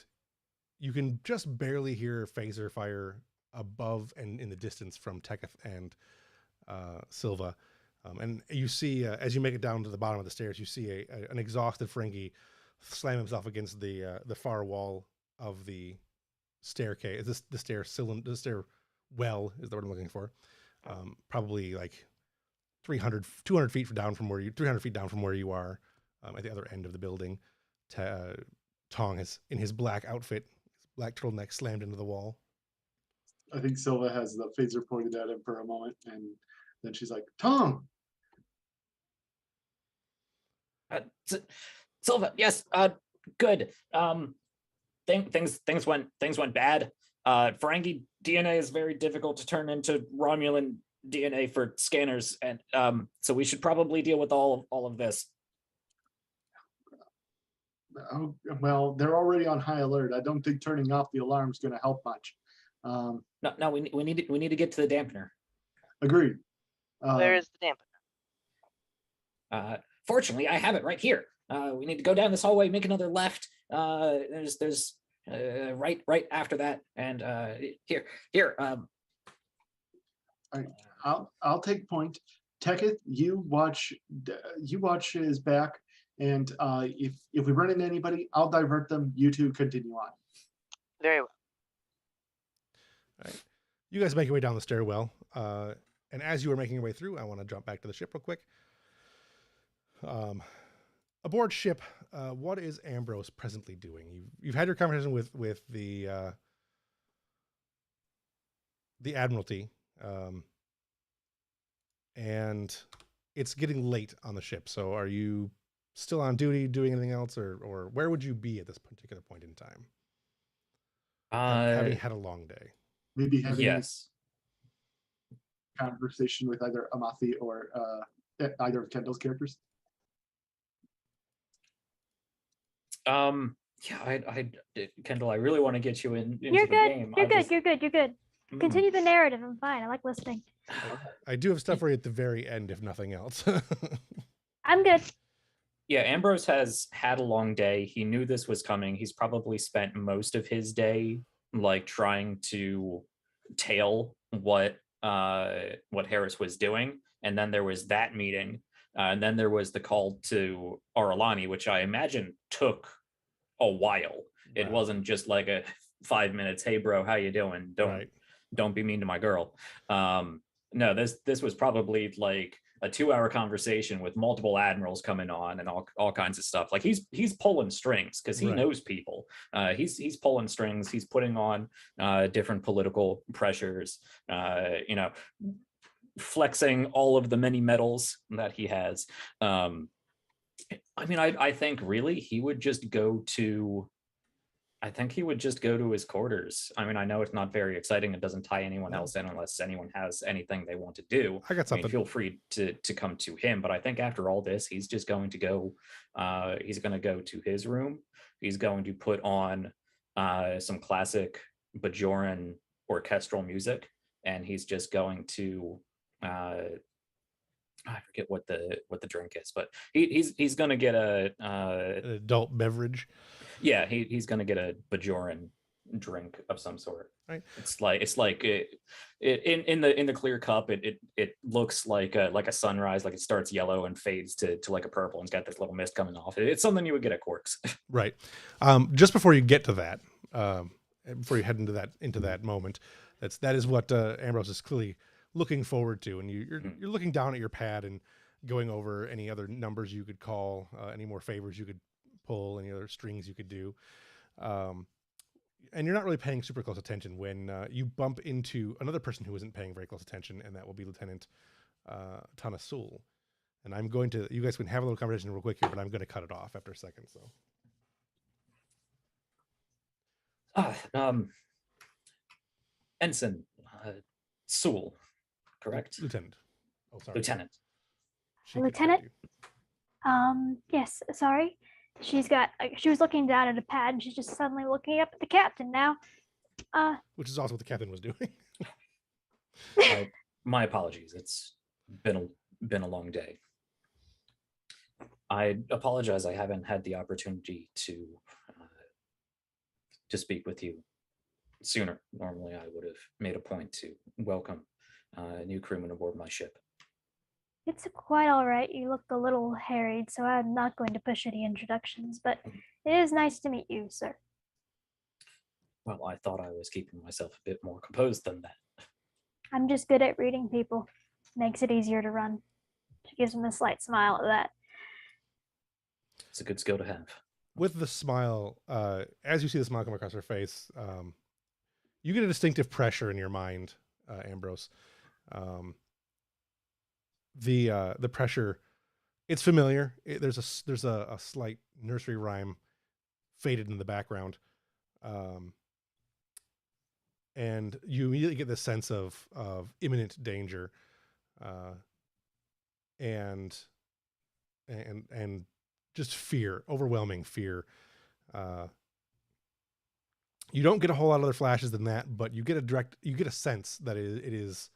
you can just barely hear phaser fire above and in the distance from Teketh and Silva. And you see, as you make it down to the bottom of the stairs, you see an exhausted Ferengi slam himself against the far wall of the staircase. The stair well is the word I'm looking for. Probably like 200 feet down from where you are, at the other end of the building. Tong is in his black outfit, his black turtleneck slammed into the wall. I think Silva has the phaser pointed at him for a moment, and then she's like, "Tong!" Silva, yes, good. Things went bad. Ferengi DNA is very difficult to turn into Romulan DNA for scanners, and so we should probably deal with all of this. Oh, well, they're already on high alert. I don't think turning off the alarm is going to help much. No, we need to get to the dampener. Agreed. Where is the dampener? Fortunately, I have it right here. We need to go down this hallway, make another left. There's right after that, and here. I'll take point. Teketh, you watch his back, and if we run into anybody, I'll divert them. You two continue on. Very well. All right. You guys make your way down the stairwell, and as you are making your way through, I want to jump back to the ship real quick. Aboard ship, what is Ambrose presently doing? You've had your conversation with the Admiralty, and it's getting late on the ship. So, are you still on duty, doing anything else, or where would you be at this particular point in time? Having had a long day. Maybe having Yes. a conversation with either Amathi or either of Kendall's characters. Yeah, Kendall, I really want to get you into You're the good. game. You're I good. just, You're good. You're good. Continue the narrative. I'm fine. I like listening. I do have stuff for you at the very end, if nothing else. I'm good. Yeah, Ambrose has had a long day. He knew this was coming. He's probably spent most of his day like trying to tail what Harris was doing. And then there was that meeting. And then there was the call to Aralani, which I imagine took a while. It Wow. wasn't just like a 5 minutes, hey bro, how you doing? Don't be mean to my girl. No, this was probably like a 2-hour conversation with multiple admirals coming on and all kinds of stuff. Like he's pulling strings because he Right. knows people. He's pulling strings. He's putting on different political pressures. Flexing all of the many medals that he has. I mean, I think really he would just go to. I think he would just go to his quarters. I mean, I know it's not very exciting. It doesn't tie anyone else in unless anyone has anything they want to do. I got something. I mean, feel free to come to him. But I think after all this, he's just going to go. He's going to go to his room. He's going to put on some classic Bajoran orchestral music, and he's just going to. I forget what the drink is, but he's going to get an adult beverage. Yeah, he's going to get a Bajoran drink of some sort. Right. It's like in the clear cup. It looks like a sunrise. Like it starts yellow and fades to like a purple, and it's got this little mist coming off. It's something you would get at Quarks. Right. Just before you get to that, before you head into that moment, that is what Ambrose is clearly looking forward to, and you're looking down at your pad and going over any other numbers you could call, any more favors you could pull, any other strings you could do, and you're not really paying super close attention when you bump into another person who isn't paying very close attention, and that will be Lieutenant Tana Sul. And you guys can have a little conversation real quick here, but I'm going to cut it off after a second. So, Ensign Sul. Correct? Lieutenant. Oh, sorry. Lieutenant. Lieutenant? Yes, sorry. She was looking down at a pad and she's just suddenly looking up at the captain now. Which is also what the captain was doing. My apologies. It's been a long day. I apologize. I haven't had the opportunity to speak with you sooner. Normally, I would have made a point to welcome new crewmen aboard my ship. It's quite all right. You look a little harried, so I'm not going to push any introductions, but it is nice to meet you, sir. Well, I thought I was keeping myself a bit more composed than that. I'm just good at reading people. Makes it easier to run. She gives him a slight smile at that. It's a good skill to have. With the smile, as you see the smile come across her face, you get a distinctive pressure in your mind, Ambrose. The pressure, it's familiar. There's a slight nursery rhyme faded in the background, and you immediately get this sense of imminent danger, and just fear, overwhelming fear. You don't get a whole lot of other flashes than that, but you get a sense that it is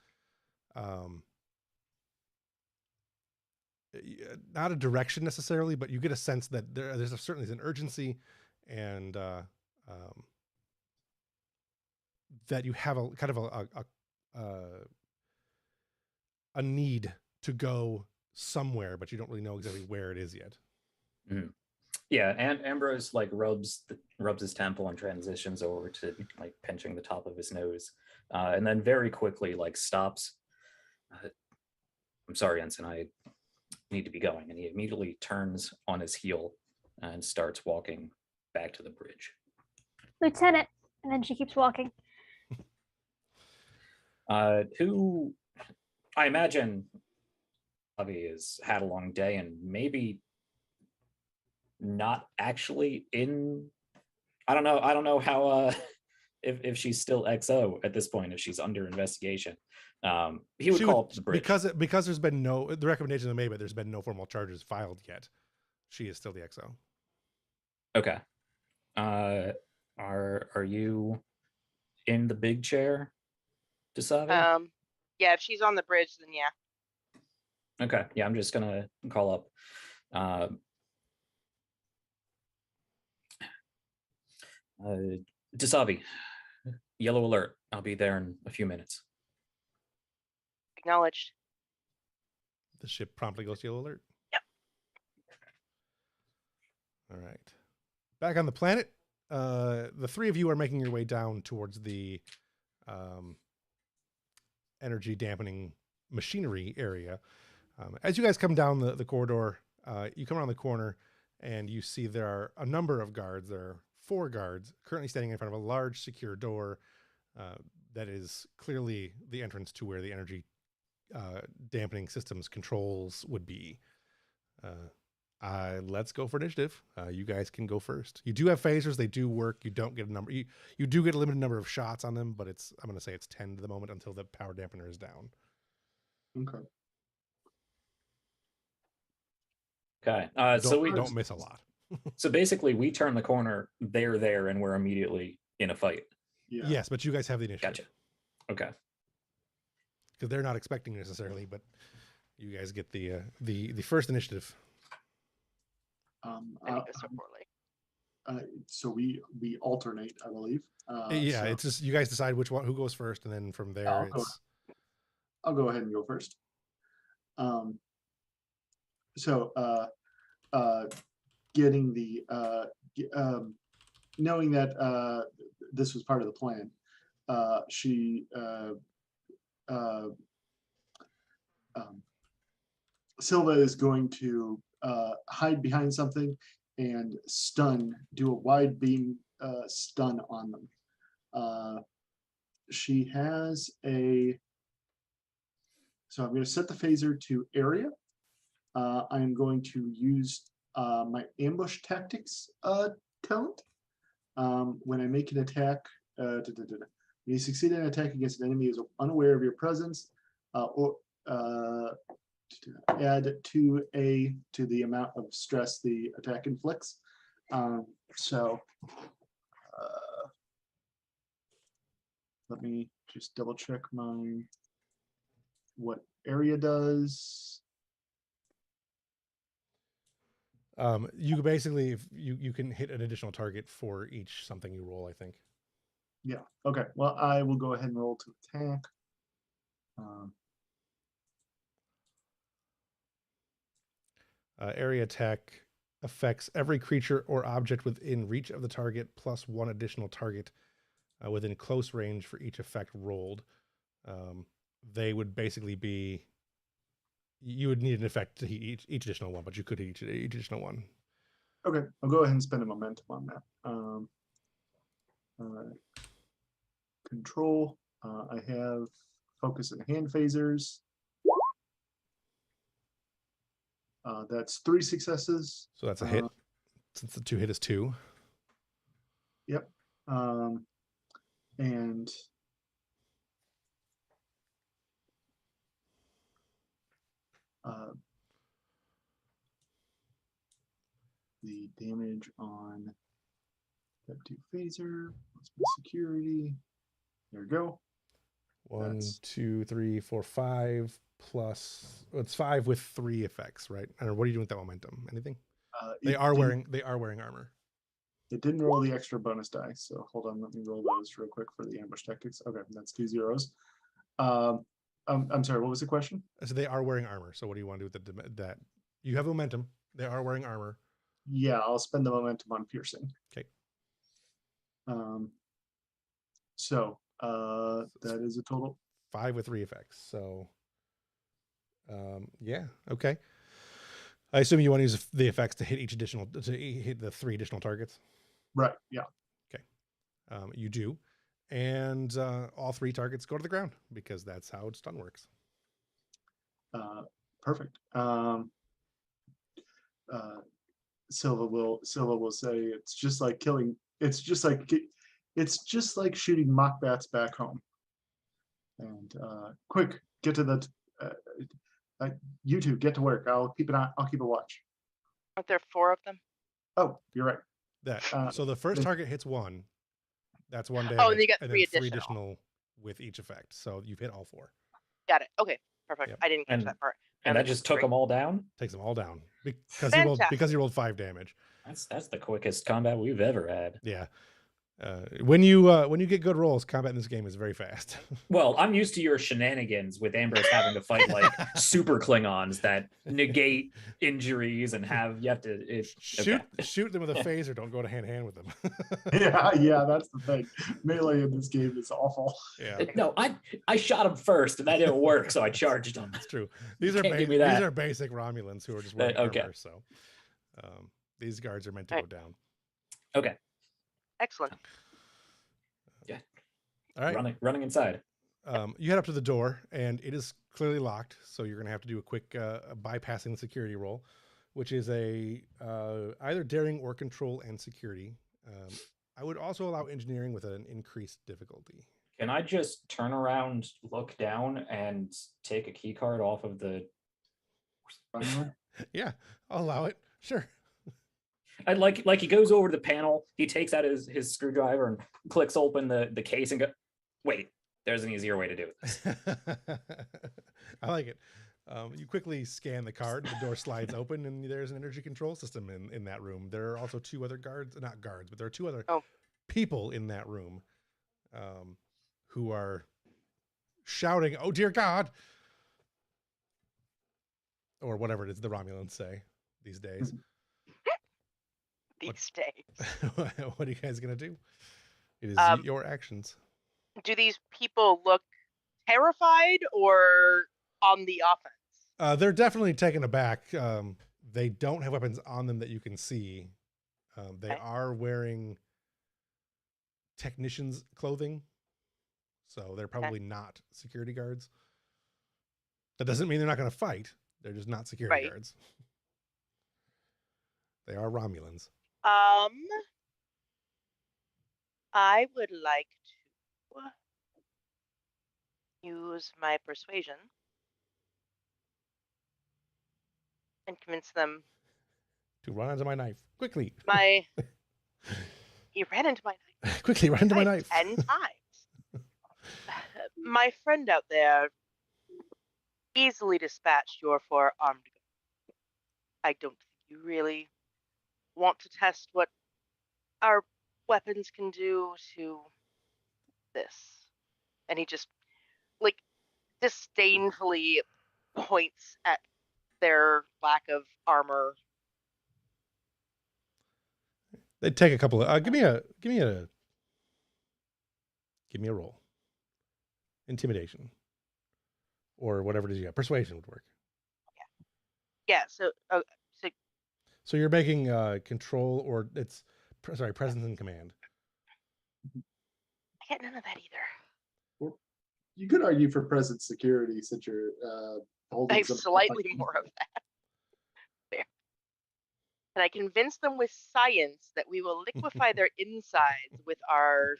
not a direction necessarily, but you get a sense that there's certainly an urgency, and that you have a kind of a need to go somewhere, but you don't really know exactly where it is yet. Mm. Yeah, and Ambrose like rubs his temple and transitions over to like pinching the top of his nose, and then very quickly like stops. I'm sorry, Ensign, I need to be going. And he immediately turns on his heel and starts walking back to the bridge. Lieutenant, and then she keeps walking. Who I imagine Bobby has had a long day and maybe not actually in. I don't know how if she's still XO at this point, if she's under investigation. He would call up the bridge because there's been the recommendation they made, but there's been no formal charges filed yet. She is still the XO. Okay. Are you in the big chair, Dasavi? Yeah, if she's on the bridge, then yeah. Okay. Yeah, I'm just gonna call up. Dasavi, yellow alert. I'll be there in a few minutes. Acknowledged. The ship promptly goes to yellow alert. Yep. All right. Back on the planet, the three of you are making your way down towards the energy dampening machinery area. As you guys come down the corridor, you come around the corner and you see there are a number of guards. There are 4 guards currently standing in front of a large secure door that is clearly the entrance to where the energy dampening systems controls would be. Let's go for initiative. You guys can go first. You do have phasers. They do work. You don't get a number. You do get a limited number of shots on them, but I'm going to say it's 10 to the moment until the power dampener is down. Okay. Okay. So we don't miss a lot. So basically, we turn the corner. They're there, and we're immediately in a fight. Yeah. Yes, but you guys have the initiative. Gotcha. Okay. Because they're not expecting necessarily, but you guys get the first initiative. I think so poorly. So we alternate, I believe. Yeah, so it's just you guys decide who goes first, and then from there I'll go ahead and go first. Getting the knowing that this was part of the plan, Silva is going to hide behind something and do a wide beam stun on them. She has so I'm going to set the phaser to area. I'm going to use my ambush tactics talent. When I make an attack, when you succeed in an attack against an enemy who is unaware of your presence, or add to the amount of stress the attack inflicts. Let me just double check what area does. You basically you can hit an additional target for each something you roll, I think. Yeah. Okay. Well, I will go ahead and roll to attack. Area attack affects every creature or object within reach of the target plus 1 additional target within close range for each effect rolled. They would basically be. You would need an effect to hit each additional one, but you could hit each additional one. Okay, I'll go ahead and spend a momentum on that. Control. I have focus and hand phasers. That's 3 successes. So that's a hit, since the 2 hit is 2. Yep. And the damage on that 2 phaser plus my security. There we go. 1, 2, 3, 4, 5 plus. It's 5 with 3 effects, right? I don't know. What are you doing with that momentum? Anything? They are wearing armor. It didn't roll the extra bonus die, so hold on. Let me roll those real quick for the ambush tactics. Okay, that's 2 zeros. I'm sorry. What was the question? So they are wearing armor. So what do you want to do with that? You have momentum. They are wearing armor. Yeah, I'll spend the momentum on piercing. Okay. That is a total 5 with 3 effects. So, yeah, okay. I assume you want to use the effects to hit hit the 3 additional targets. Right. Yeah. Okay. You do, and all 3 targets go to the ground because that's how stun works. Perfect. Silva will say it's just like shooting mock bats back home. And quick, get to the you two get to work. I'll keep a watch. Aren't there 4 of them? Oh, you're right. So the first target hits 1. That's 1 damage. Oh, and you got and 3 then 3 additional. additional with each effect. So you've hit all 4. Got it. Okay, perfect. Yep. I didn't catch that part. And that just took them all down? Takes them all down because Fantastic. you rolled 5 damage. That's the quickest combat we've ever had. Yeah. When you get good rolls, combat in this game is very fast. Well, I'm used to your shenanigans with Ambrose having to fight like super Klingons that negate injuries and you have to shoot them with a phaser. Don't go to hand to hand with them. yeah, that's the thing. Melee in this game is awful. Yeah. No, I shot him first and that didn't work, so I charged him. That's true. These are basic Romulans who are just wearing armor. So these guards are meant to go down. Okay. Excellent. Yeah. All right. Running inside. You head up to the door, and it is clearly locked. So you're going to have to do a quick bypassing the security roll, which is a either daring or control and security. I would also allow engineering with an increased difficulty. Can I just turn around, look down, and take a key card off of the? Yeah, I'll allow it. Sure. I'd like he goes over to the panel, he takes out his screwdriver and clicks open the case and go, wait, there's an easier way to do this. I like it. You quickly scan the card, the door slides open, and there's an energy control system in that room. There are also 2 other guards, not guards, but there are 2 other people in that room who are shouting, "Oh dear God!" or whatever it is the Romulans say these days. These days. What are you guys gonna do? It is your actions. Do these people look terrified or on the offense? They're definitely taken aback. They don't have weapons on them that you can see. They are wearing technicians' clothing, so they're probably not security guards. That doesn't mean they're not going to fight. They're just not security guards. They are Romulans. I would like to use my persuasion and convince them to run into my knife quickly. You ran into my knife. Quickly, run into my knife. 10 times. My friend out there easily dispatched your 4 armed guards. I don't think you really want to test what our weapons can do to this. And he just disdainfully points at their lack of armor. They take a couple of give me a roll. Intimidation. Or whatever it is you got. Persuasion would work. Yeah, so you're making control, or presence and command. I get none of that either. You could argue for present security since you're holding. I have slightly more of that. There. And I convince them with science that we will liquefy their insides with our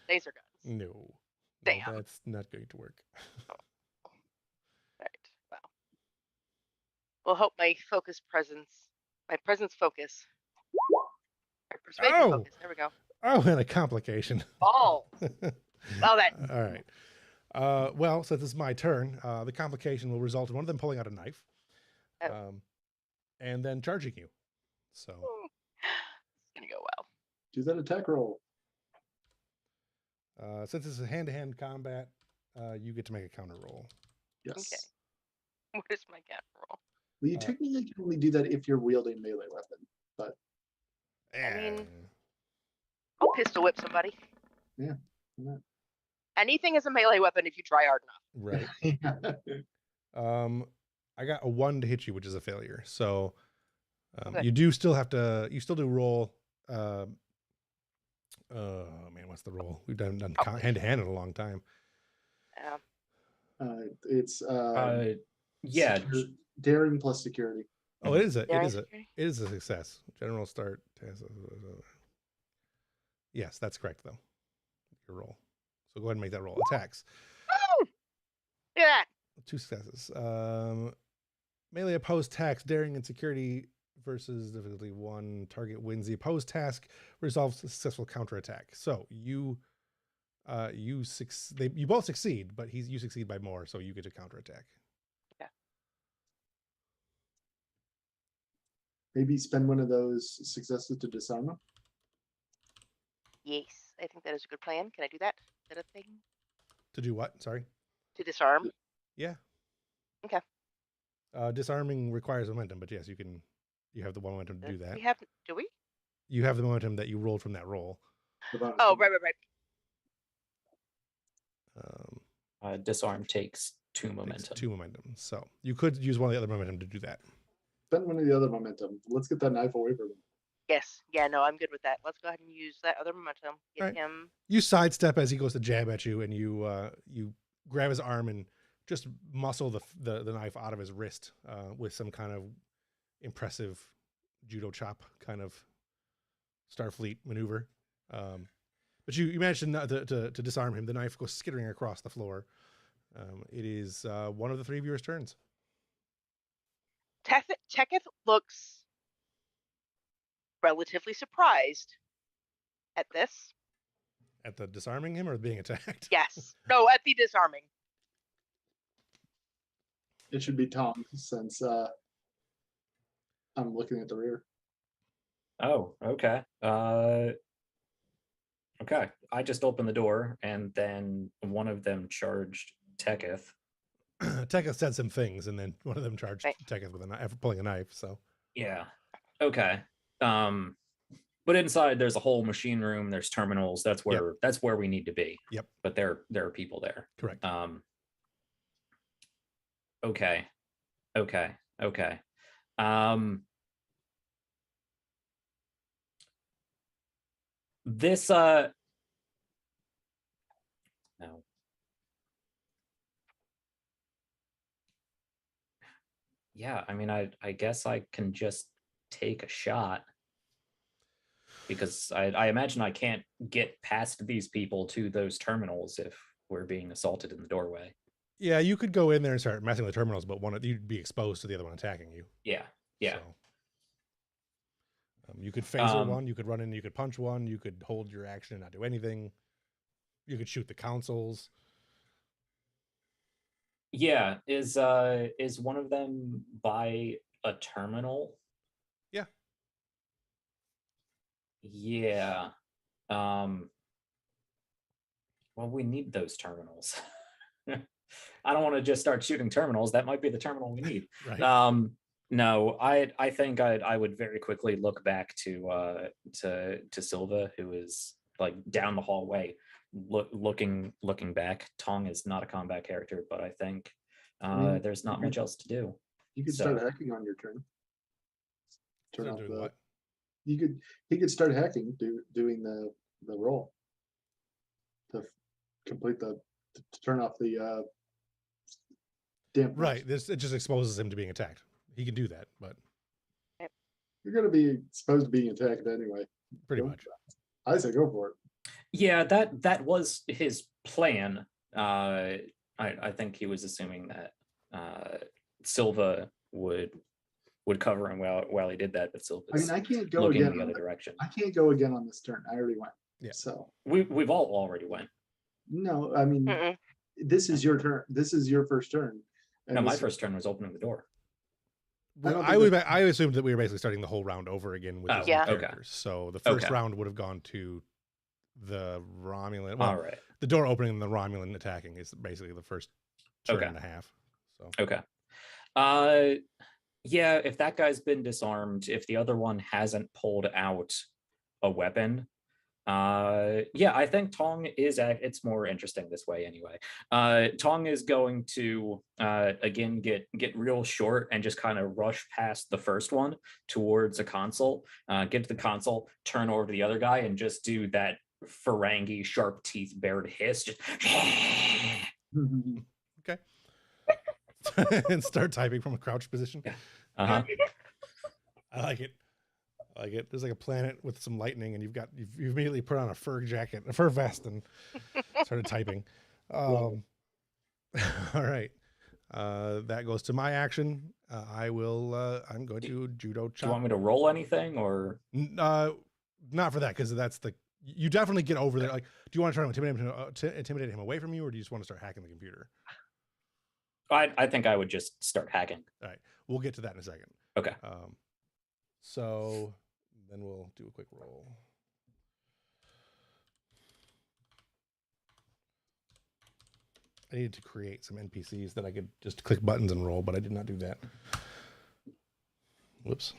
laser guns. No, that's not going to work. Right. Well, we'll hope my presence focus. Persuasion focus. There we go. Oh, and a complication. Balls. All that. All right. Well, since it's my turn, the complication will result in one of them pulling out a knife, and then charging you. So it's gonna go well. Do that attack roll. Since it's a hand-to-hand combat, you get to make a counter roll. Yes. Okay. What is my counter roll? Well, you technically can only do that if you're wielding melee weapon, but I mean, I'll pistol whip somebody. Yeah. Anything is a melee weapon if you try hard enough. Right. I got a 1 to hit you, which is a failure. So you do still have to. You still do roll. Oh man, what's the roll? We've done hand to hand in a long time. It's daring plus security. Oh, it is a success. General start. Yes, that's correct though. Your roll. So go ahead and make that roll. Attacks. Oh! Yeah. 2 successes. Melee opposed attacks, daring and security versus difficulty 1. Target wins the opposed task, resolves a successful counterattack. So you both succeed, but you succeed by more, so you get a counterattack. Maybe spend one of those successes to disarm them. Yes, I think that is a good plan. Can I do that? Is that a thing? To do what? Sorry. To disarm? Yeah. Okay. Disarming requires momentum, but yes, you can. You have the momentum to do that. Do we? You have the momentum that you rolled from that roll. Oh, right. Disarm takes 2 momentum. Takes 2 momentum. So you could use one of the other momentum to do that. Spend one of the other momentum. Let's get that knife away from him. Yes. Yeah, no, I'm good with that. Let's go ahead and use that other momentum. Get Alright. him. You sidestep as he goes to jab at you, and you grab his arm and just muscle the knife out of his wrist with some kind of impressive judo chop kind of Starfleet maneuver. But you managed to disarm him. The knife goes skittering across the floor. It is one of the 3 viewers' turns. Teketh looks relatively surprised at this. At the disarming him or being attacked? Yes. No, at the disarming. It should be Tom, since I'm looking at the rear. Oh, okay. Okay. I just opened the door, and then one of them charged Teketh. Teketh said some things, and then one of them charged Right. Teketh with a knife, pulling a knife. So Yeah. Okay. But inside there's a whole machine room. There's terminals. That's where we need to be. Yep. But there are people there. Correct. Okay. This no. Yeah, I mean, I guess I can just take a shot, because I imagine I can't get past these people to those terminals if we're being assaulted in the doorway. Yeah, you could go in there and start messing with the terminals, but you'd be exposed to the other one attacking you. Yeah. So, you could phaser one, you could run in, you could punch one, you could hold your action and not do anything. You could shoot the consoles. Yeah, is one of them by a terminal? Yeah. Yeah. Well, we need those terminals. I don't want to just start shooting terminals. That might be the terminal we need. Right. No, I think I would very quickly look back to Silva, who is like down the hallway, looking back. Tong is not a combat character, but I think there's not much else to do. You could start hacking on your turn. Turn off doing what? He could start hacking, doing the roll to complete to turn off the damp. Right. It just exposes him to being attacked. He can do that, but you're going to be exposed to being attacked anyway. Pretty much. I say go for it. Yeah, that was his plan. I think he was assuming that Silva would cover him while he did that, but Silva's I can't go looking again in the other direction. I can't go again on this turn. I already went. Yeah. So we've all already went. No, I mean, this is your turn. This is your first turn. No, my first turn was opening the door. Well, I assumed that we were basically starting the whole round over again with these Yeah. characters. Okay. So the first round would have gone to the Romulan. Well, All right. the door opening and the Romulan attacking is basically the first turn and a half. So Okay. Yeah, if that guy's been disarmed, if the other one hasn't pulled out a weapon, yeah, I think Tong is it's more interesting this way anyway. Tong is going to again get real short and just kind of rush past the first one towards a console, get to the console, turn over to the other guy, and just do that Ferengi sharp teeth bared hiss. Just okay. And start typing from a crouched position. Yeah. I like it. There's like a planet with some lightning, and you've immediately put on a fur jacket, a fur vest, and started typing. All right. That goes to my action, I will. I'm going to judo chop. Do you want me to roll anything or? Not for that, because that's the. You definitely get over there. Like, do you want to try to intimidate him away from you, or do you just want to start hacking the computer? I think I would just start hacking. All right, we'll get to that in a second. Okay. So then we'll do a quick roll. I needed to create some NPCs that I could just click buttons and roll, but I did not do that. Whoops.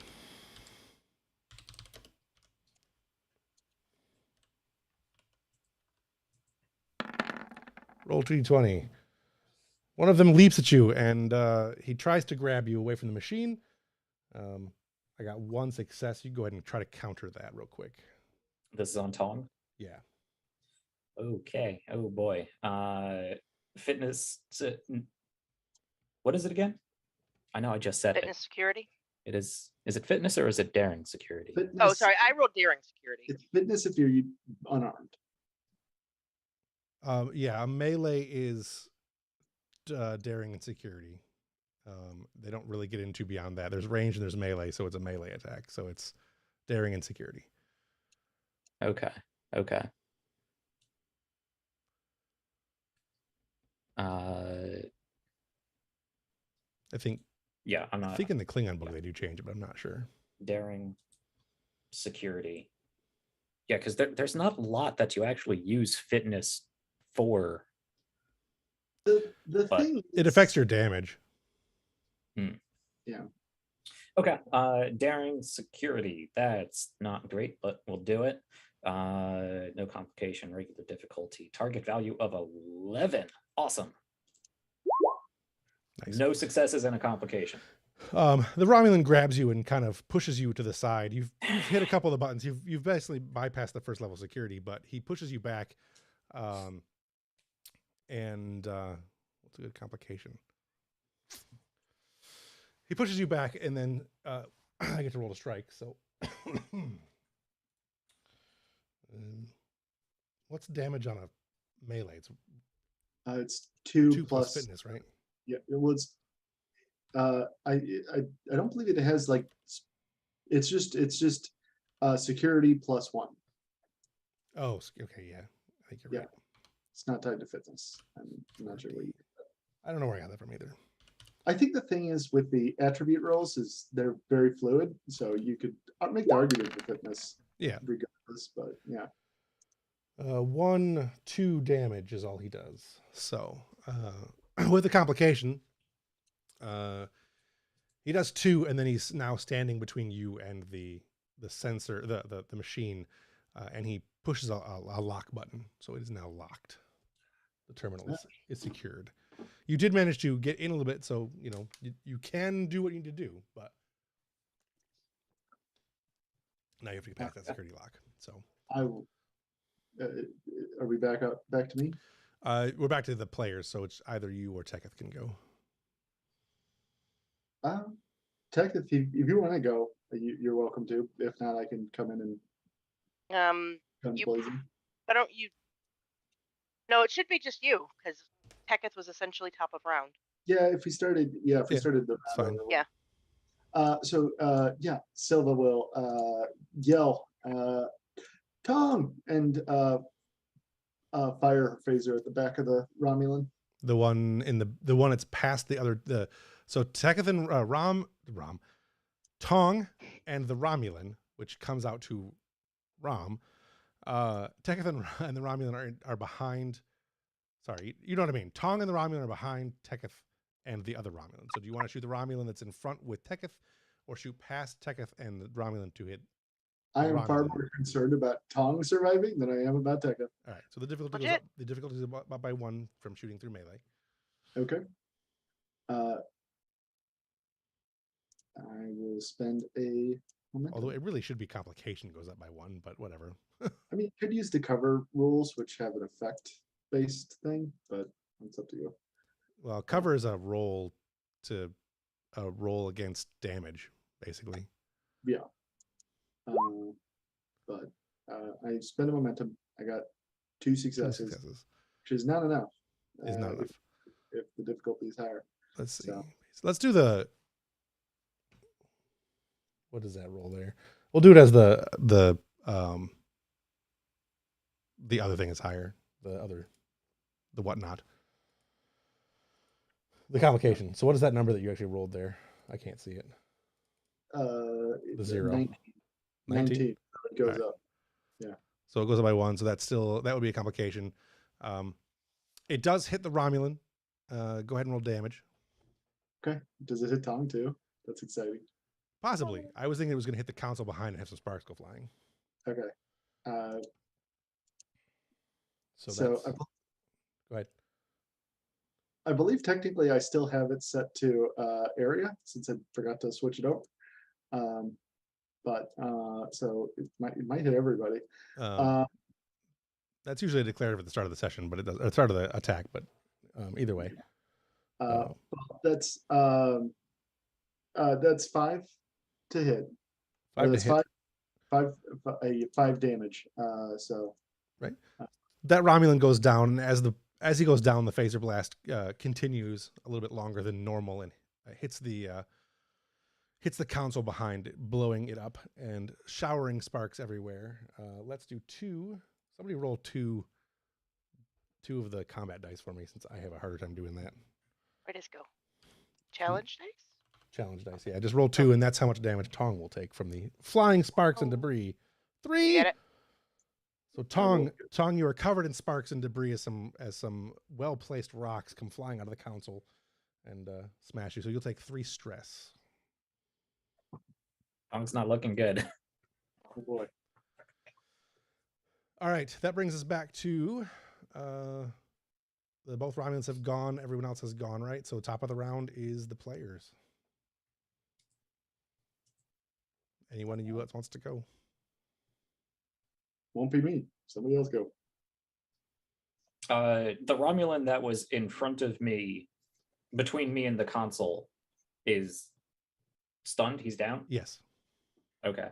Roll 2d20. One of them leaps at you, and he tries to grab you away from the machine. I got one success. You go ahead and try to counter that real quick. This is on Tong? Yeah. Okay. Oh, boy. Fitness. What is it again? I know I just said Fitness security. It is it fitness or is it daring security? Fitness, Oh, sorry, I rolled daring security. It's fitness if you're unarmed. Yeah, melee is daring and security. They don't really get into beyond that. There's range and there's melee, so it's a melee attack. So it's daring and security. Okay. I think. Yeah, I'm not. I think in the Klingon book they do change it, but I'm not sure. Daring security. Yeah, because there's not a lot that you actually use fitness for. The But thing It affects your damage. Yeah. Okay. Daring security. That's not great, but we'll do it. No complication, regular difficulty. Target value of 11. Awesome. Nice. No successes and a complication. The Romulan grabs you and kind of pushes you to the side. You've hit a couple of the buttons. You've basically bypassed the first level of security, but he pushes you back. And what's a good complication? He pushes you back, and then I get to roll to strike. So, what's damage on a melee? It's two 2 plus fitness, right? Yeah, it was. I don't believe it has like. It's just security plus 1. Oh, okay, yeah. I think you're right. It's not tied to fitness. I'm not sure what you. I don't know where I got that from either. I think the thing is with the attribute rolls is they're very fluid, so you could make the argument for fitness. Yeah. Regardless, but yeah. 1, 2 damage is all he does. So, with the complication, he does 2, and then he's now standing between you and the sensor, the machine, and he pushes a lock button, so it is now locked. The terminal is secured. You did manage to get in a little bit, so you can do what you need to do, but now you have to get past that security lock. So I will. Are we back to me? We're back to the players, so it's either you or Teketh can go. Teketh, if you want to go, you're welcome to. If not, I can come in and guns blazing. Why don't you? No, it should be just you, because Teketh was essentially top of round. Yeah, if we started the fine. Yeah. So Silva will yell, Tom, and fire her phaser at the back of the Romulan. The one that's past the other so Teketh and Tong and the Romulan, which comes out to Rom. Teketh and the Romulan are behind. Sorry, you know what I mean. Tong and the Romulan are behind Teketh and the other Romulan. So do you want to shoot the Romulan that's in front with Teketh, or shoot past Teketh and the Romulan to hit? I am far more concerned about Tong surviving than I am about Teketh. All right, so the difficulty goes up. The difficulty is up by 1 from shooting through melee. Okay. I will spend a momentum. Although it really should be complication goes up by 1, but whatever. I mean, could use the cover rules, which have an effect-based thing, but it's up to you. Well, cover is a roll against damage, basically. Yeah. But I spent a momentum. I got 2 successes, which is not enough. Is not enough. If the difficulty is higher. Let's see. So let's do the what does that roll there? We'll do it as the other thing is higher. The whatnot. The complication. So what is that number that you actually rolled there? I can't see it. The 0. 19. 19? It goes Alright. up. So it goes up by 1. So that would be a complication. It does hit the Romulan. Go ahead and roll damage. Okay. Does it hit Tong too? That's exciting. Possibly. I was thinking it was going to hit the console behind and have some sparks go flying. Okay. So So that's... Go ahead. I believe technically I still have it set to area since I forgot to switch it over. So it might hit everybody. That's usually declarative at the start of the session, but it does at the start of the attack. But either way, that's 5 to hit. 5 to hit. 5 damage. Right. That Romulan goes down, and as he goes down, the phaser blast continues a little bit longer than normal and hits the console behind it, blowing it up and showering sparks everywhere. Let's do 2. Somebody roll 2 of the combat dice for me, since I have a harder time doing that. Where does it go? Challenge dice? Challenge dice, yeah. Just roll 2, and that's how much damage Tong will take from the flying sparks and debris. 3. Get it? So Tong, you are covered in sparks and debris as some well-placed rocks come flying out of the console and smash you. So you'll take 3 stress. Tong's not looking good. Oh boy. All right, that brings us back to both Romulans have gone. Everyone else has gone, right? So top of the round is the players. Anyone of you else wants to go? Won't be me. Somebody else go. The Romulan that was in front of me, between me and the console, is stunned. He's down? Yes. Okay.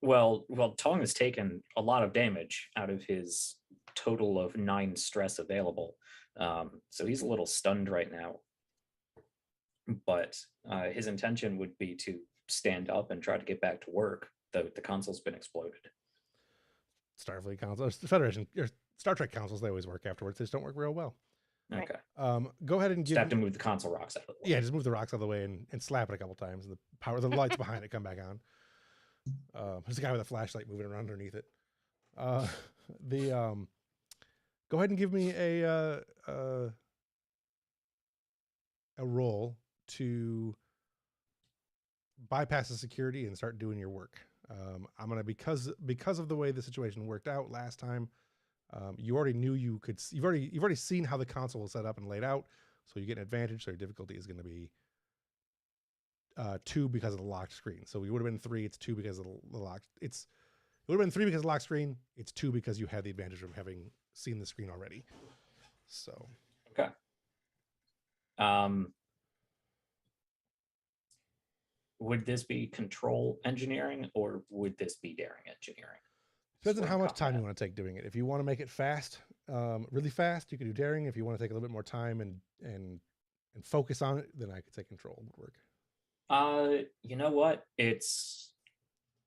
Well, Tong has taken a lot of damage out of his total of 9 stress available. So he's a little stunned right now. But his intention would be to stand up and try to get back to work, though the console's been exploded. Starfleet consoles, the Federation, or Star Trek consoles, they always work afterwards. They just don't work real well. Okay. Go ahead and Just have to move the console rocks out of the way. Yeah, just move the rocks out of the way and slap it a couple times, and the lights behind it come back on. There's a guy with a flashlight moving around underneath it. Go ahead and give me a roll to bypass the security and start doing your work. I'm gonna because of the way the situation worked out last time. You already knew you could. You've already seen how the console was set up and laid out, so you get an advantage. So your difficulty is going to be 2 because of the locked screen. So we would have been 3. It's 2 because of the locked. It would have been 3 because of the locked screen. It's 2 because you had the advantage of having seen the screen already. So okay. Would this be control engineering or would this be daring engineering? Depends on how much time you want to take doing it. If you want to make it fast, really fast, you can do daring. If you want to take a little bit more time and focus on it, then I could say control would work. You know what? It's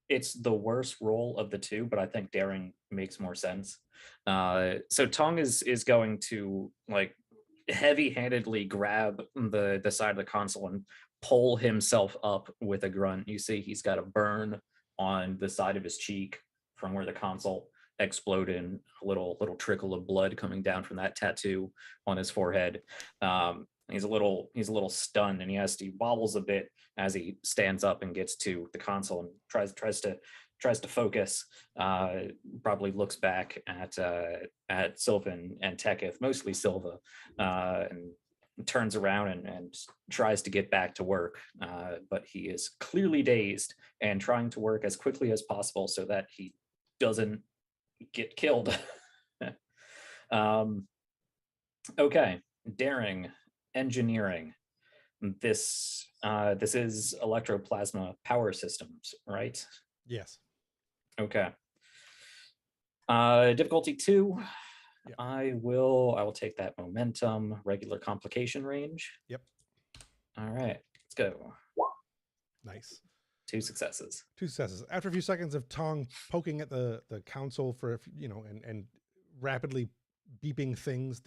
the worst roll of the 2, but I think daring makes more sense. So Tong is going to like heavy-handedly grab the side of the console and pull himself up with a grunt. You see he's got a burn on the side of his cheek from where the console exploded, a little trickle of blood coming down from that tattoo on his forehead. He's a little stunned, and he wobbles a bit as he stands up and gets to the console and tries to focus. Probably looks back at Silva and Teketh, mostly Silva, and turns around and tries to get back to work, but he is clearly dazed and trying to work as quickly as possible so that he doesn't get killed. Okay, daring engineering. This is electroplasma power systems, right? Yes. Okay. Difficulty 2. Yep. I will take that momentum, regular complication range. Yep. All right, let's go. Nice. 2 successes. 2 successes. After a few seconds of Tong poking at the console for and rapidly beeping things,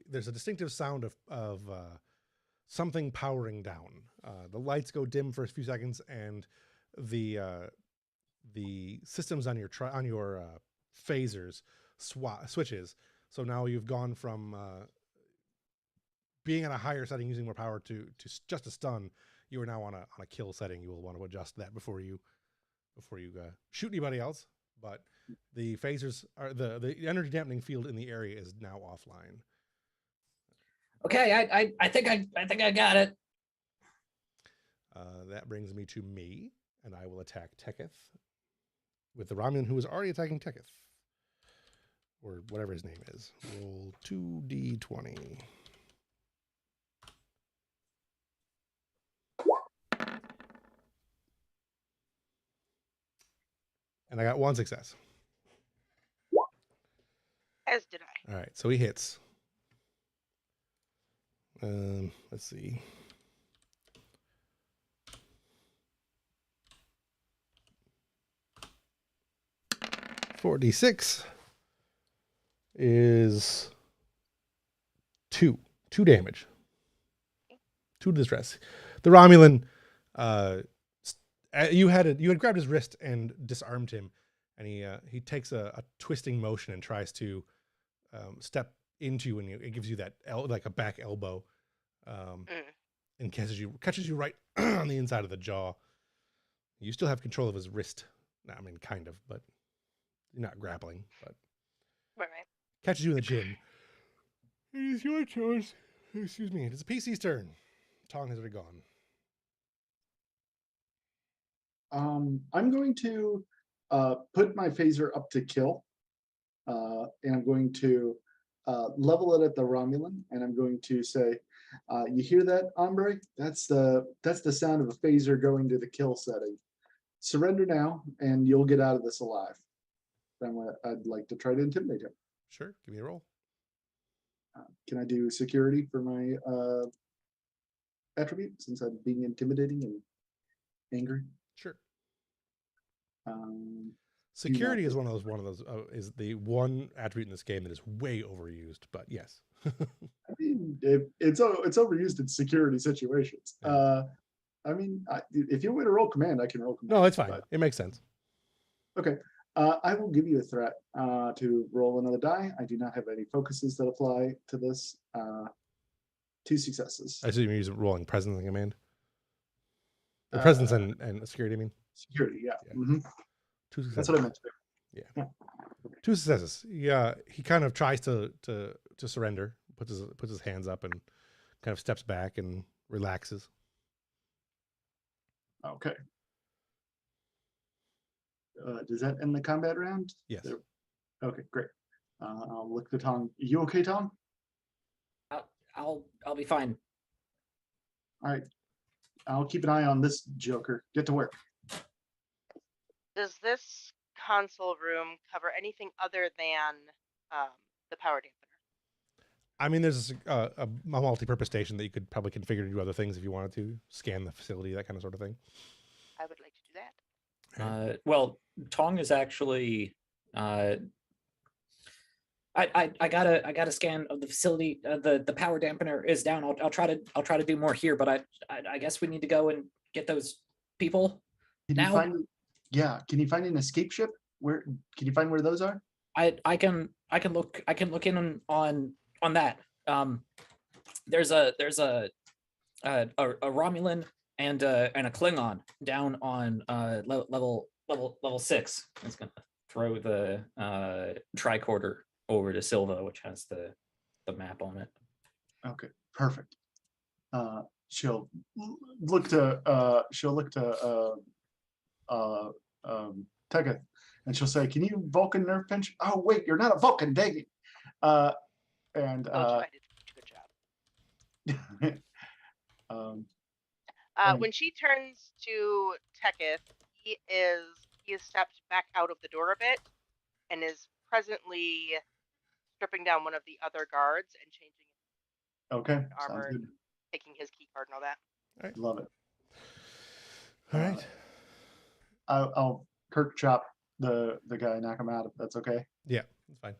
there's a distinctive sound of something powering down. The lights go dim for a few seconds, and the systems on your phasers switches. So now you've gone from being on a higher setting using more power to just a stun. You are now on a kill setting. You will want to adjust that before you shoot anybody else. But the phasers are the energy dampening field in the area is now offline. Okay, I think I got it. That brings me to me, and I will attack Teketh with the Romulan who is already attacking Teketh, or whatever his name is. Roll 2d20. And I got 1 success. As did I. All right, so he hits. Let's see. $4d6 is 2 damage. 2 distress. The Romulan, you had grabbed his wrist and disarmed him, and he takes a twisting motion and tries to step into you, and it gives you that like a back elbow, and catches you right on the inside of the jaw. You still have control of his wrist. I mean, kind of, but you're not grappling. But Right. catches you in the chin. It is your choice. Excuse me. It's a PC's turn. Tong has already gone. I'm going to put my phaser up to kill, and I'm going to level it at the Romulan, and I'm going to say, "You hear that, hombre? That's the sound of a phaser going to the kill setting. Surrender now, and you'll get out of this alive." I'd like to try to intimidate him. Sure. Give me a roll. Can I do security for my attribute since I'm being intimidating and angry? Sure. Um, Security is one of those is the one attribute in this game that is way overused, but yes. I mean, it's overused in security situations. Yeah. I mean, if you want me to roll command, I can roll command. No, it's fine. But, It makes sense. okay. I will give you a threat to roll another die. I do not have any focuses that apply to this. 2 successes. I assume you're using rolling presence and command. The presence and security, I mean. Security, yeah. Yeah. Mm-hmm. 2 successes. That's what I meant to do. Yeah. 2 successes. Yeah, he kind of tries to surrender, puts his hands up and kind of steps back and relaxes. Okay. Does that end the combat round? Yes. Okay, great. I'll look to Tom. You okay, Tom? I'll be fine. All right. I'll keep an eye on this joker. Get to work. Does this console room cover anything other than the power dampener? I mean, there's a multi-purpose station that you could probably configure to do other things if you wanted to, scan the facility, that kind of sort of thing. I would like to do that. Well, Tong is actually I gotta scan of the facility. The power dampener is down. I'll try to do more here, but I guess we need to go and get those people. Can you find an escape ship? Where can you find where those are? I can look in on that. There's a Romulan and a Klingon down on level 6. I'm just gonna throw the tricorder over to Silva, which has the map on it. Okay, perfect. She'll look to Teketh, and she'll say, "Can you Vulcan nerve pinch?" Oh wait, you're not a Vulcan, dang it. I did a good job. When she turns to Teketh, he has stepped back out of the door a bit and is presently stripping down one of the other guards and changing Okay, armor, sounds good. taking his key card and all that. right. Love it. All right. I'll Kirk chop the guy, knock him out if that's okay. Yeah, that's fine.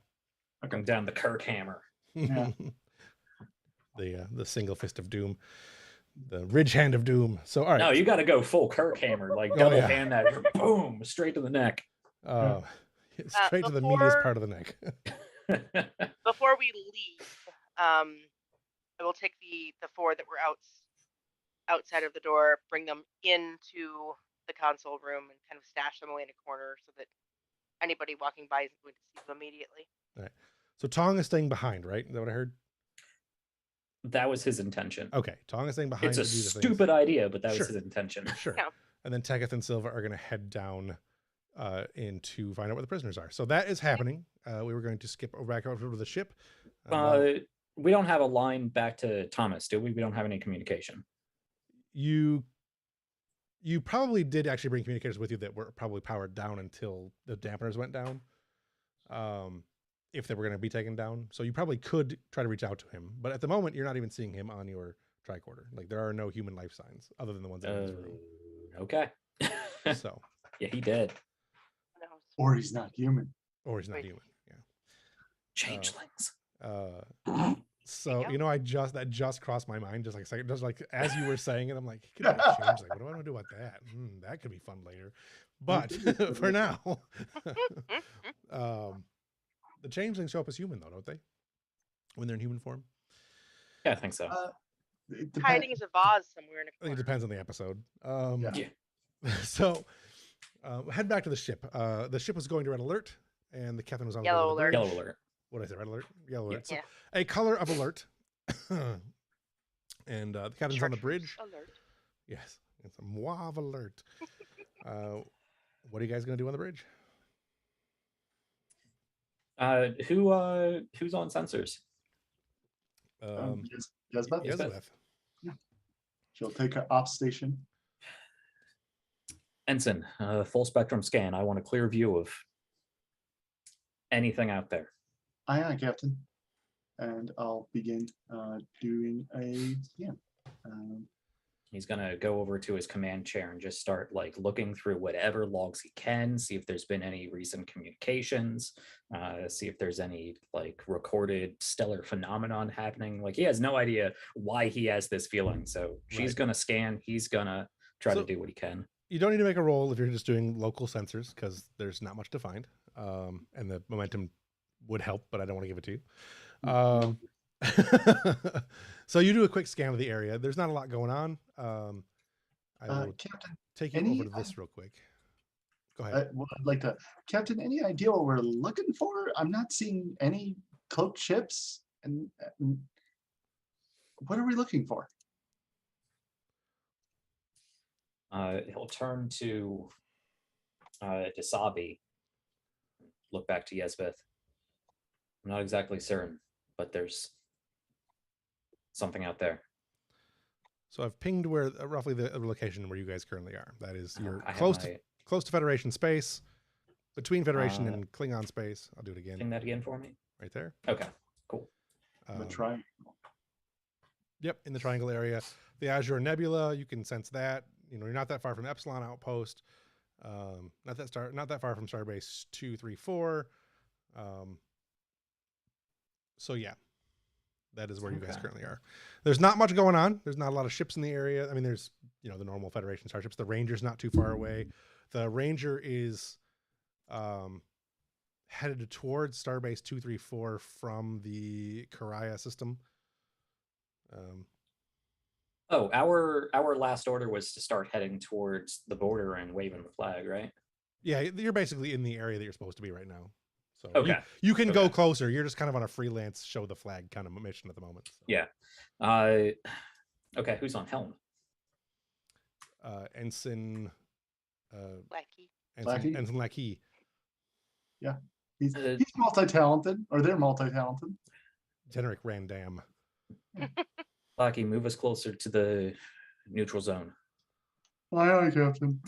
Bring down the Kirk hammer. Yeah. The single fist of doom, the ridge hand of doom. So all right. No, you got to go full Kirk hammer, like Oh, double yeah. hand that, boom, straight to the neck. Straight to the meatiest part of the neck. Before we leave, I will take the 4 that were outside of the door, bring them into the console room, and kind of stash them away in a corner so that anybody walking by isn't going to see them immediately. All right. So Tong is staying behind, right? Is that what I heard? That was his intention. Okay, Tong is staying behind. It's a to do the stupid things. idea, but that Sure. was his intention. Sure. Yeah. And then Teketh and Silva are going to head down in to find out where the prisoners are. So that is happening. We were going to skip back over to the ship. We don't have a line back to Thomas, do we? We don't have any communication. You probably did actually bring communicators with you that were probably powered down until the dampeners went down. If they were going to be taken down. So you probably could try to reach out to him. But at the moment, you're not even seeing him on your tricorder. Like there are no human life signs other than the ones in his room. Okay. So. Yeah, he did. No. Or he's not human. Or he's not Wait. human. Yeah. Changelings. So you go. that just crossed my mind just like a second, just like as you were saying it, I'm like, it could be a change. Like, what do I want to do about that? That could be fun later. But for now, the changelings show up as human though, don't they? When they're in human form. Yeah, I think so. It depends. Hiding as a vase somewhere in a I think corner. it depends on the episode. Yeah. So head back to the ship. The ship was going to red alert, and the captain was on Yellow the alert. Yellow alert. What did I say? Red alert? Yellow alert. So Yeah. a color of alert. And the captain's on the bridge. Alert. Yes, it's a Mauve alert. What are you guys going to do on the bridge? Who's on sensors? Yasbeth? Elizabeth. She'll take an ops station. Ensign, full spectrum scan. I want a clear view of anything out there. Aye, Captain. And I'll begin doing a scan. He's gonna go over to his command chair and just start like looking through whatever logs he can, see if there's been any recent communications, see if there's any like recorded stellar phenomenon happening. Like he has no idea why he has this feeling. So she's Right. gonna scan, he's gonna try So- to do what he can. You don't need to make a roll if you're just doing local sensors because there's not much to find. And the momentum would help, but I don't want to give it to you. So you do a quick scan of the area. There's not a lot going on. I will Captain, take you any- over to this real quick. Go ahead. I'd like to, Captain, any idea what we're looking for? I'm not seeing any cloaked ships. And what are we looking for? He'll turn to Desabi, look back to Yesbeth. I'm not exactly certain, but there's something out there. So I've pinged where roughly the location where you guys currently are. That is you're I have close my- to Federation space, between Federation and Klingon space. I'll do it again. Ping that again for me. Right there. Okay, cool. The triangle. Yep, in the triangle area. The Azure Nebula, you can sense that. You know, you're not that far from Epsilon Outpost. Not that far from Starbase 234. So yeah, that is where you guys Okay. currently are. There's not much going on. There's not a lot of ships in the area. I mean, there's, you know, the normal Federation starships. The Ranger's not too far away. The Ranger is headed towards Starbase 234 from the Karaya system. Oh, our last order was to start heading towards the border and waving the flag, right? Yeah, you're basically in the area that you're supposed to be right now. So Okay. you can go Okay. closer. You're just kind of on a freelance show the flag kind of mission at the moment. So. Yeah. Okay, who's on helm? Ensign Lackey. Lackey? Ensign Lackey. He's Uh, multi-talented, or they're multi-talented. Generic Randam. Lucky, move us closer to the neutral zone. Aye, Captain.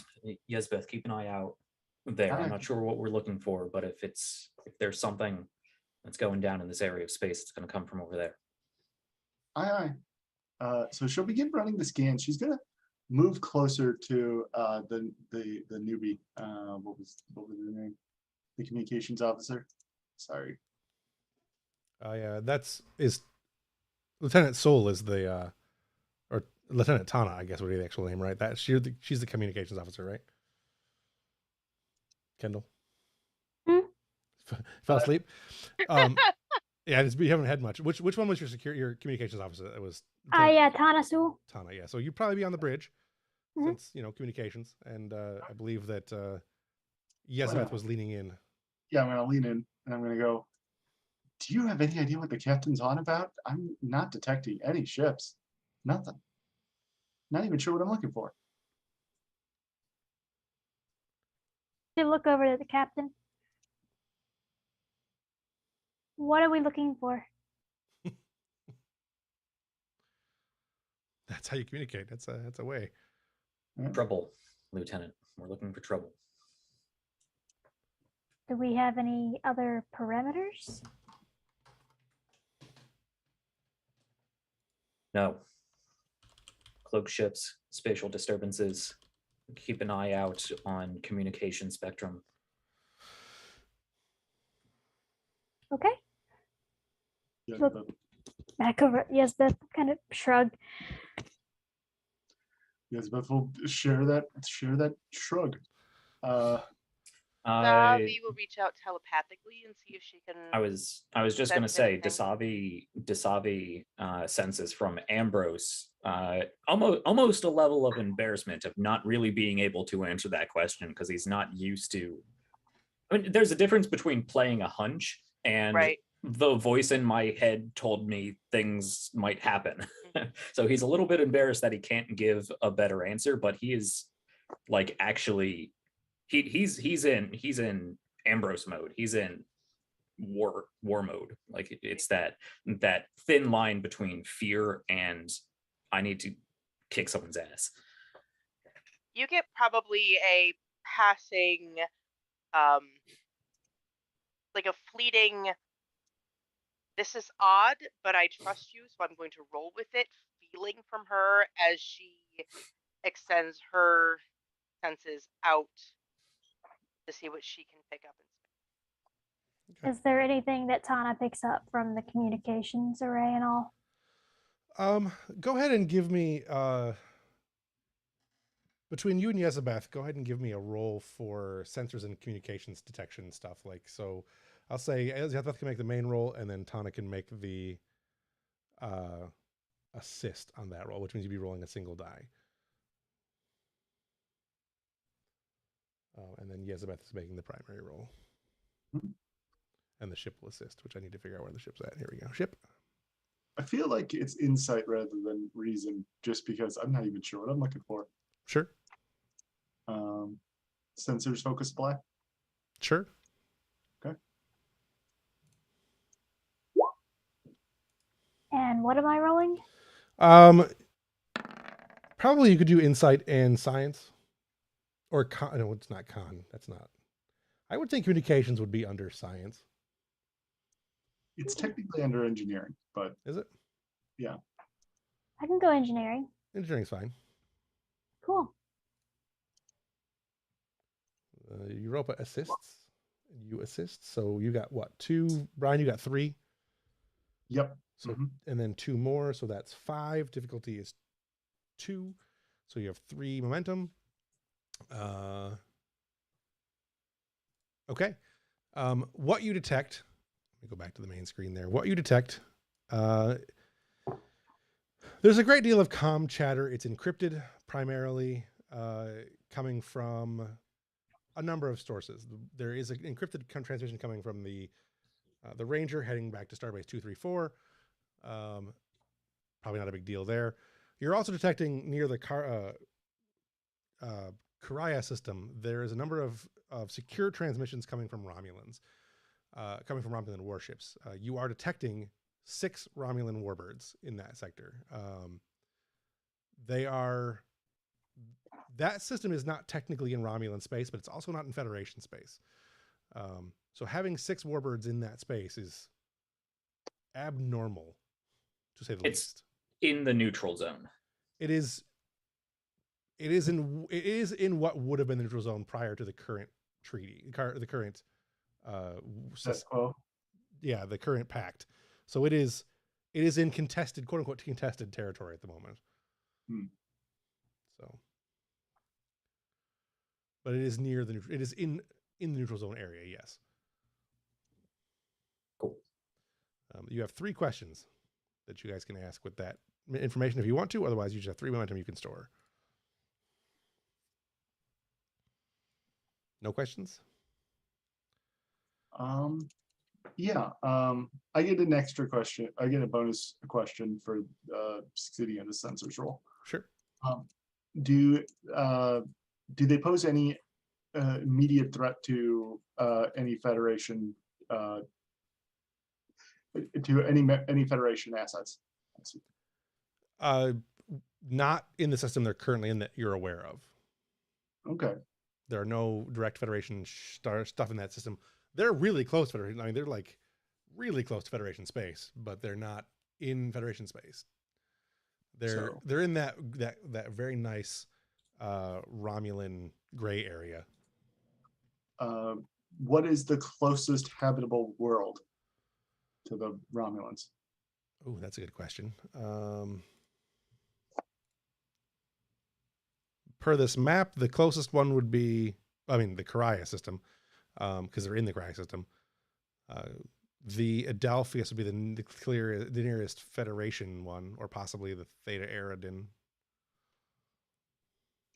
Yesbeth, keep an eye out there. Aye. I'm not sure what we're looking for, but if there's something that's going down in this area of space, it's going to come from over there. Aye, aye. So she'll begin running the scan. She's gonna move closer to the newbie. What was their name? The communications officer. Sorry. Yeah, is Lieutenant Soul is the or Lieutenant Tana, I guess would be the actual name, right? She's the communications officer, right? Kendall. Fell asleep. Yeah, we haven't had much. Which one was your communications officer? It was Yeah, Tanasu. Tana. Yeah, so you'd probably be on the bridge, Mhm. since communications, and I believe that Yezebeth was leaning in. Yeah, I'm gonna lean in and I'm gonna go. Do you have any idea what the captain's on about? I'm not detecting any ships. Nothing. Not even sure what I'm looking for. To look over to the captain. What are we looking for? That's how you communicate. That's a way. Trouble, Lieutenant. We're looking for trouble. Do we have any other parameters? No. Cloak ships, spatial disturbances. Keep an eye out on communication spectrum. Okay. Yeah, Look but back over. Yes, Beth kind of shrugged. Elizabeth will share that shrug. Davi will reach out telepathically and see if she can. I was just going to say, Dasavi senses from Ambrose almost a level of embarrassment of not really being able to answer that question because he's not used to. I mean, there's a difference between playing a hunch and Right. the voice in my head told me things might happen. So he's a little bit embarrassed that he can't give a better answer, but he is like actually he's in Ambrose mode. He's in war mode. Like it's that thin line between fear and I need to kick someone's ass. You get probably a passing, like a fleeting, this is odd, but I trust you, so I'm going to roll with it, feeling from her as she extends her senses out to see what she can pick up. Okay. Is there anything that Tana picks up from the communications array and all? Go ahead and give me between you and Yezebeth, go ahead and give me a roll for sensors and communications detection stuff. Like, so I'll say Yezebeth can make the main roll, and then Tana can make the assist on that roll, which means you'd be rolling a single die. And then Yezebeth is making the primary roll. And the ship will assist, which I need to figure out where the ship's at. Here we go. Ship. I feel like it's insight rather than reason, just because I'm not even sure what I'm looking for. Sure. Sensors focus black. Sure. Okay. And what am I rolling? Probably you could do insight and science, or con. No, it's not con. That's not. I would think communications would be under science. It's technically under engineering, but Is it? Yeah. I can go engineering. Engineering's fine. Cool. Europa assists. You assist. So you got what? 2. Brian, you got 3. Yep. So and then 2 more. So that's 5. Difficulty is 2. So you have 3 momentum. Okay. What you detect. Let me go back to the main screen there. What you detect. There's a great deal of comm chatter. It's encrypted primarily, coming from a number of sources. There is an encrypted transmission coming from the Ranger heading back to Starbase 234. Probably not a big deal there. You're also detecting near the Karaya system. There is a number of secure transmissions coming from Romulans, coming from Romulan warships. You are detecting 6 Romulan warbirds in that sector. That system is not technically in Romulan space, but it's also not in Federation space. So having 6 warbirds in that space is abnormal, to say the least. in the neutral zone. It is in what would have been the neutral zone prior to the current treaty, the current That's quo. yeah, the current pact. So it is in contested, quote unquote, contested territory at the moment. So, but it is near the it is in the neutral zone area. Yes. Cool. You have 3 questions that you guys can ask with that information if you want to. Otherwise, you just have 3 momentum you can store. No questions? Yeah. I get an extra question. I get a bonus question for succeeding in the censor's role. Sure. Do they pose any immediate threat to any Federation to any Federation assets? Not in the system they're currently in that you're aware of. Okay. There are no direct Federation stuff in that system. They're really close to Federation. I mean, they're like really close to Federation space, but they're not in Federation space. They're in that very nice Romulan gray area. What is the closest habitable world to the Romulans? Oh, that's a good question. Per this map, the closest one would be, I mean, the Karaya system, because they're in the Karaya system. The Adelphius would be the nearest Federation one, or possibly the Theta Eridin.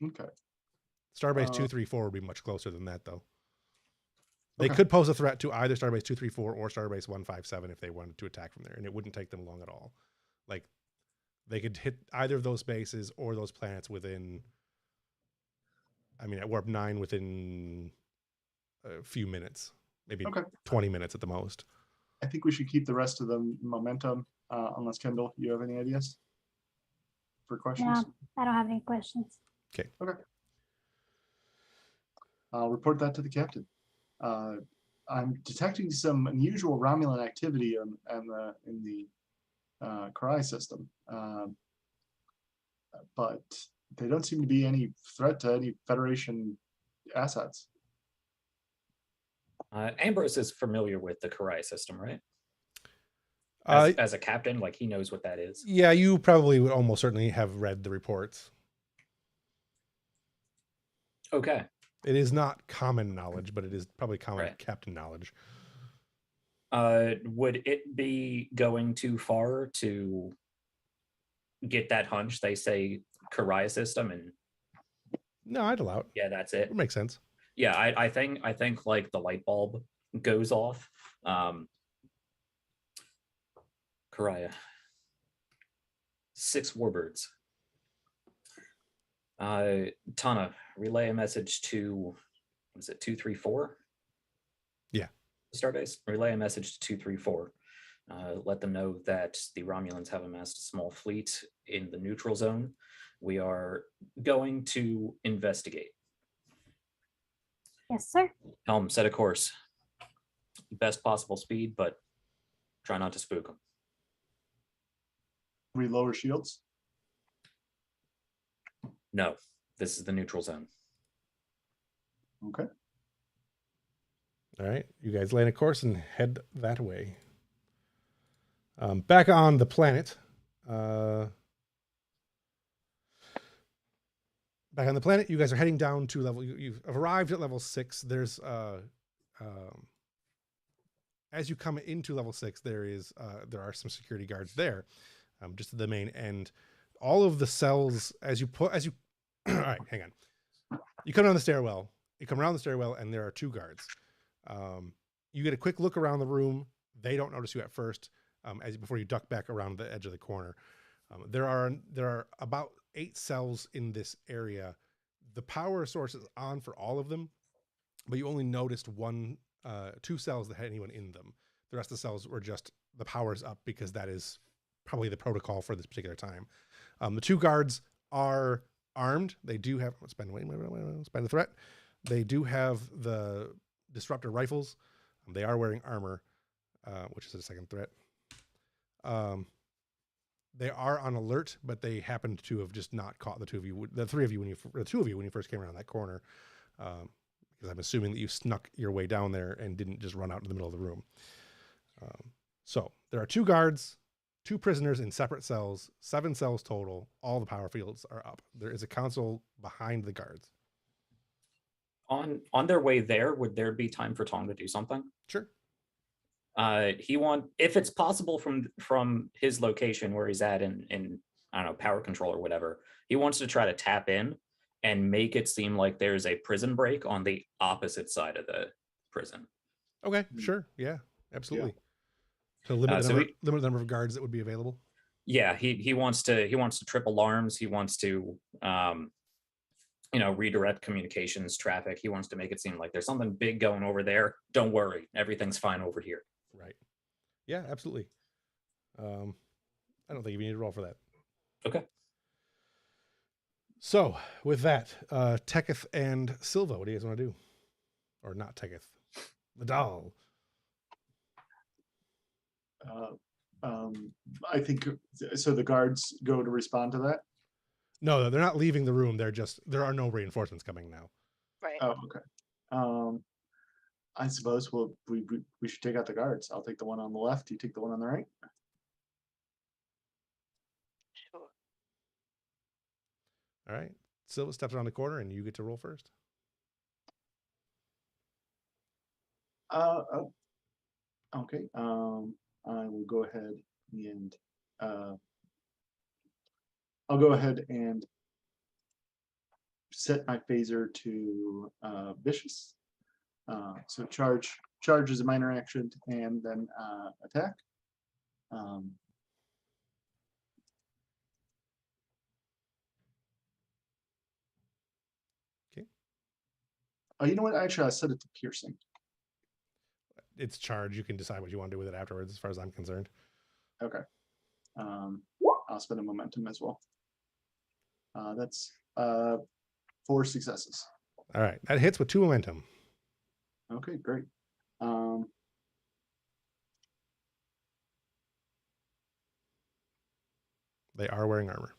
Okay. Starbase 234 would be much closer than that, though. They Okay. could pose a threat to either Starbase 234 or Starbase 157 if they wanted to attack from there, and it wouldn't take them long at all. Like, they could hit either of those bases or those planets within, I mean, at Warp 9 within a few minutes, maybe 20 minutes at the most. I think we should keep the rest of the momentum, unless Kendall, you have any ideas for questions? Yeah, I don't have any questions. Okay. I'll report that to the captain. I'm detecting some unusual Romulan activity in the Karai system, but they don't seem to be any threat to any Federation assets. Ambrose is familiar with the Karai system, right? As a captain, like he knows what that is. Yeah, you probably would almost certainly have read the reports. Okay. It is not common knowledge, but it is probably common captain knowledge. Would it be going too far to get that hunch? They say Karai system, and no, I'd allow it. Yeah, that's it. It makes sense. Yeah, I think like the light bulb goes off. Karaya. 6 warbirds. Tana, relay a message to, what is it, 234? Yeah. Starbase. Relay a message to 234. Let them know that the Romulans have amassed a small fleet in the neutral zone. We are going to investigate. Yes, sir. Helm, set a course. Best possible speed, but try not to spook them. We lower shields? No, this is the neutral zone. Okay. All right, you guys land a course and head that way. Back on the planet. Back on the planet, you guys are heading down to level. You've arrived at level 6. There's as you come into level 6, there are some security guards there, just at the main end. All of the cells, all right, hang on. You come down the stairwell. You come around the stairwell, and there are 2 guards. You get a quick look around the room. They don't notice you at first, before you duck back around the edge of the corner. There are about 8 cells in this area. The power source is on for all of them, but you only noticed 2 cells that had anyone in them. The rest of the cells were just the power's up because that is probably the protocol for this particular time. The 2 guards are armed. They do have spend the threat. They do have the disruptor rifles. They are wearing armor, which is a second threat. They are on alert, but they happened to have just not caught the two of you, the two of you when you first came around that corner. Because I'm assuming that you snuck your way down there and didn't just run out into the middle of the room. So there are 2 guards, 2 prisoners in separate cells, 7 cells total. All the power fields are up. There is a console behind the guards. On their way there, would there be time for Tom to do something? Sure. If it's possible from his location where he's at in I don't know, power control or whatever, he wants to try to tap in and make it seem like there's a prison break on the opposite side of the prison. Okay, sure. Yeah, absolutely. To limit the number of guards that would be available. Yeah, he wants to trip alarms. He wants to redirect communications traffic. He wants to make it seem like there's something big going over there. Don't worry, everything's fine over here. Right. Yeah, absolutely. I don't think you need to roll for that. Okay. So with that, Teketh and Silva, what do you guys want to do? Or not Teketh, the doll. I think so. The guards go to respond to that. No, they're not leaving the room. There are no reinforcements coming now. Right. Oh, okay. I suppose we should take out the guards. I'll take the one on the left. You take the one on the right. Sure. All right. Silva steps around the corner, and you get to roll first. Okay. I will go ahead and I'll go ahead and set my phaser to vicious. So charge is a minor action, and then attack. Okay. Oh, you know what? Actually, I set it to piercing. It's charge. You can decide what you want to do with it afterwards, as far as I'm concerned. Okay. I'll spend a momentum as well. That's 4 successes. All right. That hits with 2 momentum. Okay, great. They are wearing armor.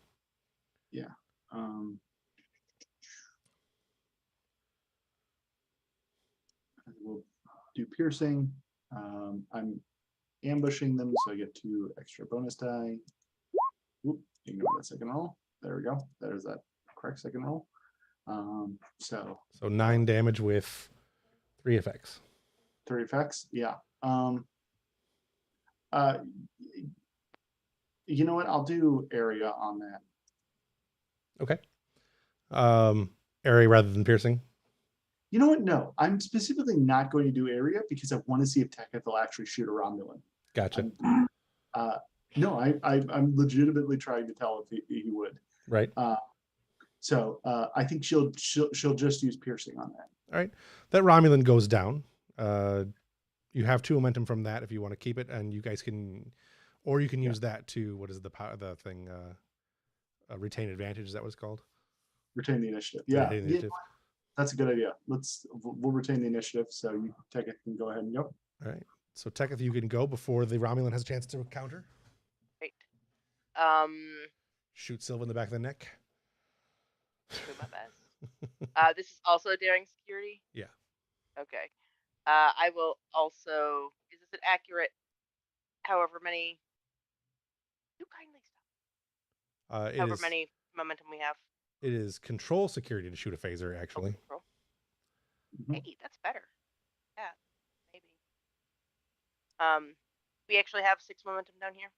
Yeah. I will do piercing. I'm ambushing them, so I get 2 extra bonus die. Whoop, ignore that second roll. There we go. There's that correct second roll. So 9 damage with 3 effects. 3 effects. Yeah. You know what? I'll do area on that. Okay. Area rather than piercing. You know what? No, I'm specifically not going to do area because I want to see if Teketh will actually shoot a Romulan. Gotcha. No, I'm legitimately trying to tell if he would. Right. So I think she'll just use piercing on that. All right. That Romulan goes down. You have 2 momentum from that if you want to keep it, and you guys can, or you can use that to, what is the thing? Retain advantage. Is that what it's called? Retain the initiative. Yeah. Retain the initiative. That's a good idea. We'll retain the initiative. So you Teketh can go ahead and go. All right. So Teketh, you can go before the Romulan has a chance to counter. Great. Shoot Silva in the back of the neck. Do my best. This is also daring security. Yeah. Okay. I will also. Is this an accurate? However many. You kindly stop. However many momentum we have. It is control security to shoot a phaser, actually. Oh, maybe that's better. Yeah, maybe. We actually have 6 momentum down here.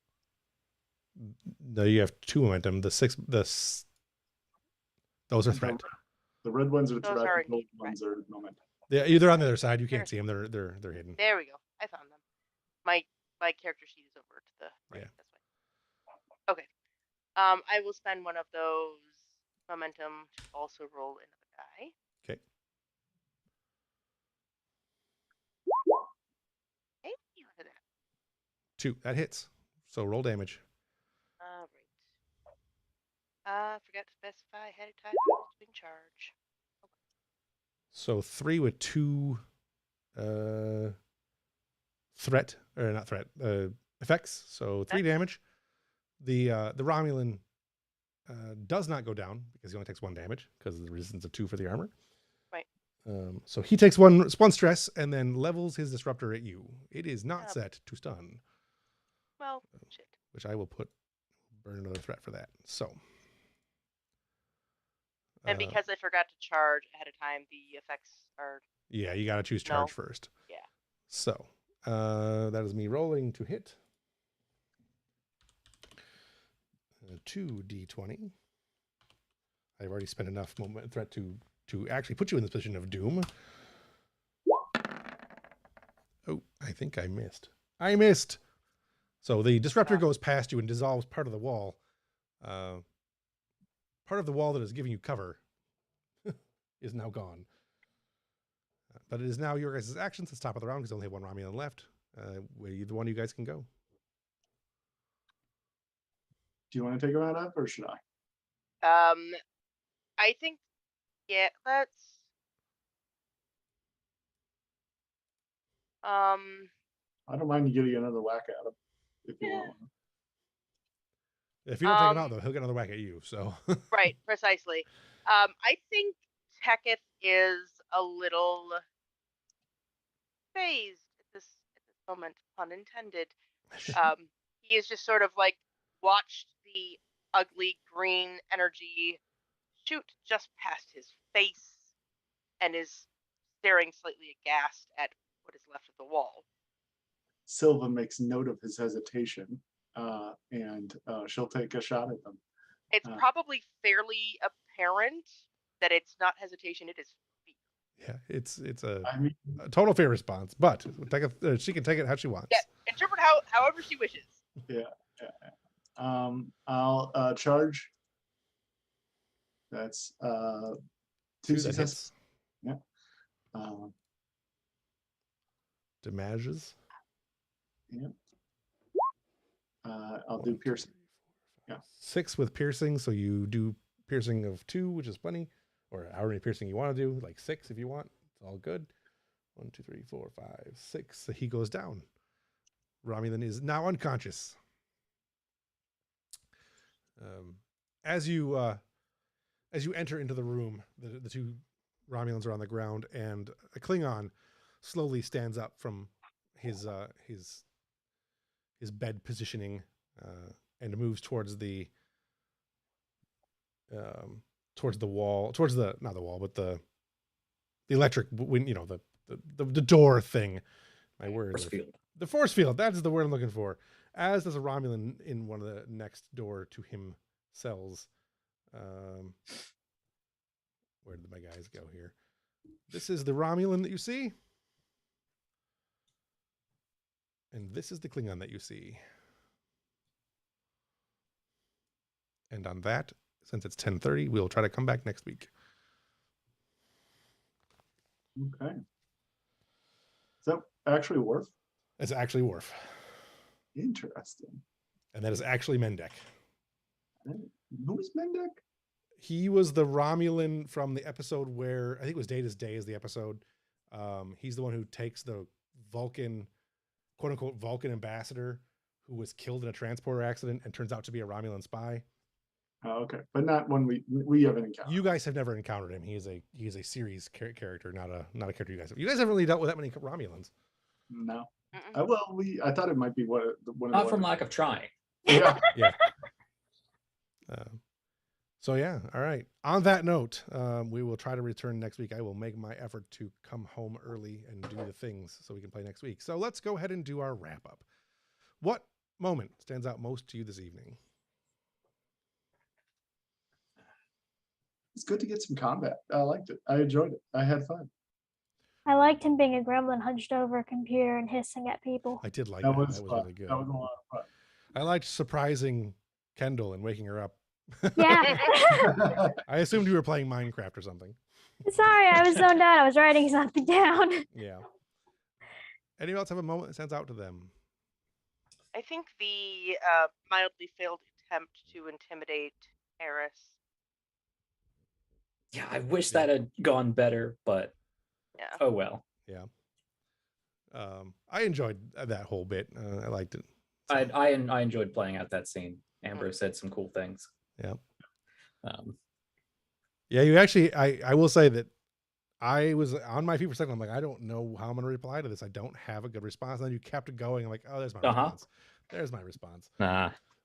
No, you have 2 momentum. Those are threat. The red ones are Those threat. are The gold ones are momentum. Yeah, either on the other side. You can't see them. They're hidden. There we go. I found them. My character sheet is over to the right. Yeah. That's fine. Okay. I will spend one of those momentum to also roll another die. Okay. Hey, look at that. 2. That hits. So roll damage. All right. Forgot to specify ahead of time who's in charge. So 3 with 2 threat, or not threat, effects. So 3 damage. The Romulan does not go down because he only takes 1 damage because of the resistance of 2 for the armor. Right. So he takes one stress and then levels his disruptor at you. It is not set to stun. Well, shit. Which I will burn another threat for that. So. And because I forgot to charge ahead of time, the effects are. Yeah, you got to choose charge first. Yeah. So that is me rolling to hit. 2d20. I've already spent enough moment threat to actually put you in this position of doom. Oh, I think I missed. I missed. So the disruptor goes past you and dissolves part of the wall. Part of the wall that is giving you cover is now gone. But it is now your guys' action since top of the round because only have 1 Romulan left. Either one of you guys can go. Do you want to take a round up or should I? I think, yeah, let's. I don't mind you getting another whack at him if you want. If you don't take him out, though, he'll get another whack at you. So right, precisely. I think Teketh is a little phased at this moment, pun intended. He is just sort of like watched the ugly green energy shoot just past his face and is staring slightly aghast at what is left of the wall. Silva makes note of his hesitation, and she'll take a shot at them. It's probably fairly apparent that it's not hesitation; it is fear. Yeah, it's a total fear response, but she can take it how she wants. Yeah, interpret however she wishes. Yeah. I'll charge. That's 2 successes. Yeah. Damages. Yeah. I'll do piercing. Yeah. 6 with piercing, so you do piercing of 2, which is plenty, or however many piercing you want to do, like 6 if you want. It's all good. 1, 2, 3, 4, 5, 6. So he goes down. Romulan is now unconscious. As you enter into the room, the 2 Romulans are on the ground, and a Klingon slowly stands up from his bed positioning and moves towards the wall, not the wall, but the electric, the door thing. My word. Force field. The force field. That is the word I'm looking for. As does a Romulan in one of the next door to him cells. Where did my guys go here? This is the Romulan that you see. And this is the Klingon that you see. And on that, since it's 10:30, we'll try to come back next week. Okay. Is that actually Worf? It's actually Worf. Interesting. And that is actually Mendek. Who was Mendek? He was the Romulan from the episode where, I think it was Data's Day is the episode. He's the one who takes the Vulcan, quote unquote, Vulcan ambassador who was killed in a transporter accident and turns out to be a Romulan spy. Oh, okay. But not one we haven't encountered. You guys have never encountered him. He is a series character, not a character you guys have. You guys haven't really dealt with that many Romulans. No. I thought it might be one of Not from lack of trying. Yeah. Yeah. So yeah, all right. On that note, we will try to return next week. I will make my effort to come home early and do the things so we can play next week. So let's go ahead and do our wrap up. What moment stands out most to you this evening? It's good to get some combat. I liked it. I enjoyed it. I had fun. I liked him being a gremlin hunched over a computer and hissing at people. I did like That that. was That was fun. really good. That was a lot of fun. I liked surprising Kendall and waking her up. Yeah. I assumed you were playing Minecraft or something. Sorry, I was zoned out. I was writing something down. Yeah. Anyone else have a moment that stands out to them? I think the mildly failed attempt to intimidate Eris. Yeah, I wish that had gone better, but Yeah. oh well. Yeah. I enjoyed that whole bit. I liked it. I enjoyed playing out that scene. Ambrose said some cool things. Yeah. Um, Yeah, you actually, I will say that I was on my feet for a second. I'm like, I don't know how I'm going to reply to this. I don't have a good response. And then you kept going. I'm like, oh, there's my response. There's my response.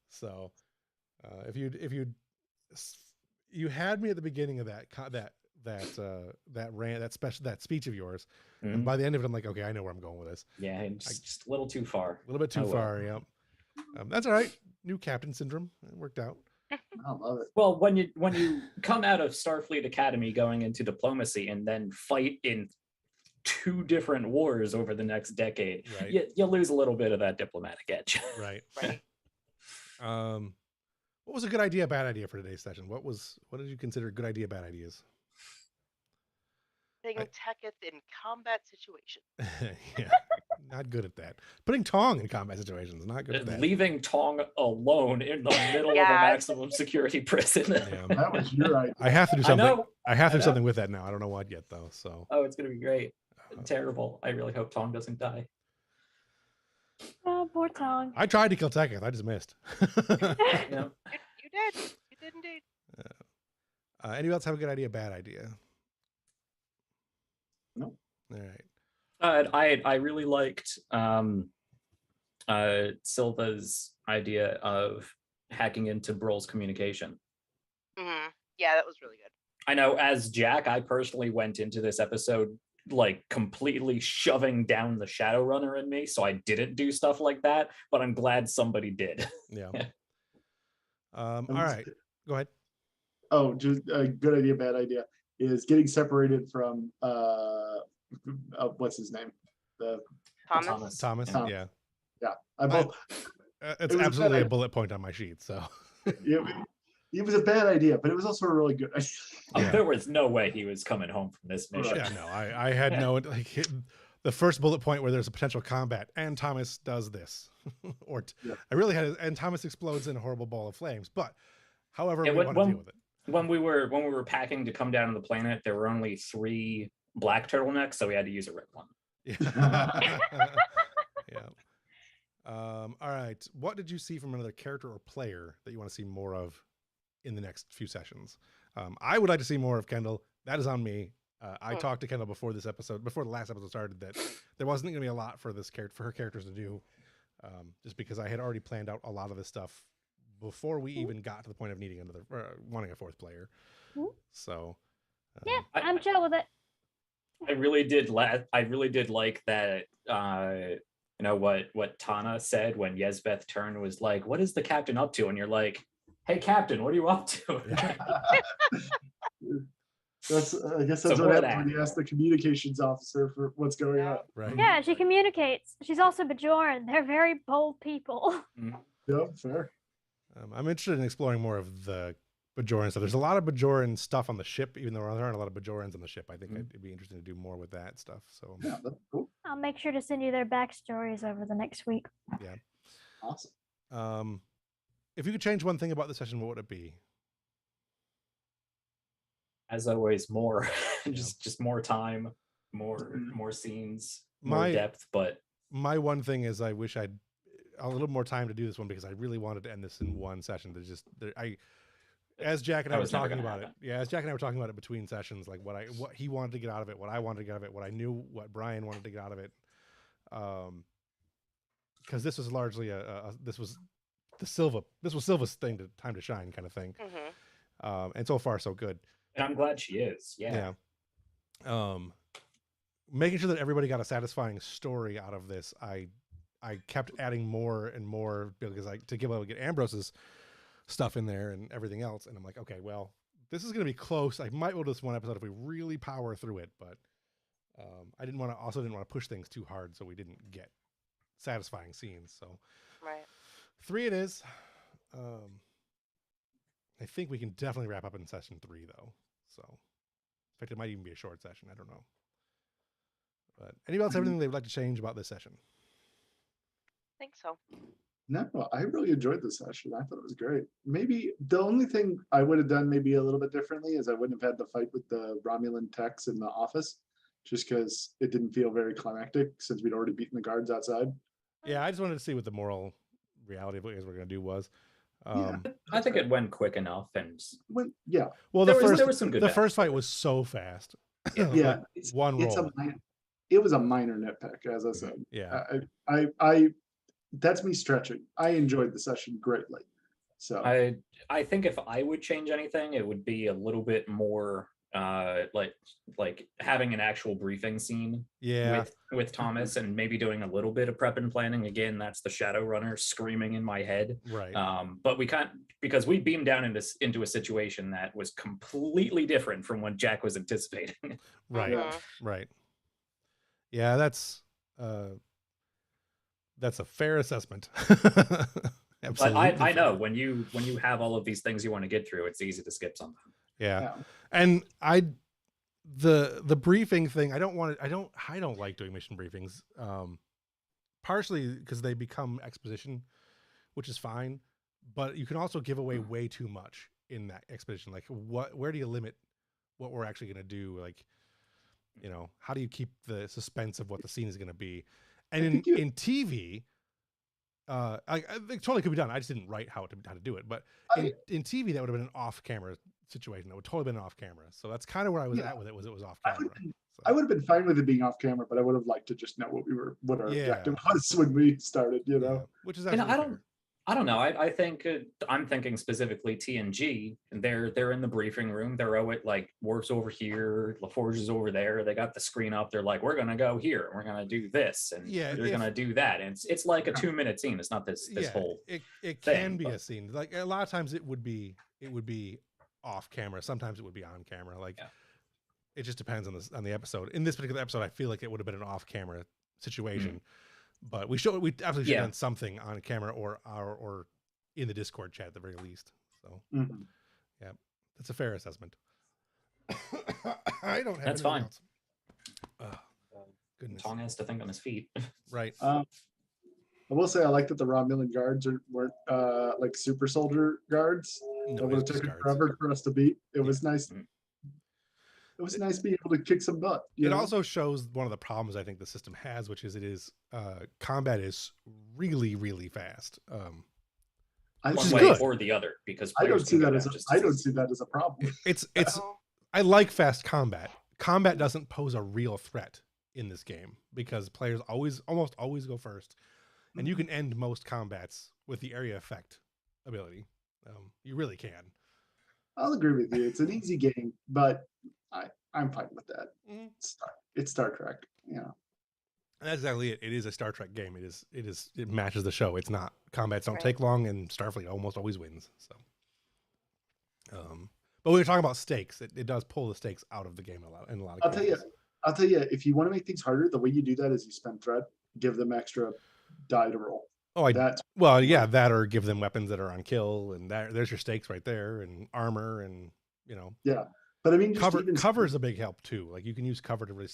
So if you had me at the beginning of that rant, that speech of yours, and by the end of it, I'm like, okay, I know where I'm going with this. Yeah, just a little too far. A little bit too far. Yeah. That's all right. New captain syndrome. It worked out. I love it. Well, when you come out of Starfleet Academy going into diplomacy and then fight in 2 different wars over the next decade, right. you lose a little bit of that diplomatic edge. Right. Right. What was a good idea, bad idea for today's session? What did you consider good idea, bad ideas? Putting Teketh in combat situations. Yeah, not good at that. Putting Tong in combat situations, not good at that. Leaving Tong alone in the middle of a maximum security prison. Yeah. That was your idea. I have to do something. I know. I have to do something with that now. I don't know what yet though. So. Oh, it's gonna be great. Terrible. I really hope Tong doesn't die. Oh, poor Tong. I tried to kill Teketh. I just missed. No. You did. You did indeed. Anybody else have a good idea, bad idea? No. All right. I really liked Silva's idea of hacking into Brol's communication. Yeah, that was really good. I know as Jack, I personally went into this episode like completely shoving down the Shadowrunner in me, so I didn't do stuff like that, but I'm glad somebody did. Yeah. All right. Go ahead. Oh, just a good idea, bad idea is getting separated from what's his name? Thomas. Thomas. Thomas. Yeah. Yeah. It's It was absolutely a bad. bullet point on my sheet. So. It was a bad idea, but it was also a really good idea. Yeah. There was no way he was coming home from this mission. Yeah, no, I had no, like the first bullet point where there's a potential combat and Thomas does this, or I really had, and Thomas explodes in a horrible ball of flames, but however we want to deal with it. When we were packing to come down to the planet, there were only 3 black turtlenecks, so we had to use a red one. Yeah. Yeah. All right. What did you see from another character or player that you want to see more of in the next few sessions? I would like to see more of Kendall. That is on me. I talked to Kendall before the last episode started, that there wasn't going to be a lot for her characters to do, just because I had already planned out a lot of this stuff before we even got to the point of needing wanting a 4th player. So Yeah, I'm chill with it. I really did like that. You know what Tana said when Yezbeth turned was like, "What is the captain up to?" And you're like, "Hey, Captain, what are you up to?" I guess that's what happens when you ask the communications officer for what's going on. Right. Yeah, she communicates. She's also Bajoran. They're very bold people. Yeah, fair. I'm interested in exploring more of the Bajoran stuff. There's a lot of Bajoran stuff on the ship, even though there aren't a lot of Bajorans on the ship. I think it'd be interesting to do more with that stuff. So Yeah, that's cool. I'll make sure to send you their backstories over the next week. Yeah. Awesome. If you could change one thing about the session, what would it be? As always, more just more time, more scenes, more depth. But my one thing is, I wish I'd a little more time to do this one, because I really wanted to end this in one session. As Jack and I were talking about it. Yeah, as Jack and I were talking about it between sessions, like what he wanted to get out of it, what I wanted to get out of it, what I knew what Brian wanted to get out of it. Because this was largely this was Silva's thing, time to shine kind of thing. And so far so good. And I'm glad she is. Yeah. Making sure that everybody got a satisfying story out of this, I kept adding more and more, because to be able to get Ambrose's stuff in there and everything else. And I'm like, okay, well, this is going to be close. I might be able to do this one episode if we really power through it, but I didn't want to push things too hard, so we didn't get satisfying scenes. So Right. 3 it is. I think we can definitely wrap up in session 3 though. So in fact, it might even be a short session. I don't know. But anybody else have anything they would like to change about this session? I think so. No, I really enjoyed the session. I thought it was great. Maybe the only thing I would have done maybe a little bit differently is I wouldn't have had the fight with the Romulan techs in the office, just because it didn't feel very climactic since we'd already beaten the guards outside. Yeah, I just wanted to see what the moral reality of what you guys were going to do was. I think it went quick enough, and Yeah. Well, there was some good. The first fight was so fast. Yeah. Like one roll. It was a minor nitpick, as I said. Yeah. I that's me stretching. I enjoyed the session greatly. So I think if I would change anything, it would be a little bit more like having an actual briefing scene with Thomas, and maybe doing a little bit of prep and planning. Again, that's the Shadowrunner screaming in my head. Right. But we can't, because we beamed down into a situation that was completely different from what Jack was anticipating. Right. Right. Yeah, that's a fair assessment. But I know when you have all of these things you want to get through, it's easy to skip something. Yeah. And the briefing thing, I don't like doing mission briefings. Partially because they become exposition, which is fine, but you can also give away way too much in that exposition. Like where do you limit what we're actually going to do? Like, how do you keep the suspense of what the scene is going to be? And in TV, I think totally could be done. I just didn't write how to do it. But in TV, that would have been an off-camera situation. That would totally been off camera. So that's kind of where I was at with it. Was it was off camera? I would have been fine with it being off camera, but I would have liked to just know what our objective was when we started. Which is actually I don't know. I think I'm thinking specifically TNG, and they're in the briefing room. They're like Worf's over here, LaForge is over there. They got the screen up. They're like, we're gonna go here, we're gonna do this, and they're gonna do that. And it's like a 2-minute scene. It's not this whole. It can be a scene. Like a lot of times it would be off camera. Sometimes it would be on camera. Like it just depends on the episode. In this particular episode, I feel like it would have been an off camera situation. But we absolutely should have done something on camera or in the Discord chat at the very least. So yeah, that's a fair assessment. I don't have. That's fine. Else. Goodness. Tong has to think on his feet. Right. I will say I like that the Romulan guards weren't like super soldier guards. No, it would have taken forever for us to beat. It was nice. It was nice being able to kick some butt. It also shows one of the problems I think the system has, which is combat is really, really fast. Which is good. Or the other, because I don't see that as a problem. I like fast combat. Combat doesn't pose a real threat in this game because players almost always go first, and you can end most combats with the area effect ability. You really can. I'll agree with you. It's an easy game, but I'm fine with that. It's Star Trek, And that's exactly it. It is a Star Trek game. It matches the show. It's not combats don't take long, and Starfleet almost always wins. So, but we were talking about stakes. It does pull the stakes out of the game in a lot of cases. I'll tell you, if you want to make things harder, the way you do that is you spend threat, give them extra die to roll. That or give them weapons that are on kill, and there's your stakes right there, and armor, and Yeah. But I mean, cover is a big help too. Like you can use cover to really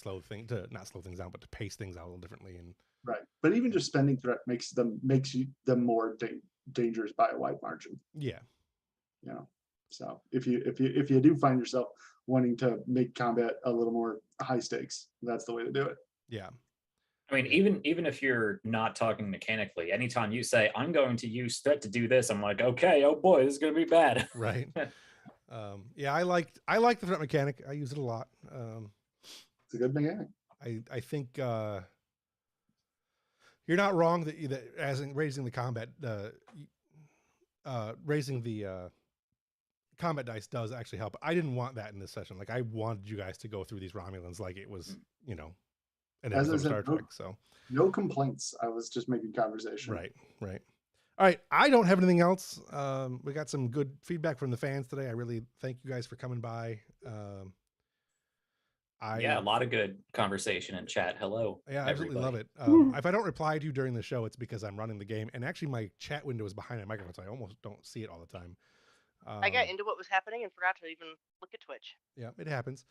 not slow things down, but to pace things out a little differently. And right, but even just spending threat makes them more dangerous by a wide margin. Yeah, So if you do find yourself wanting to make combat a little more high stakes, that's the way to do it. Yeah. I mean, even if you're not talking mechanically, anytime you say I'm going to use threat to do this, I'm like, okay, oh boy, this is gonna be bad. Right. I like the threat mechanic. I use it a lot. It's a good mechanic. I think you're not wrong that as in raising the combat combat dice does actually help. I didn't want that in this session. Like I wanted you guys to go through these Romulans like it was, an episode of Star Trek. So no complaints. I was just making conversation. Right. All right, I don't have anything else. We got some good feedback from the fans today. I really thank you guys for coming by. A lot of good conversation in chat. Hello. Yeah, I absolutely love it. If I don't reply to you during the show, it's because I'm running the game, and actually my chat window is behind my microphone, so I almost don't see it all the time. I got into what was happening and forgot to even look at Twitch. Yeah, it happens.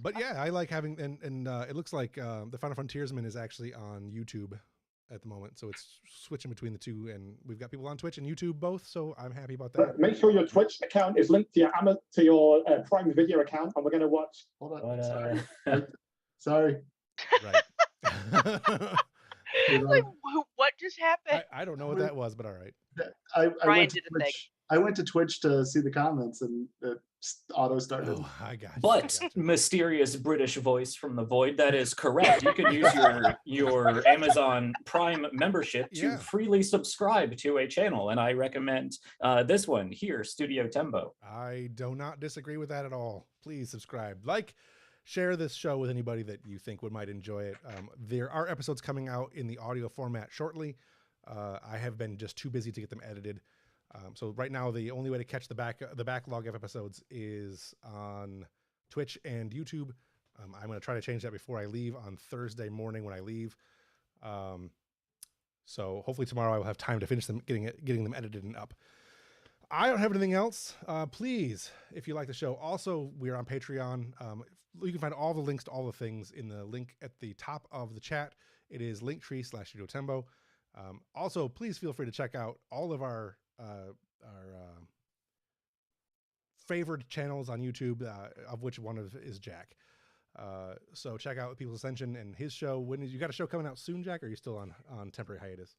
But yeah, I like having and it looks like the Final Frontiersman is actually on YouTube at the moment, so it's switching between the two, and we've got people on Twitch and YouTube both, so I'm happy about that. Make sure your Twitch account is linked to your Prime Video account, and we're going to watch. Hold on, sorry. Right. Like, what just happened? I don't know what that was, but all right. I Ryan went to did a thing. Twitch. I went to Twitch to see the comments, and it auto started. Oh, I got you. But mysterious British voice from the void, that is correct. You can use your Amazon Prime membership to Yeah. freely subscribe to a channel, and I recommend this one here, Studio Tembo. I do not disagree with that at all. Please subscribe, share this show with anybody that you think might enjoy it. There are episodes coming out in the audio format shortly. I have been just too busy to get them edited. So right now, the only way to catch the backlog of episodes is on Twitch and YouTube. I'm going to try to change that before I leave on Thursday morning when I leave. So hopefully tomorrow I will have time to finish them, getting them edited and up. I don't have anything else. Please, if you like the show, also we're on Patreon. You can find all the links to all the things in the link at the top of the chat. It is linktree/Studio Tembo. Also, please feel free to check out all of our favored channels on YouTube, of which one is Jack. So check out People's Ascension and his show. When you got a show coming out soon, Jack? Or are you still on temporary hiatus?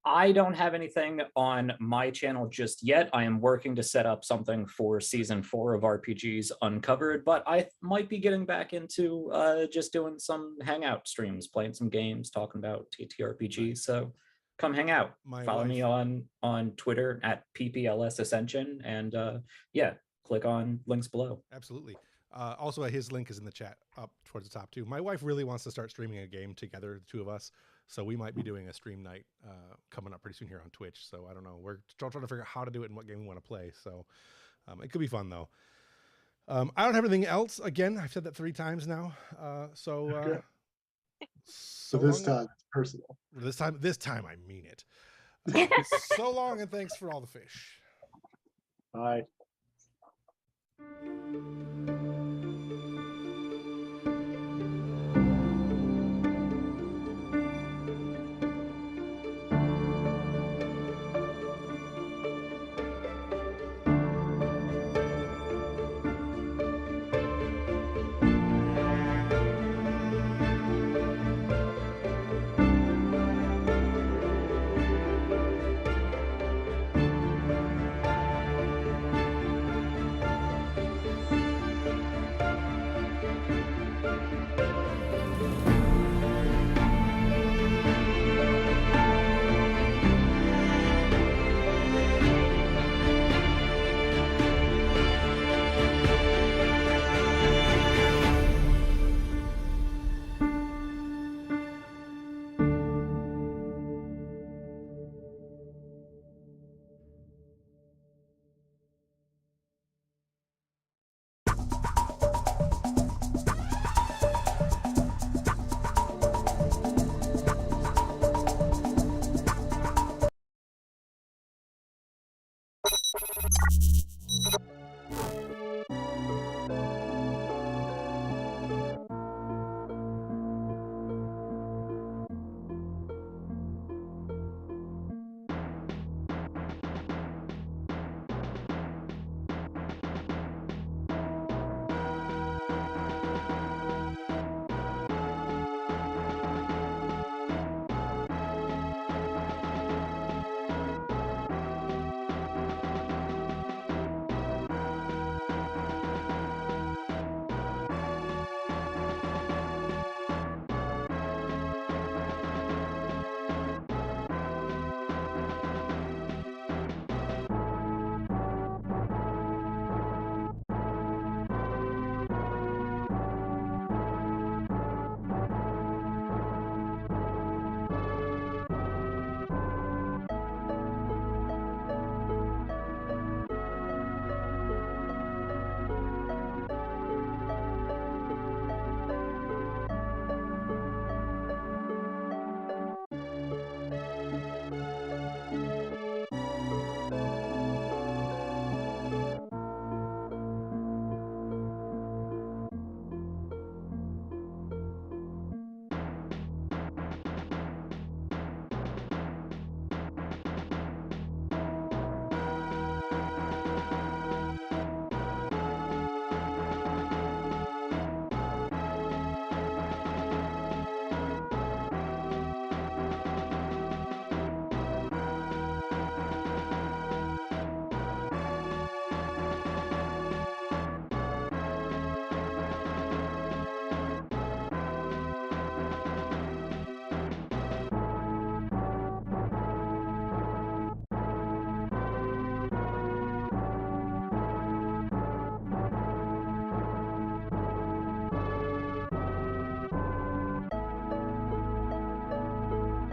I don't have anything on my channel just yet. I am working to set up something for season 4 of RPGs Uncovered, but I might be getting back into just doing some hangout streams, playing some games, talking about TTRPG. So come hang out. Follow me on Twitter at PPLS Ascension, and yeah, click on links below. Absolutely. Also, his link is in the chat up towards the top too. My wife really wants to start streaming a game together, the two of us. So we might be doing a stream night coming up pretty soon here on Twitch. So I don't know. We're still trying to figure out how to do it and what game we want to play. So it could be fun though. I don't have anything else. Again, I've said that 3 times now. So this time it's personal. This time I mean it. So long, and thanks for all the fish. Bye. You